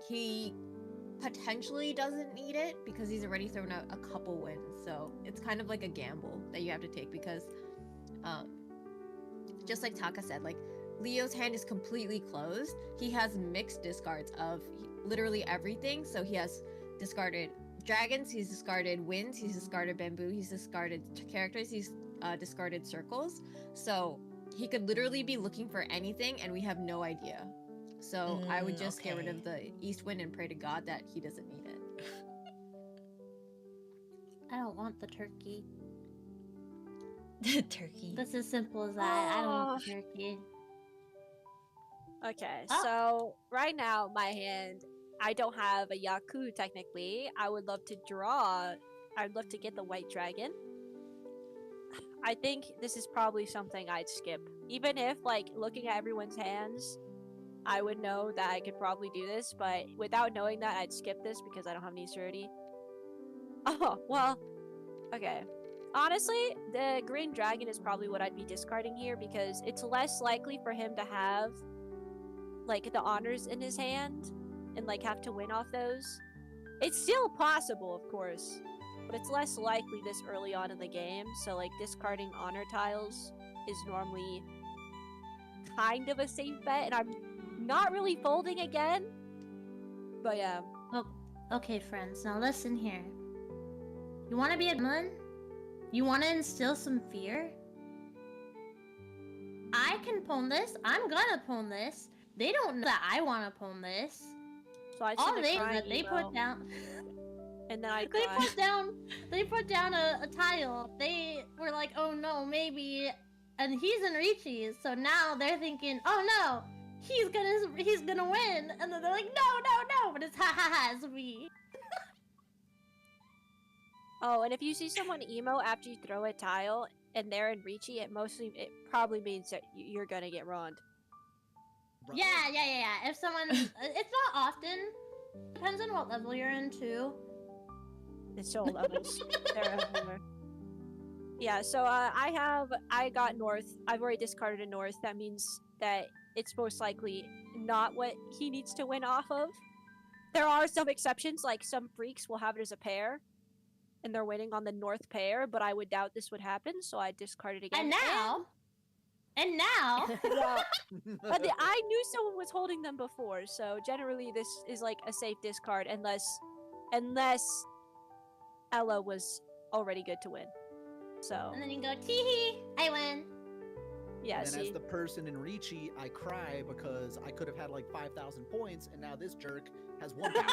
he potentially doesn't need it because he's already thrown out a couple wins. So it's kind of like a gamble that you have to take because, just like Taka said, like Leo's hand is completely closed. He has mixed discards of literally everything. So he has discarded dragons, he's discarded winds, he's discarded bamboo, he's discarded characters, he's discarded circles. So he could literally be looking for anything and we have no idea. So I would just get rid of the east wind and pray to God that he doesn't need it. I don't want the turkey. The turkey. That's as simple as that. I don't want the turkey. Okay, so right now my hand, I don't have a Yaku technically. I would love to draw. I'd love to get the white dragon. I think this is probably something I'd skip. Even if, like, looking at everyone's hands, I would know that I could probably do this, but without knowing that, I'd skip this because I don't have any surety. Oh, well, okay. Honestly, the green dragon is probably what I'd be discarding here because it's less likely for him to have, like, the honors in his hand and, like, have to win off those. It's still possible, of course, but it's less likely this early on in the game, so, like, discarding honor tiles is normally kind of a safe bet, and I'm not really folding again, but yeah. Oh, okay, friends, now listen here. You want to be a villain? You want to instill some fear? I can pawn this. I'm gonna pawn this. They don't know that I want to pawn this. So I all they that they put down, and then I they put down a tile. They were like, oh no, maybe, and he's in Ricci's, so now they're thinking, oh no, he's gonna win, and then they're like, no, but it's ha ha ha, it's me. Oh, and if you see someone emo after you throw a tile and they're in Ricci, it probably means that you're gonna get ruined. Yeah. If someone, it's not often. Depends on what level you're in too. It's all levels. They're everywhere. Yeah. So I got north. I've already discarded a north. That means that it's most likely not what he needs to win off of. There are some exceptions, like some freaks will have it as a pair, and they're winning on the north pair. But I would doubt this would happen, so I discarded again. And now, yeah. But I knew someone was holding them before, so generally this is like a safe discard unless Ella was already good to win. So. And then you go, tee-hee, I win. Yeah. And then as the person in Ricci, I cry because I could have had like 5,000 points, and now this jerk has 1,000.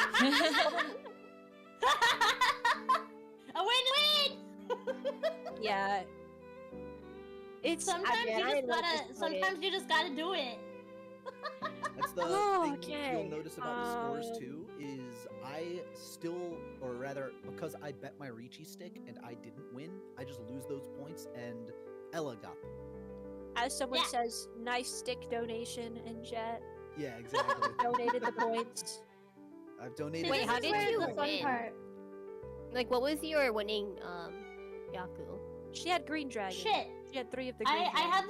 A win-win. Yeah. It's sometimes you just gotta do it. That's the thing you'll notice about the scores too, is I still, or rather, because I bet my Ricci stick and I didn't win, I just lose those points, and Ella got them. As someone says, nice stick donation in chat. Yeah, exactly. Donated the points. I've donated. Wait, how did you win? Part. Like, what was your winning, Yaku? She had green dragon. Shit. She had 3 of the green I had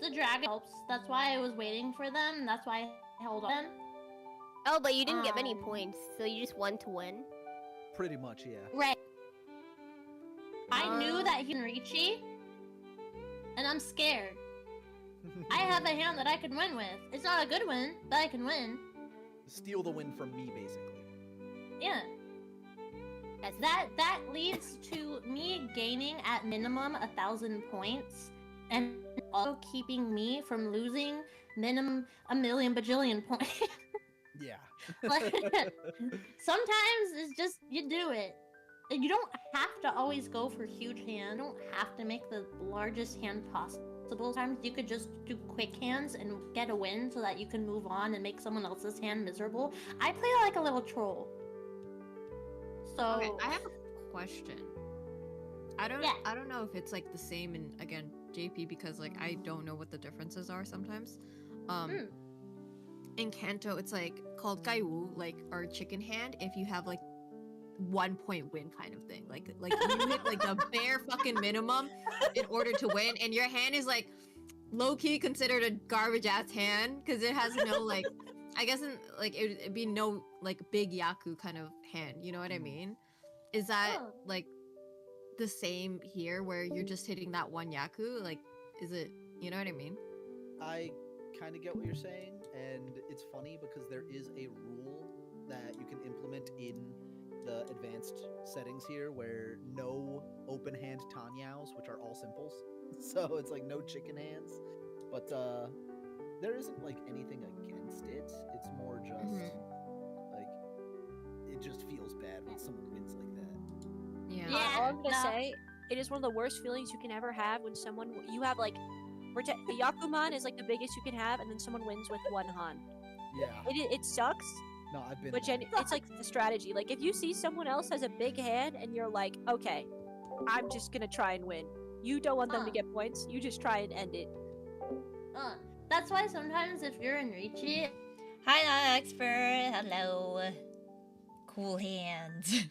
the dragon helps. That's why I was waiting for them. That's why I held on. Oh, but you didn't get many points, so you just won to win? Pretty much, yeah. Right. I knew that he was Ricci, and I'm scared. I have a hand that I can win with. It's not a good win, but I can win. Steal the win from me, basically. Yeah. That leads to me gaining at minimum 1,000 points, and also keeping me from losing minimum 1,000,000 bajillion points. Yeah. Like, sometimes it's just you do it. You don't have to always go for huge hand. You don't have to make the largest hand possible. Sometimes you could just do quick hands and get a win so that you can move on and make someone else's hand miserable. I play like a little troll. So okay, I have a question. I don't know if it's like the same in, again, JP, because like I don't know what the differences are sometimes. In Kanto it's like called Gaiwu, like, or chicken hand, if you have like 1 point win kind of thing. Like you hit like the bare fucking minimum in order to win, and your hand is like low-key considered a garbage ass hand because it has no like I guess like it'd be no like big Yaku kind of hand. You know what I mean? Is that like the same here, where you're just hitting that one Yaku? Like, is it? You know what I mean? I kind of get what you're saying, and it's funny because there is a rule that you can implement in the advanced settings here where no open hand Tanyaos, which are all simples. So it's like no chicken hands. But there isn't like anything against it. It's more just like it just feels bad when someone wins like that. Yeah. All I'm gonna say, it is one of the worst feelings you can ever have when you have like a Yakuman is like the biggest you can have, and then someone wins with one Han. Yeah. It sucks. No, I've been. But it's like the strategy. Like if you see someone else has a big hand and you're like, okay, I'm just gonna try and win. You don't want them to get points. You just try and end it. That's why sometimes if you're in Richie. Hi, expert. Hello. Cool hands.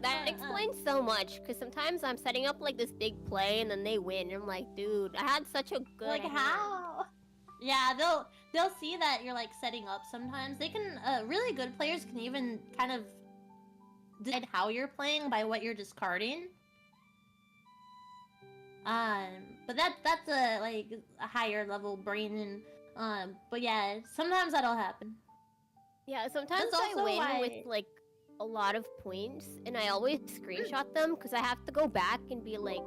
That explains so much, because sometimes I'm setting up like this big play and then they win. And I'm like, dude, I had such a good Like hand. how? Yeah, they'll see that you're like setting up sometimes. They can really good players can even kind of decide how you're playing by what you're discarding. But that's a like a higher level brain and but yeah, sometimes that'll happen. Yeah, sometimes That's I also win why- with like a lot of points, and I always screenshot them because I have to go back and be like,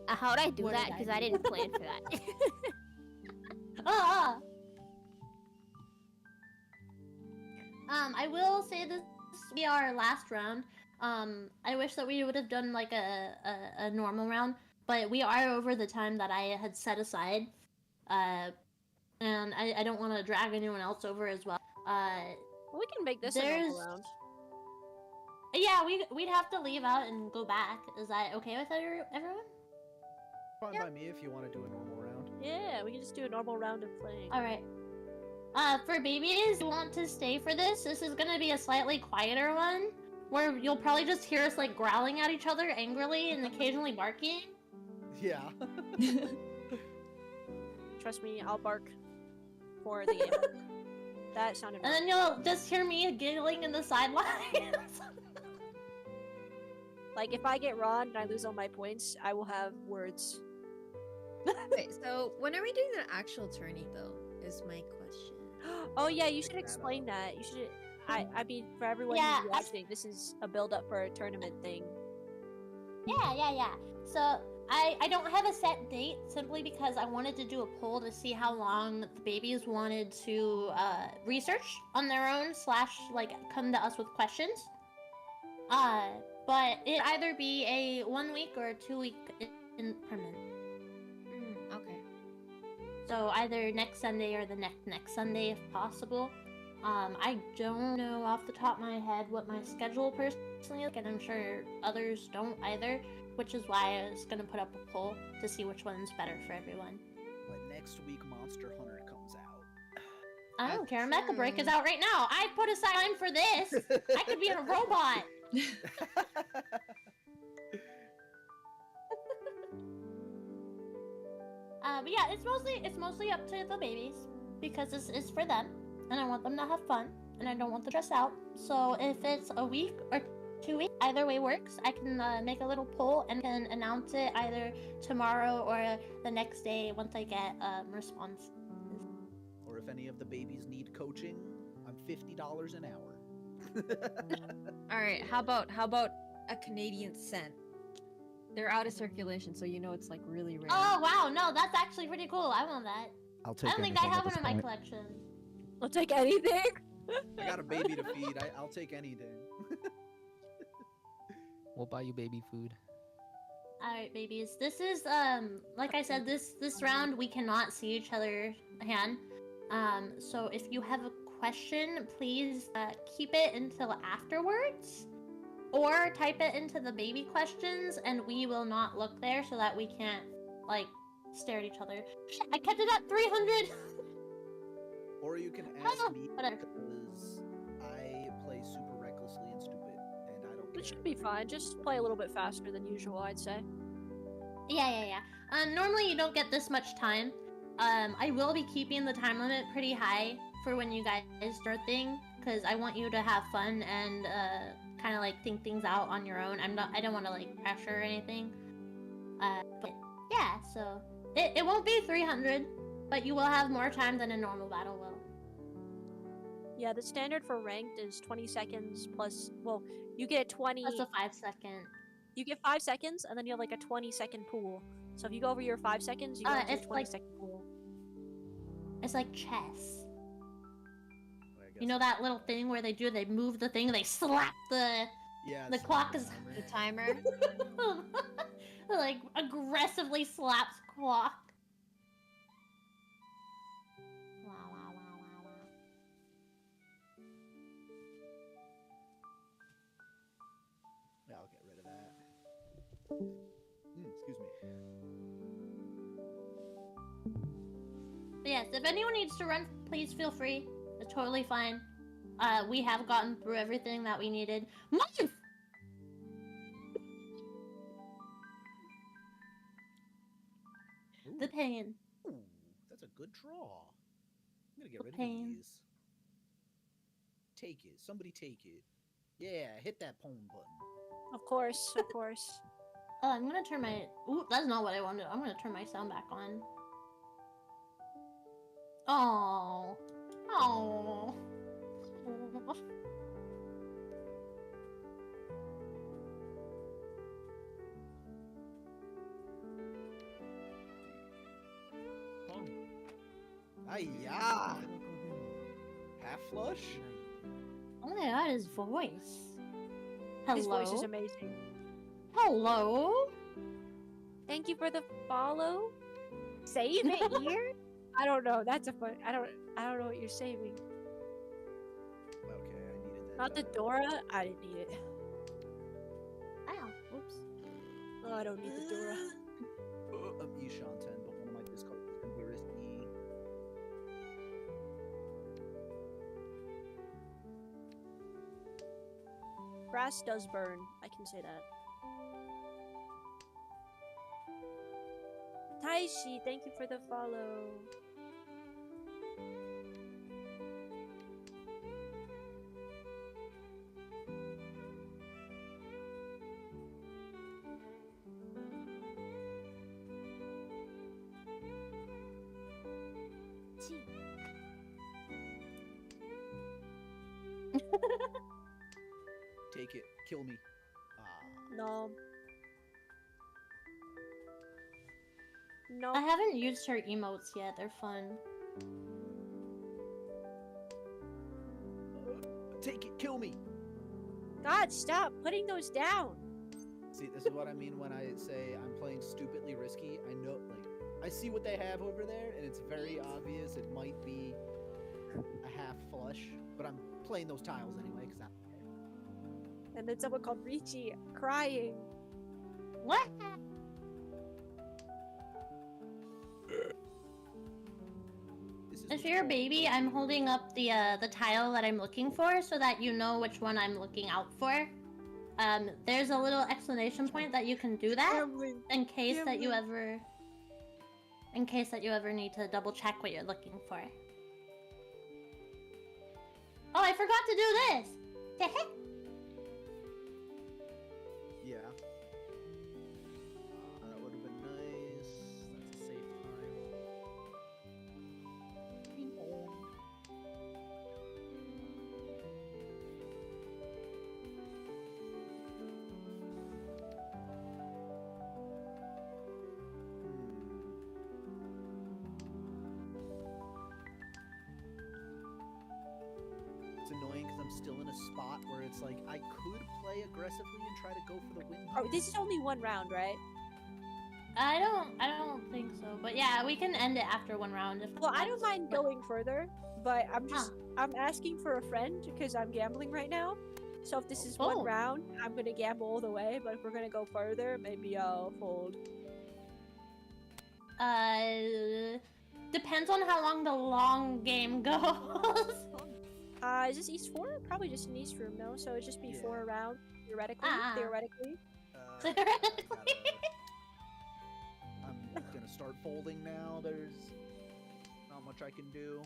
how'd I do What that? did I Because I do?" didn't plan for that. I will say this will be our last round. I wish that we would have done like a normal round, but we are over the time that I had set aside. And I don't want to drag anyone else over as well. We can make this a normal round. Yeah, we'd have to leave out and go back. Is that okay with everyone? Fine by me if you want to do a normal round. Yeah, we can just do a normal round of playing. All right. For babies who want to stay for this is gonna be a slightly quieter one, where you'll probably just hear us like growling at each other angrily and occasionally barking. Yeah. Trust me, I'll bark for the game. That sounded. And then you'll just hear me giggling in the sidelines. Like if I get Ron and I lose all my points, I will have words. Wait, so when are we doing the actual tourney though? Is my question. Oh yeah, you should explain that. You should. I mean, for everyone Yeah, who's watching, this is a build up for a tournament thing. Yeah. So I don't have a set date simply because I wanted to do a poll to see how long the babies wanted to research on their own / like come to us with questions. But it either be a 1 week or a 2 week increment. Okay. So either next Sunday or the next Sunday if possible. I don't know off the top of my head what my schedule personally is, and I'm sure others don't either, which is why I was gonna put up a poll to see which one's better for everyone. But next week, Monster Hunter comes out. I don't care. Mecha Break is out right now. I put aside time for this. I could be a robot. But yeah, it's mostly up to the babies because this is for them, and I want them to have fun, and I don't want them to stress out. So if it's a week or 2 weeks, either way works. I can make a little poll and can announce it either tomorrow or the next day once I get response. Or if any of the babies need coaching, I'm $50 an hour. All right. How about a Canadian cent? They're out of circulation, so you know it's like really rare. Oh wow, no, that's actually pretty cool. I want that. I'll take I don't think I anything have at one this in my point. collection. I'll take anything. I got a baby to feed. I'll take anything. We'll buy you baby food. Alright, babies. This is like I said, this round we cannot see each other hand. So if you have a question, please keep it until afterwards. Or type it into the baby questions and we will not look there so that we can't like stare at each other. Shit, I kept it at 300. Or you can ask me whatever. because I play super recklessly and stupid, and I don't care. It should be fine. Just play a little bit faster than usual, I'd say. Yeah. Normally you don't get this much time. I will be keeping the time limit pretty high for when you guys start thing, because I want you to have fun and kind of like think things out on your own. I don't want to like pressure or anything. But yeah, so it won't be 300, but you will have more time than a normal battle will. Yeah, the standard for ranked is 20 seconds plus. Well, you get 20. That's a 5-second. You get 5 seconds, and then you have like a 20-second pool. So if you go over your 5 seconds, you go into a 20-second pool. It's like chess. You know that little thing where they move the thing, they slap the clock is the timer. like aggressively slaps clock. Wow, wow, wow, wow, wow. Yeah, I'll get rid of that. Excuse me. But yes, if anyone needs to run, please feel free. It's totally fine. We have gotten through everything that we needed. Move! The pain. Ooh, that's a good draw. I'm gonna get rid pain. of these. Take it. Somebody take it. Yeah, hit that pwn button. Of course, of course. Oh, I'm gonna turn my... Ooh, that's not what I wanted. I'm gonna turn my sound back on. Oh. Oh. Ayah! Half flush? Oh my god, his voice. Hello? His voice is amazing. Hello? Thank you for the follow. Save it here? I don't know. That's a fun. I don't know what you're saving. Okay, I needed that. Not the Dora. I didn't need it. Ow. Oops. Oh, I don't need the Dora. I'm Ishan 10, but one of my discards is gonna be risky. Grass does burn. I can say that. Taishi, thank you for the follow. Take it. Kill me. No. No. I haven't used her emotes yet. They're fun. Take it. Kill me. God, stop putting those down. See, this is what I mean when I say I'm playing stupidly risky. I know, like, I see what they have over there, and it's very obvious it might be a half flush, but I'm playing those tiles anyway, because I'm... And then someone called Richie crying. What? If you're a baby, I'm holding up the tile that I'm looking for so that you know which one I'm looking out for. There's a little exclamation point that you can do that in case that you ever need to double check what you're looking for. Oh, I forgot to do this. Yeah. That would have been nice. That's a safe It's annoying because I'm still in a spot where it's like I could play aggressively and try to go for the win. Oh, this is only one round, right? I don't think so. But yeah, we can end it after one round. Well, I don't mind going further, but I'm asking for a friend because I'm gambling right now. So if this is one round, I'm gonna gamble all the way. But if we're gonna go further, maybe I'll fold. Depends on how long the long game goes. Is this East 4? Probably just an East room, no? So it'd just be 4 rounds, theoretically. Theoretically. Theoretically. I'm gonna start folding now. There's much I can do.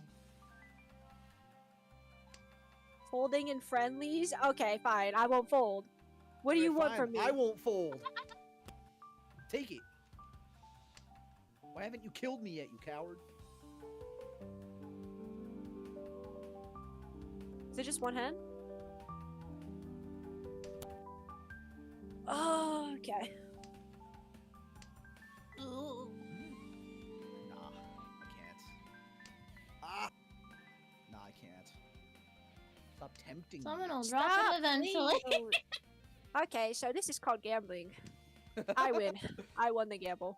Folding in friendlies? Okay, fine. I won't fold. What do Okay, you want fine, from me? I won't fold. Take it. Why haven't you killed me yet, you coward? Is it just one hand? Oh, okay. Nah, I can't. Ah! Nah, I can't. Stop tempting Someone me. will drop him eventually. please. Okay, so this is called gambling. I win. I won the gamble.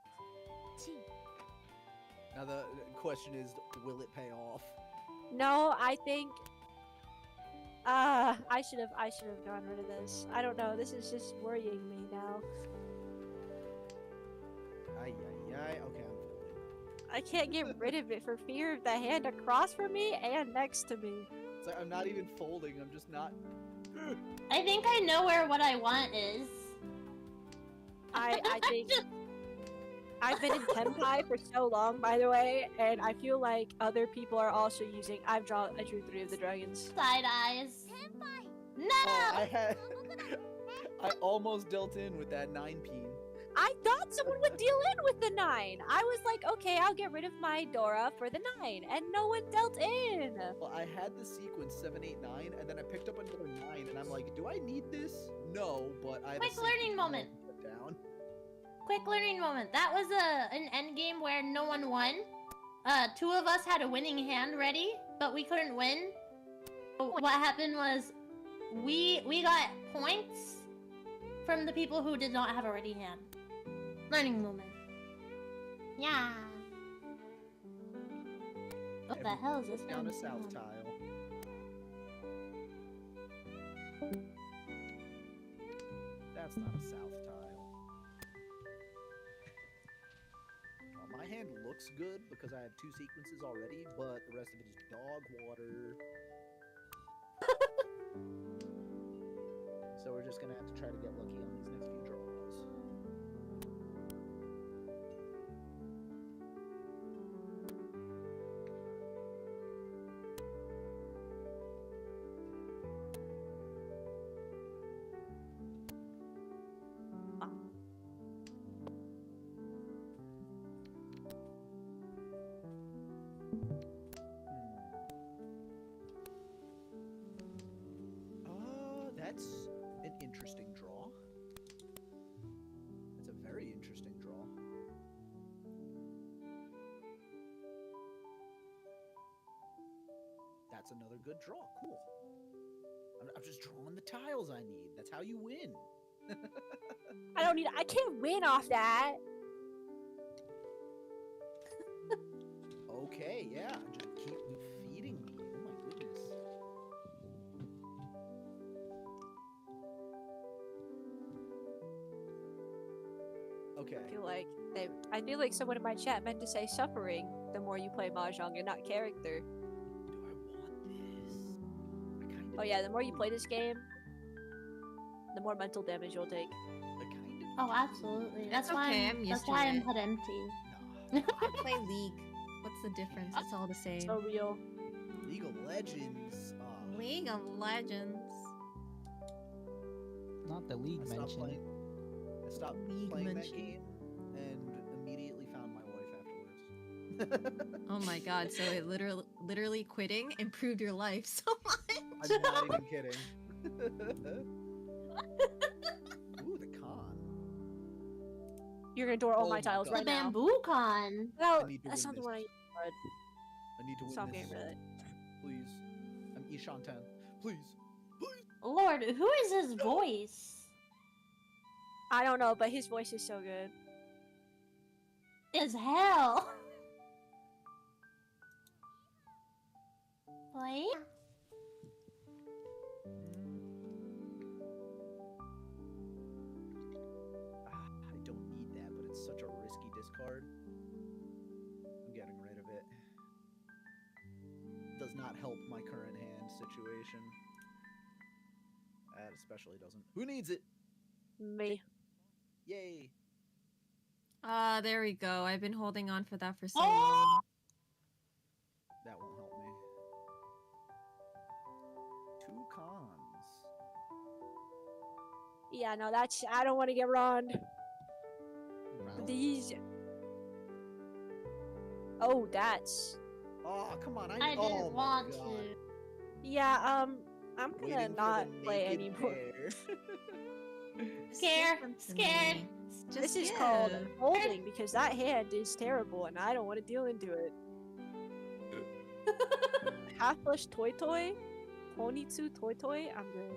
Now the question is, will it pay off? No, I think I should have gotten rid of this. I don't know. This is just worrying me now. Ay, ay, ay. Okay, I'm folding. I can't get rid of it for fear of the hand across from me and next to me. It's like I'm not even folding. I'm just not. I think I know where what I want is. I think I've been in Tenpai for so long, by the way, and I feel like other people are also using. I drew 3 of the dragons. Side eyes. No! Oh, I almost dealt in with that 9-peen. I thought someone would deal in with the 9. I was like, okay, I'll get rid of my Dora for the 9, and no one dealt in. Well, I had the sequence 7, 8, 9, and then I picked up another 9, and I'm like, do I need this? No, but I have Quick a learning moment. Put down. Quick learning moment. That was an end game where no one won. 2 of us had a winning hand ready, but we couldn't win. What happened was we got points from the people who did not have a ready hand. Learning moment. Yeah. What the hell is this? Down a thing? south tile. That's not a south tile. Well, my hand looks good because I have 2 sequences already, but the rest of it is dog water. So we're just gonna have to try to get lucky on these next few draws. That's an interesting draw. That's a very interesting draw. That's another good draw. Cool. I'm just drawing the tiles I need. That's how you win. I can't win off that. Okay, yeah. Just keep feeding me. Oh my goodness. Okay. I feel like someone in my chat meant to say suffering the more you play Mahjong and not character. Do I want this? I kind of Oh yeah, the more you play this game, the more mental damage you'll take. Oh, absolutely. That's okay, why I'm used that's to why I'm it. put empty. I play League. What's the difference? It's all the same. So real. League of Legends. League of Legends. Not the League I stopped mentioned. I stopped League playing that mention. game and immediately found my wife afterwards. Oh my god, so it literally quitting improved your life so much. I'm not even kidding. Ooh, the con. You're gonna door all Oh my my tiles God. right The now. bamboo con. No, I need to that's win not the this. one I read. I need to win Stop this. getting rid of it. Please. I'm Ishantan. Please. Please. Lord, who is his voice? I don't know, but his voice is so good. Is hell. Boy. I don't need that, but it's such a risky discard. I'm getting rid of it. Does not help my current hand situation. That especially doesn't. Who needs it? Me. Yay. Ah, there we go. I've been holding on for that for so Oh! long. Yeah, no, that's. I don't want to get wronged. These. Oh, that's. Oh, come on! I oh didn't my want God. to. Yeah, I'm gonna Waiting for not the play naked anymore. pair. Scared. Scared. This is called folding because that hand is terrible and I don't want to deal into it. Half plush toy toy? Honitsu toy toy? I'm good.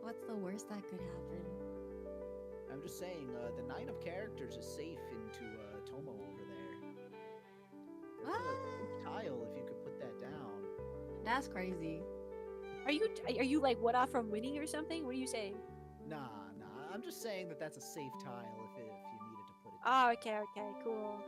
What's the worst that could happen? I'm just saying, the 9 of characters is safe into Tomo over there. What? Tile, if you could put that down. That's crazy. Are you like what off from winning or something? What are you saying? Nah. I'm just saying that that's a safe tile if you needed to put it. Oh, okay, cool.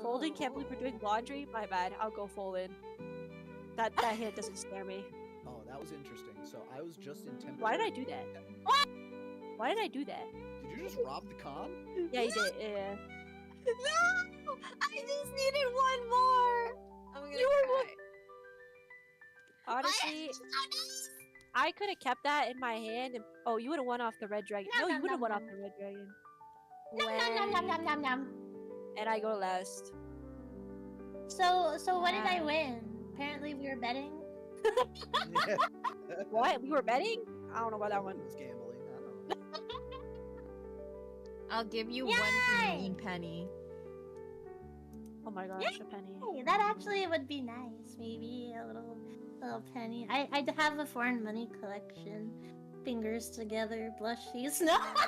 Folding? Can't believe we're doing laundry? My bad. I'll go folding. That hand doesn't scare me. Oh, that was interesting. So I was just in temperature. Why did I do that? Why did I do that? Did you just rob the con? Yeah, you did. Yeah. No! I just needed one more! I'm gonna cry. Honestly, I could have kept that in my hand and oh, you would have won off the red dragon. No, you would have won off the red dragon. Nom. And I go last. So what did I win? Apparently we were betting. What? We were betting? I don't know about that one. Was gambling. I don't know. I'll give you one green penny. Oh my gosh, a penny. Hey, that actually would be nice. Maybe a little penny. I have a foreign money collection. Fingers together, blushies. No. Hi.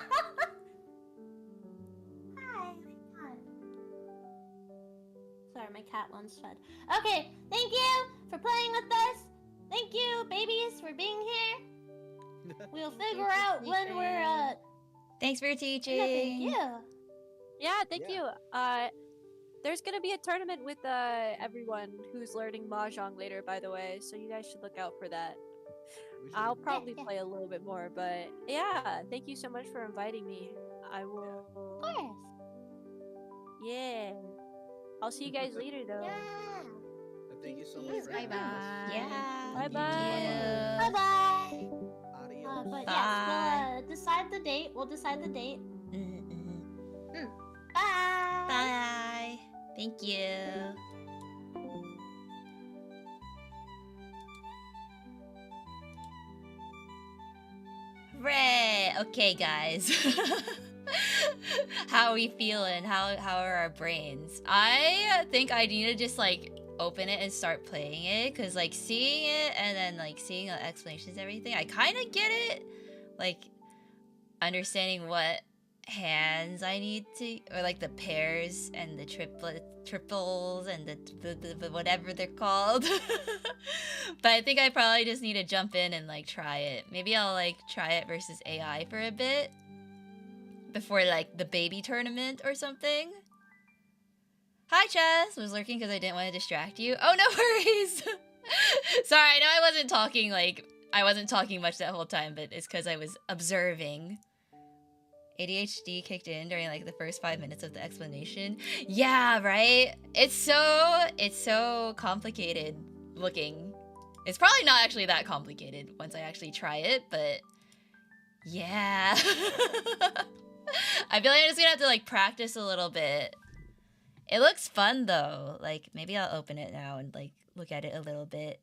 Sorry, my cat wants fed. Okay, thank you for playing with us. Thank you, babies, for being here. We'll figure out when we're Thanks for teaching. No, thank you. Yeah, thank you. There's gonna be a tournament with everyone who's learning Mahjong later, by the way, so you guys should look out for that. I'll probably play a little bit more, but yeah, thank you so much for inviting me. I will. Of course. Yeah. I'll see you guys later, though. Yeah. Thank you so much for Bye bye. Yeah. Thank Bye-bye. Bye bye. Adios. But Bye. yes, we'll decide the date. Bye. Bye. Thank you. Hooray! Okay, guys. How are we feeling? How are our brains? I think I need to just like open it and start playing it, because like seeing it and then like seeing the explanations and everything, I kind of get it. Like understanding what hands I need to, or like the pairs and the triples and the whatever they're called. But I think I probably just need to jump in and like try it. Maybe I'll like try it versus AI for a bit before like the baby tournament or something. Hi Chess! Was lurking because I didn't want to distract you. Oh, no worries! Sorry, I know I wasn't talking much that whole time, but it's because I was observing. ADHD kicked in during like the first 5 minutes of the explanation. Yeah, right? It's so complicated looking. It's probably not actually that complicated once I actually try it, but yeah. I feel like I'm just gonna have to like practice a little bit. It looks fun though. Like maybe I'll open it now and like look at it a little bit.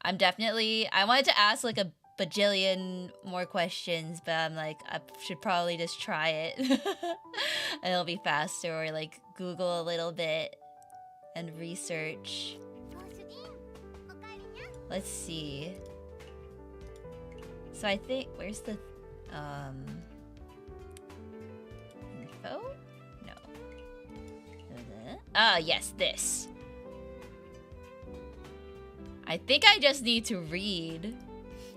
I wanted to ask like a bajillion more questions, but I'm like, I should probably just try it. And it'll be faster, or like Google a little bit and research. Let's see. So I think, where's the info? No. Yes, this. I think I just need to read.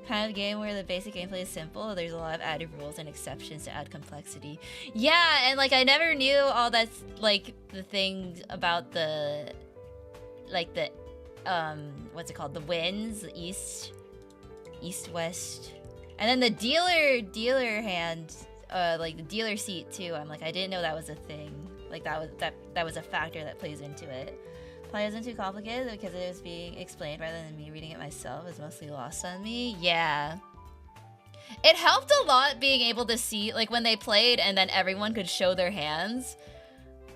Kind of game where the basic gameplay is simple. There's a lot of added rules and exceptions to add complexity. Yeah, and like I never knew all that's like the things about the like the what's it called? The winds, the east, west. And then the dealer hand, like the dealer seat too. I'm like, I didn't know that was a thing. Like that was a factor that plays into it. Probably wasn't too complicated because it was being explained rather than me reading it myself. It's mostly lost on me. Yeah. It helped a lot being able to see, like when they played and then everyone could show their hands.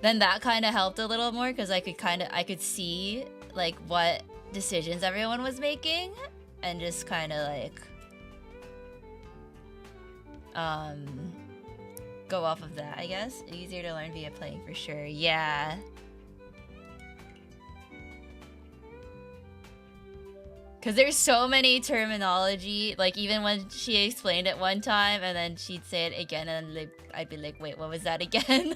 Then that kind of helped a little more because I could see like what decisions everyone was making and just kind of like go off of that, I guess. Easier to learn via playing for sure. Yeah. Because there's so many terminology, like even when she explained it one time and then she'd say it again and like, I'd be like, wait, what was that again?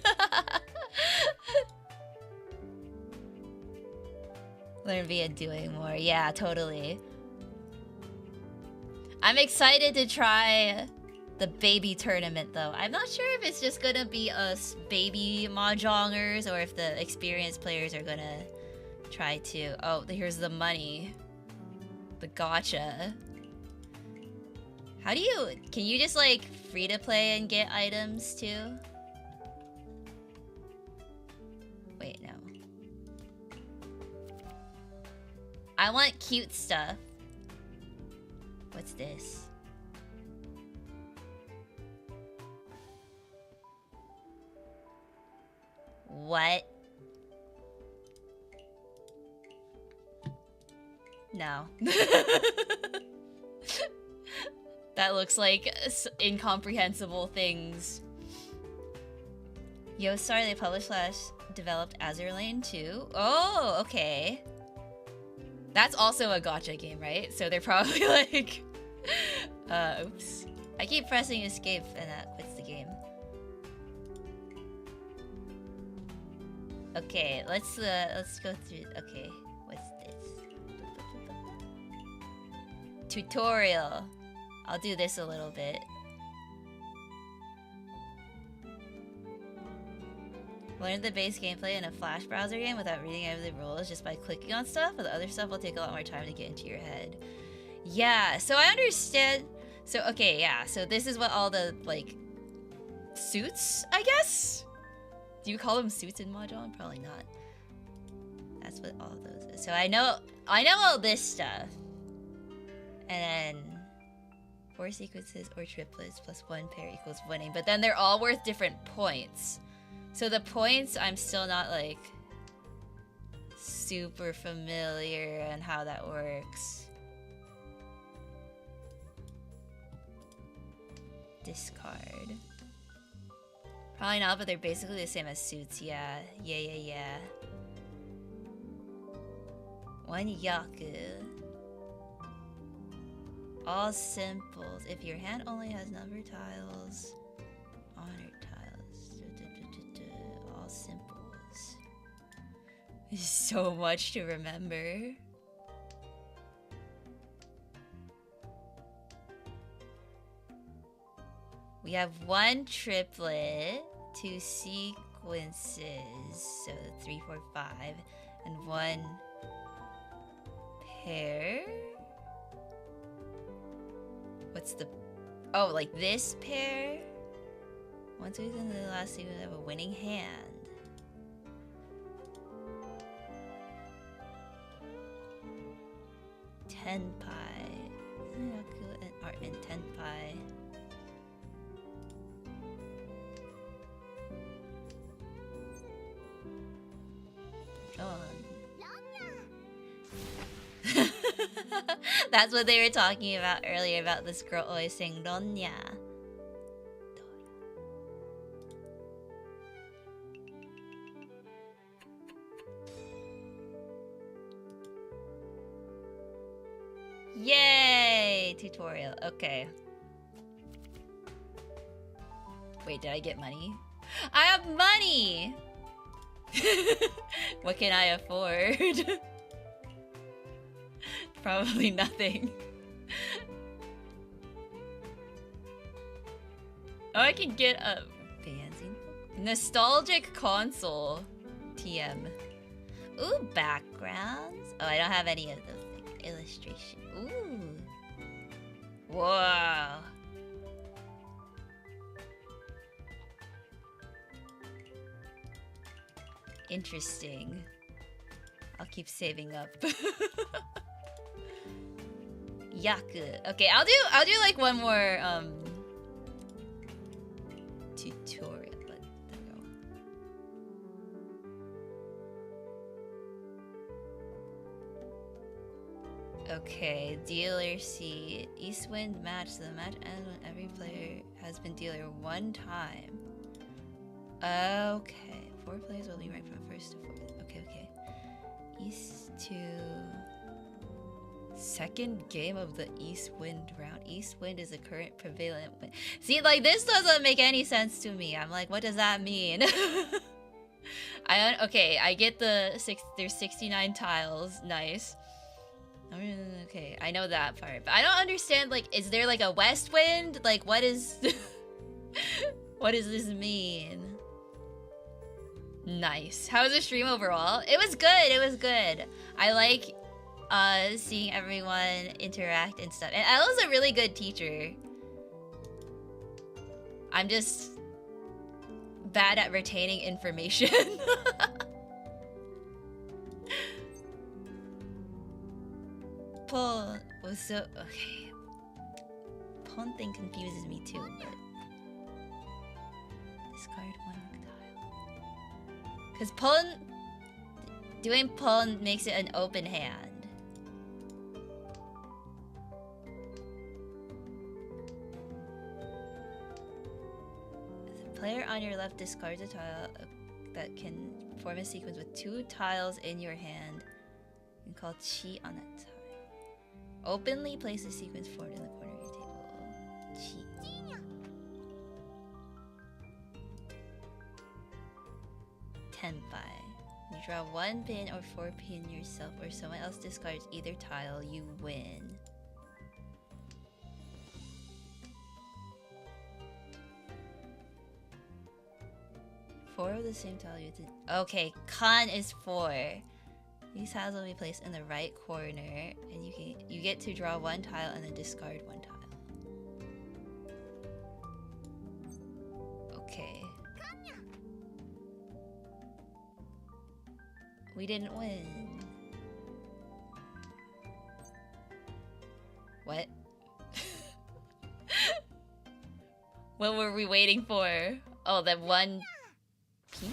Learn via doing more. Yeah, totally. I'm excited to try the baby tournament though. I'm not sure if it's just gonna be us baby mahjongers or if the experienced players are gonna try to. Oh, here's the money. The gotcha. How do you... Can you just like free to play and get items too? Wait, no. I want cute stuff. What's this? What? No. That looks like incomprehensible things. Yostar, they published / developed Azure Lane too. Oh, okay. That's also a gacha game, right? So they're probably like... oops. I keep pressing escape and that quits the game. Okay, let's go through... Okay, what's this? Tutorial. I'll do this a little bit. Learn the base gameplay in a Flash browser game without reading any of the rules just by clicking on stuff, but the other stuff will take a lot more time to get into your head. Yeah, so I understand. So, okay, yeah, so this is what all the, like, suits, I guess? Do you call them suits in Mahjong? Probably not. That's what all of those is. So I know all this stuff. And then 4 sequences or triplets plus 1 pair equals winning. But then they're all worth different points. So the points, I'm still not like super familiar on how that works. Discard. Probably not, but they're basically the same as suits. Yeah. One yaku. All simples. If your hand only has number tiles, honor tiles. All simples. There's so much to remember. We have 1 triplet, 2 sequences, so 3, 4, 5, and 1 pair. What's the... Oh, like this pair? Once we in the last sequence, we have a winning hand. Tenpai. And art and tenpai. That's what they were talking about earlier, about this girl always saying Ronya. Yay! Tutorial. Okay. Wait, did I get money? I have money! What can I afford? Probably nothing. Oh, I can get a fancy nostalgic console. TM. Ooh, backgrounds. Oh, I don't have any of those things. Illustration. Ooh. Whoa. Interesting. I'll keep saving up. Yaku. Okay, I'll do like one more tutorial. But there we go. Okay, dealer seed. East wind match. The match ends when every player has been dealer one time. Okay, 4 players will be ranked from first to fourth. Okay. East to second game of the East Wind round. East Wind is the current prevalent wind. See, like, this doesn't make any sense to me. I'm like, what does that mean? Okay, I get there's 69 tiles. Nice. Okay, I know that part. But I don't understand, like, is there like a west wind? Like, what is... what does this mean? Nice. How was the stream overall? It was good. It was good. I like seeing everyone interact and stuff. And Ella's a really good teacher. I'm just bad at retaining information. Paul was so... Okay. Pawn thing confuses me too, but... Discard one tile. Because pawn... Doing pawn makes it an open hand. The player on your left discards a tile that can form a sequence with 2 tiles in your hand. You can call cheat on that tile. Openly place the sequence forward in the corner of your table. Cheat. Tenpai. You draw 1 pin or 4 pin yourself, or someone else discards either tile, you win. Four of the same tile you did. Okay, con is 4. These tiles will be placed in the right corner, and you get to draw 1 tile and then discard 1 tile. Okay. We didn't win. What? What were we waiting for? Oh, that 1 P?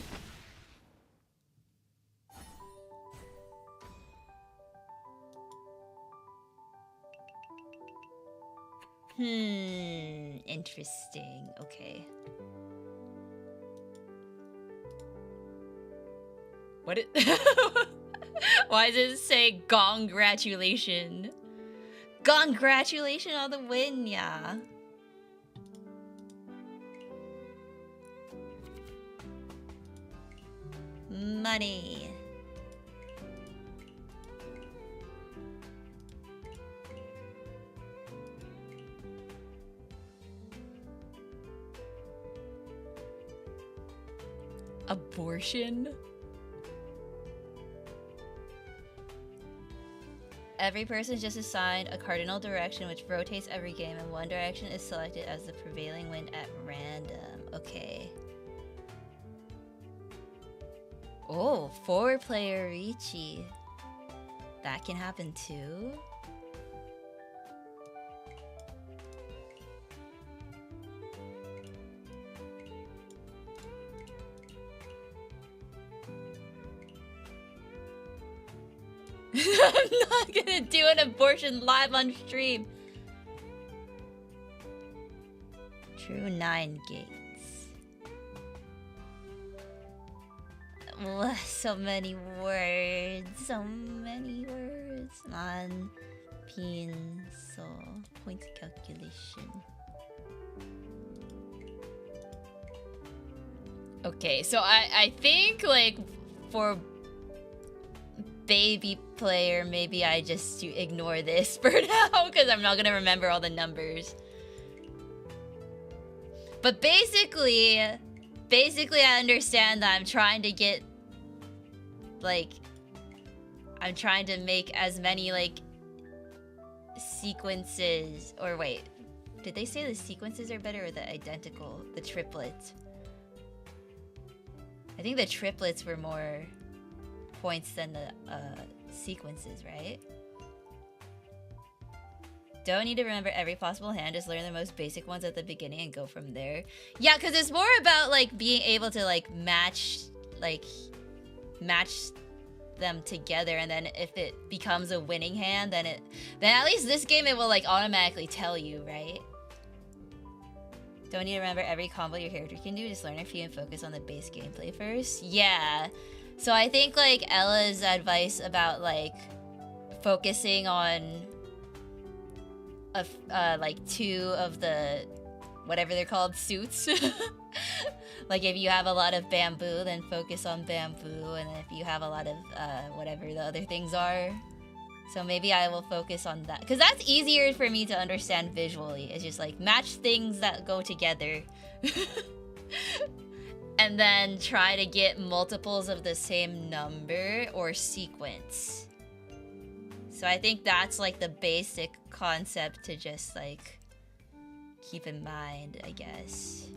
Interesting. Okay. What it Why does it say congratulation? Congratulation on the win, yeah. Money. Abortion? Every person is just assigned a cardinal direction which rotates every game, and one direction is selected as the prevailing wind at random. Okay. Oh, 4-player Riichi. That can happen too? I'm not gonna do an abortion live on stream. True 9 gates. So many words. So many words. Man. Pin. So. Point calculation. Okay, so I think like for baby player, maybe I just ignore this for now because I'm not gonna remember all the numbers. But basically I understand that I'm trying to get like I'm trying to make as many like sequences, or wait, did they say the sequences are better or the identical, the triplets? I think the triplets were more points than the sequences, right? Don't need to remember every possible hand, just learn the most basic ones at the beginning and go from there. Yeah, because it's more about like being able to like match them together, and then if it becomes a winning hand, then at least this game it will like automatically tell you, right? Don't need to remember every combo your character can do, just learn a few and focus on the base gameplay first. Yeah. So I think like Ella's advice about like focusing on like 2 of the whatever they're called, suits. Like if you have a lot of bamboo, then focus on bamboo, and if you have a lot of whatever the other things are. So maybe I will focus on that, because that's easier for me to understand visually. It's just like match things that go together. And then try to get multiples of the same number or sequence. So I think that's like the basic concept to just like keep in mind, I guess.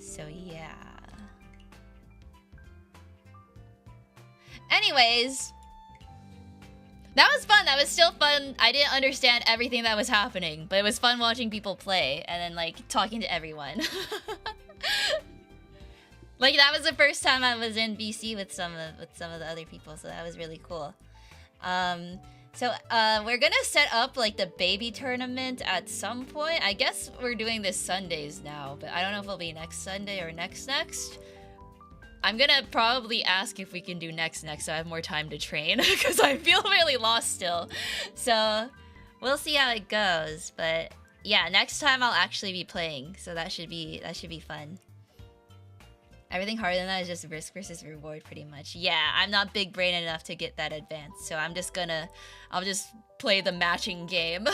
So yeah. Anyways, that was fun. That was still fun. I didn't understand everything that was happening, but it was fun watching people play and then like talking to everyone. Like that was the first time I was in BC with some of the other people, so that was really cool. So we're gonna set up like the baby tournament at some point. I guess we're doing this Sundays now, but I don't know if it'll be next Sunday or next. I'm gonna probably ask if we can do next so I have more time to train, because I feel really lost still. So we'll see how it goes. But yeah, next time I'll actually be playing, so that should be fun. Everything harder than that is just risk versus reward, pretty much. Yeah, I'm not big brain enough to get that advanced, so I'll just play the matching game.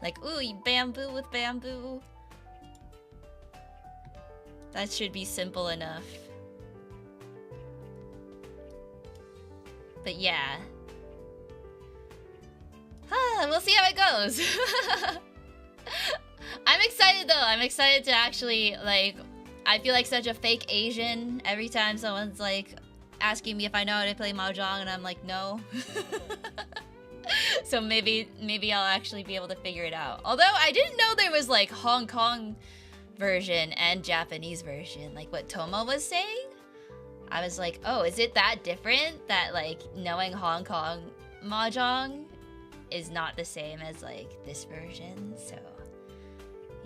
Like, ooh, bamboo with bamboo. That should be simple enough. But yeah. We'll see how it goes. I'm excited though. I'm excited to actually, like, I feel like such a fake Asian every time someone's like asking me if I know how to play Mahjong, and I'm like, no. So maybe I'll actually be able to figure it out. Although I didn't know there was like Hong Kong version and Japanese version, like what Tomo was saying. I was like, oh, is it that different that like knowing Hong Kong Mahjong is not the same as like this version? So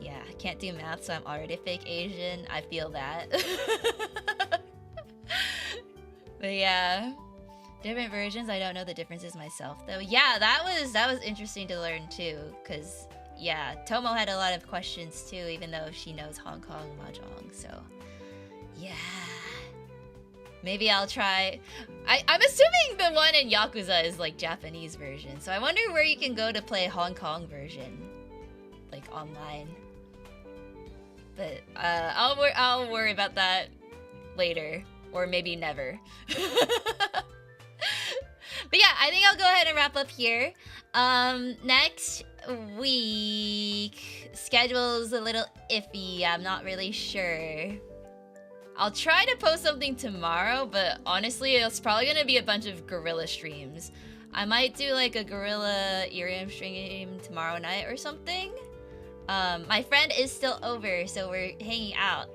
yeah, I can't do math, so I'm already fake Asian. I feel that. But yeah, different versions. I don't know the differences myself though. Yeah, that was interesting to learn too, because yeah, Tomo had a lot of questions too, even though she knows Hong Kong Mahjong. So yeah, maybe I'll try. I'm assuming the one in Yakuza is like Japanese version, so I wonder where you can go to play Hong Kong version, like online. But I'll worry about that later, or maybe never. But yeah, I think I'll go ahead and wrap up here. Next week, schedule's a little iffy. I'm not really sure. I'll try to post something tomorrow, but honestly, it's probably gonna be a bunch of gorilla streams. I might do like a gorilla IRIAM stream tomorrow night or something. My friend is still over, so we're hanging out.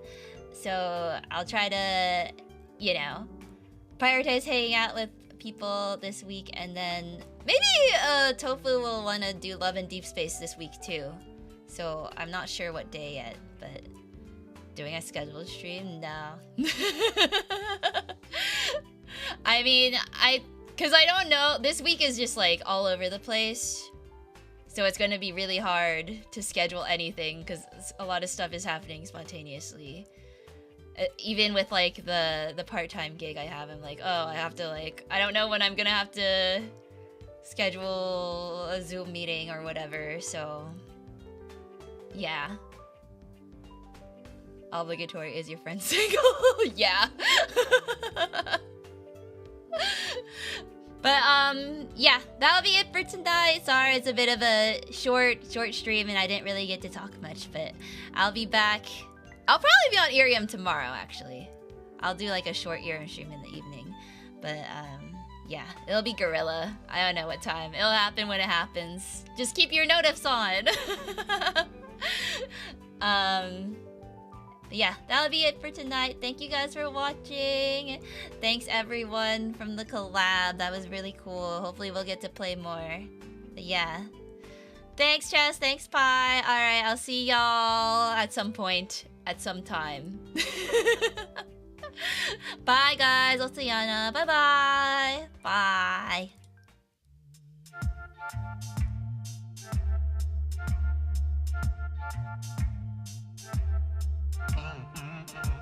So I'll try to, you know, prioritize hanging out with people this week, and then maybe Tofu will want to do Love and Deep Space this week too. So I'm not sure what day yet, but doing a scheduled stream? No. I mean, because I don't know, this week is just like all over the place. So it's going to be really hard to schedule anything because a lot of stuff is happening spontaneously. Even with like the part-time gig I have, I'm like, oh, I have to like, I don't know when I'm going to have to schedule a Zoom meeting or whatever. So yeah. Obligatory, is your friend single? Yeah. But yeah, that'll be it for tonight. Sorry, it's a bit of a short stream and I didn't really get to talk much, but I'll be back I'll probably be on IRIAM tomorrow, actually. I'll do like a short IRIAM stream in the evening. But, yeah, it'll be Gorilla. I don't know what time. It'll happen when it happens. Just keep your notifs on. But yeah, that'll be it for tonight. Thank you guys for watching. Thanks everyone from the collab. That was really cool. Hopefully we'll get to play more. But yeah. Thanks, Chess. Thanks, Pi. Alright, I'll see y'all at some point. At some time. Bye, guys. I'll see Yana. Bye-bye. Bye. Mm-mm-mm.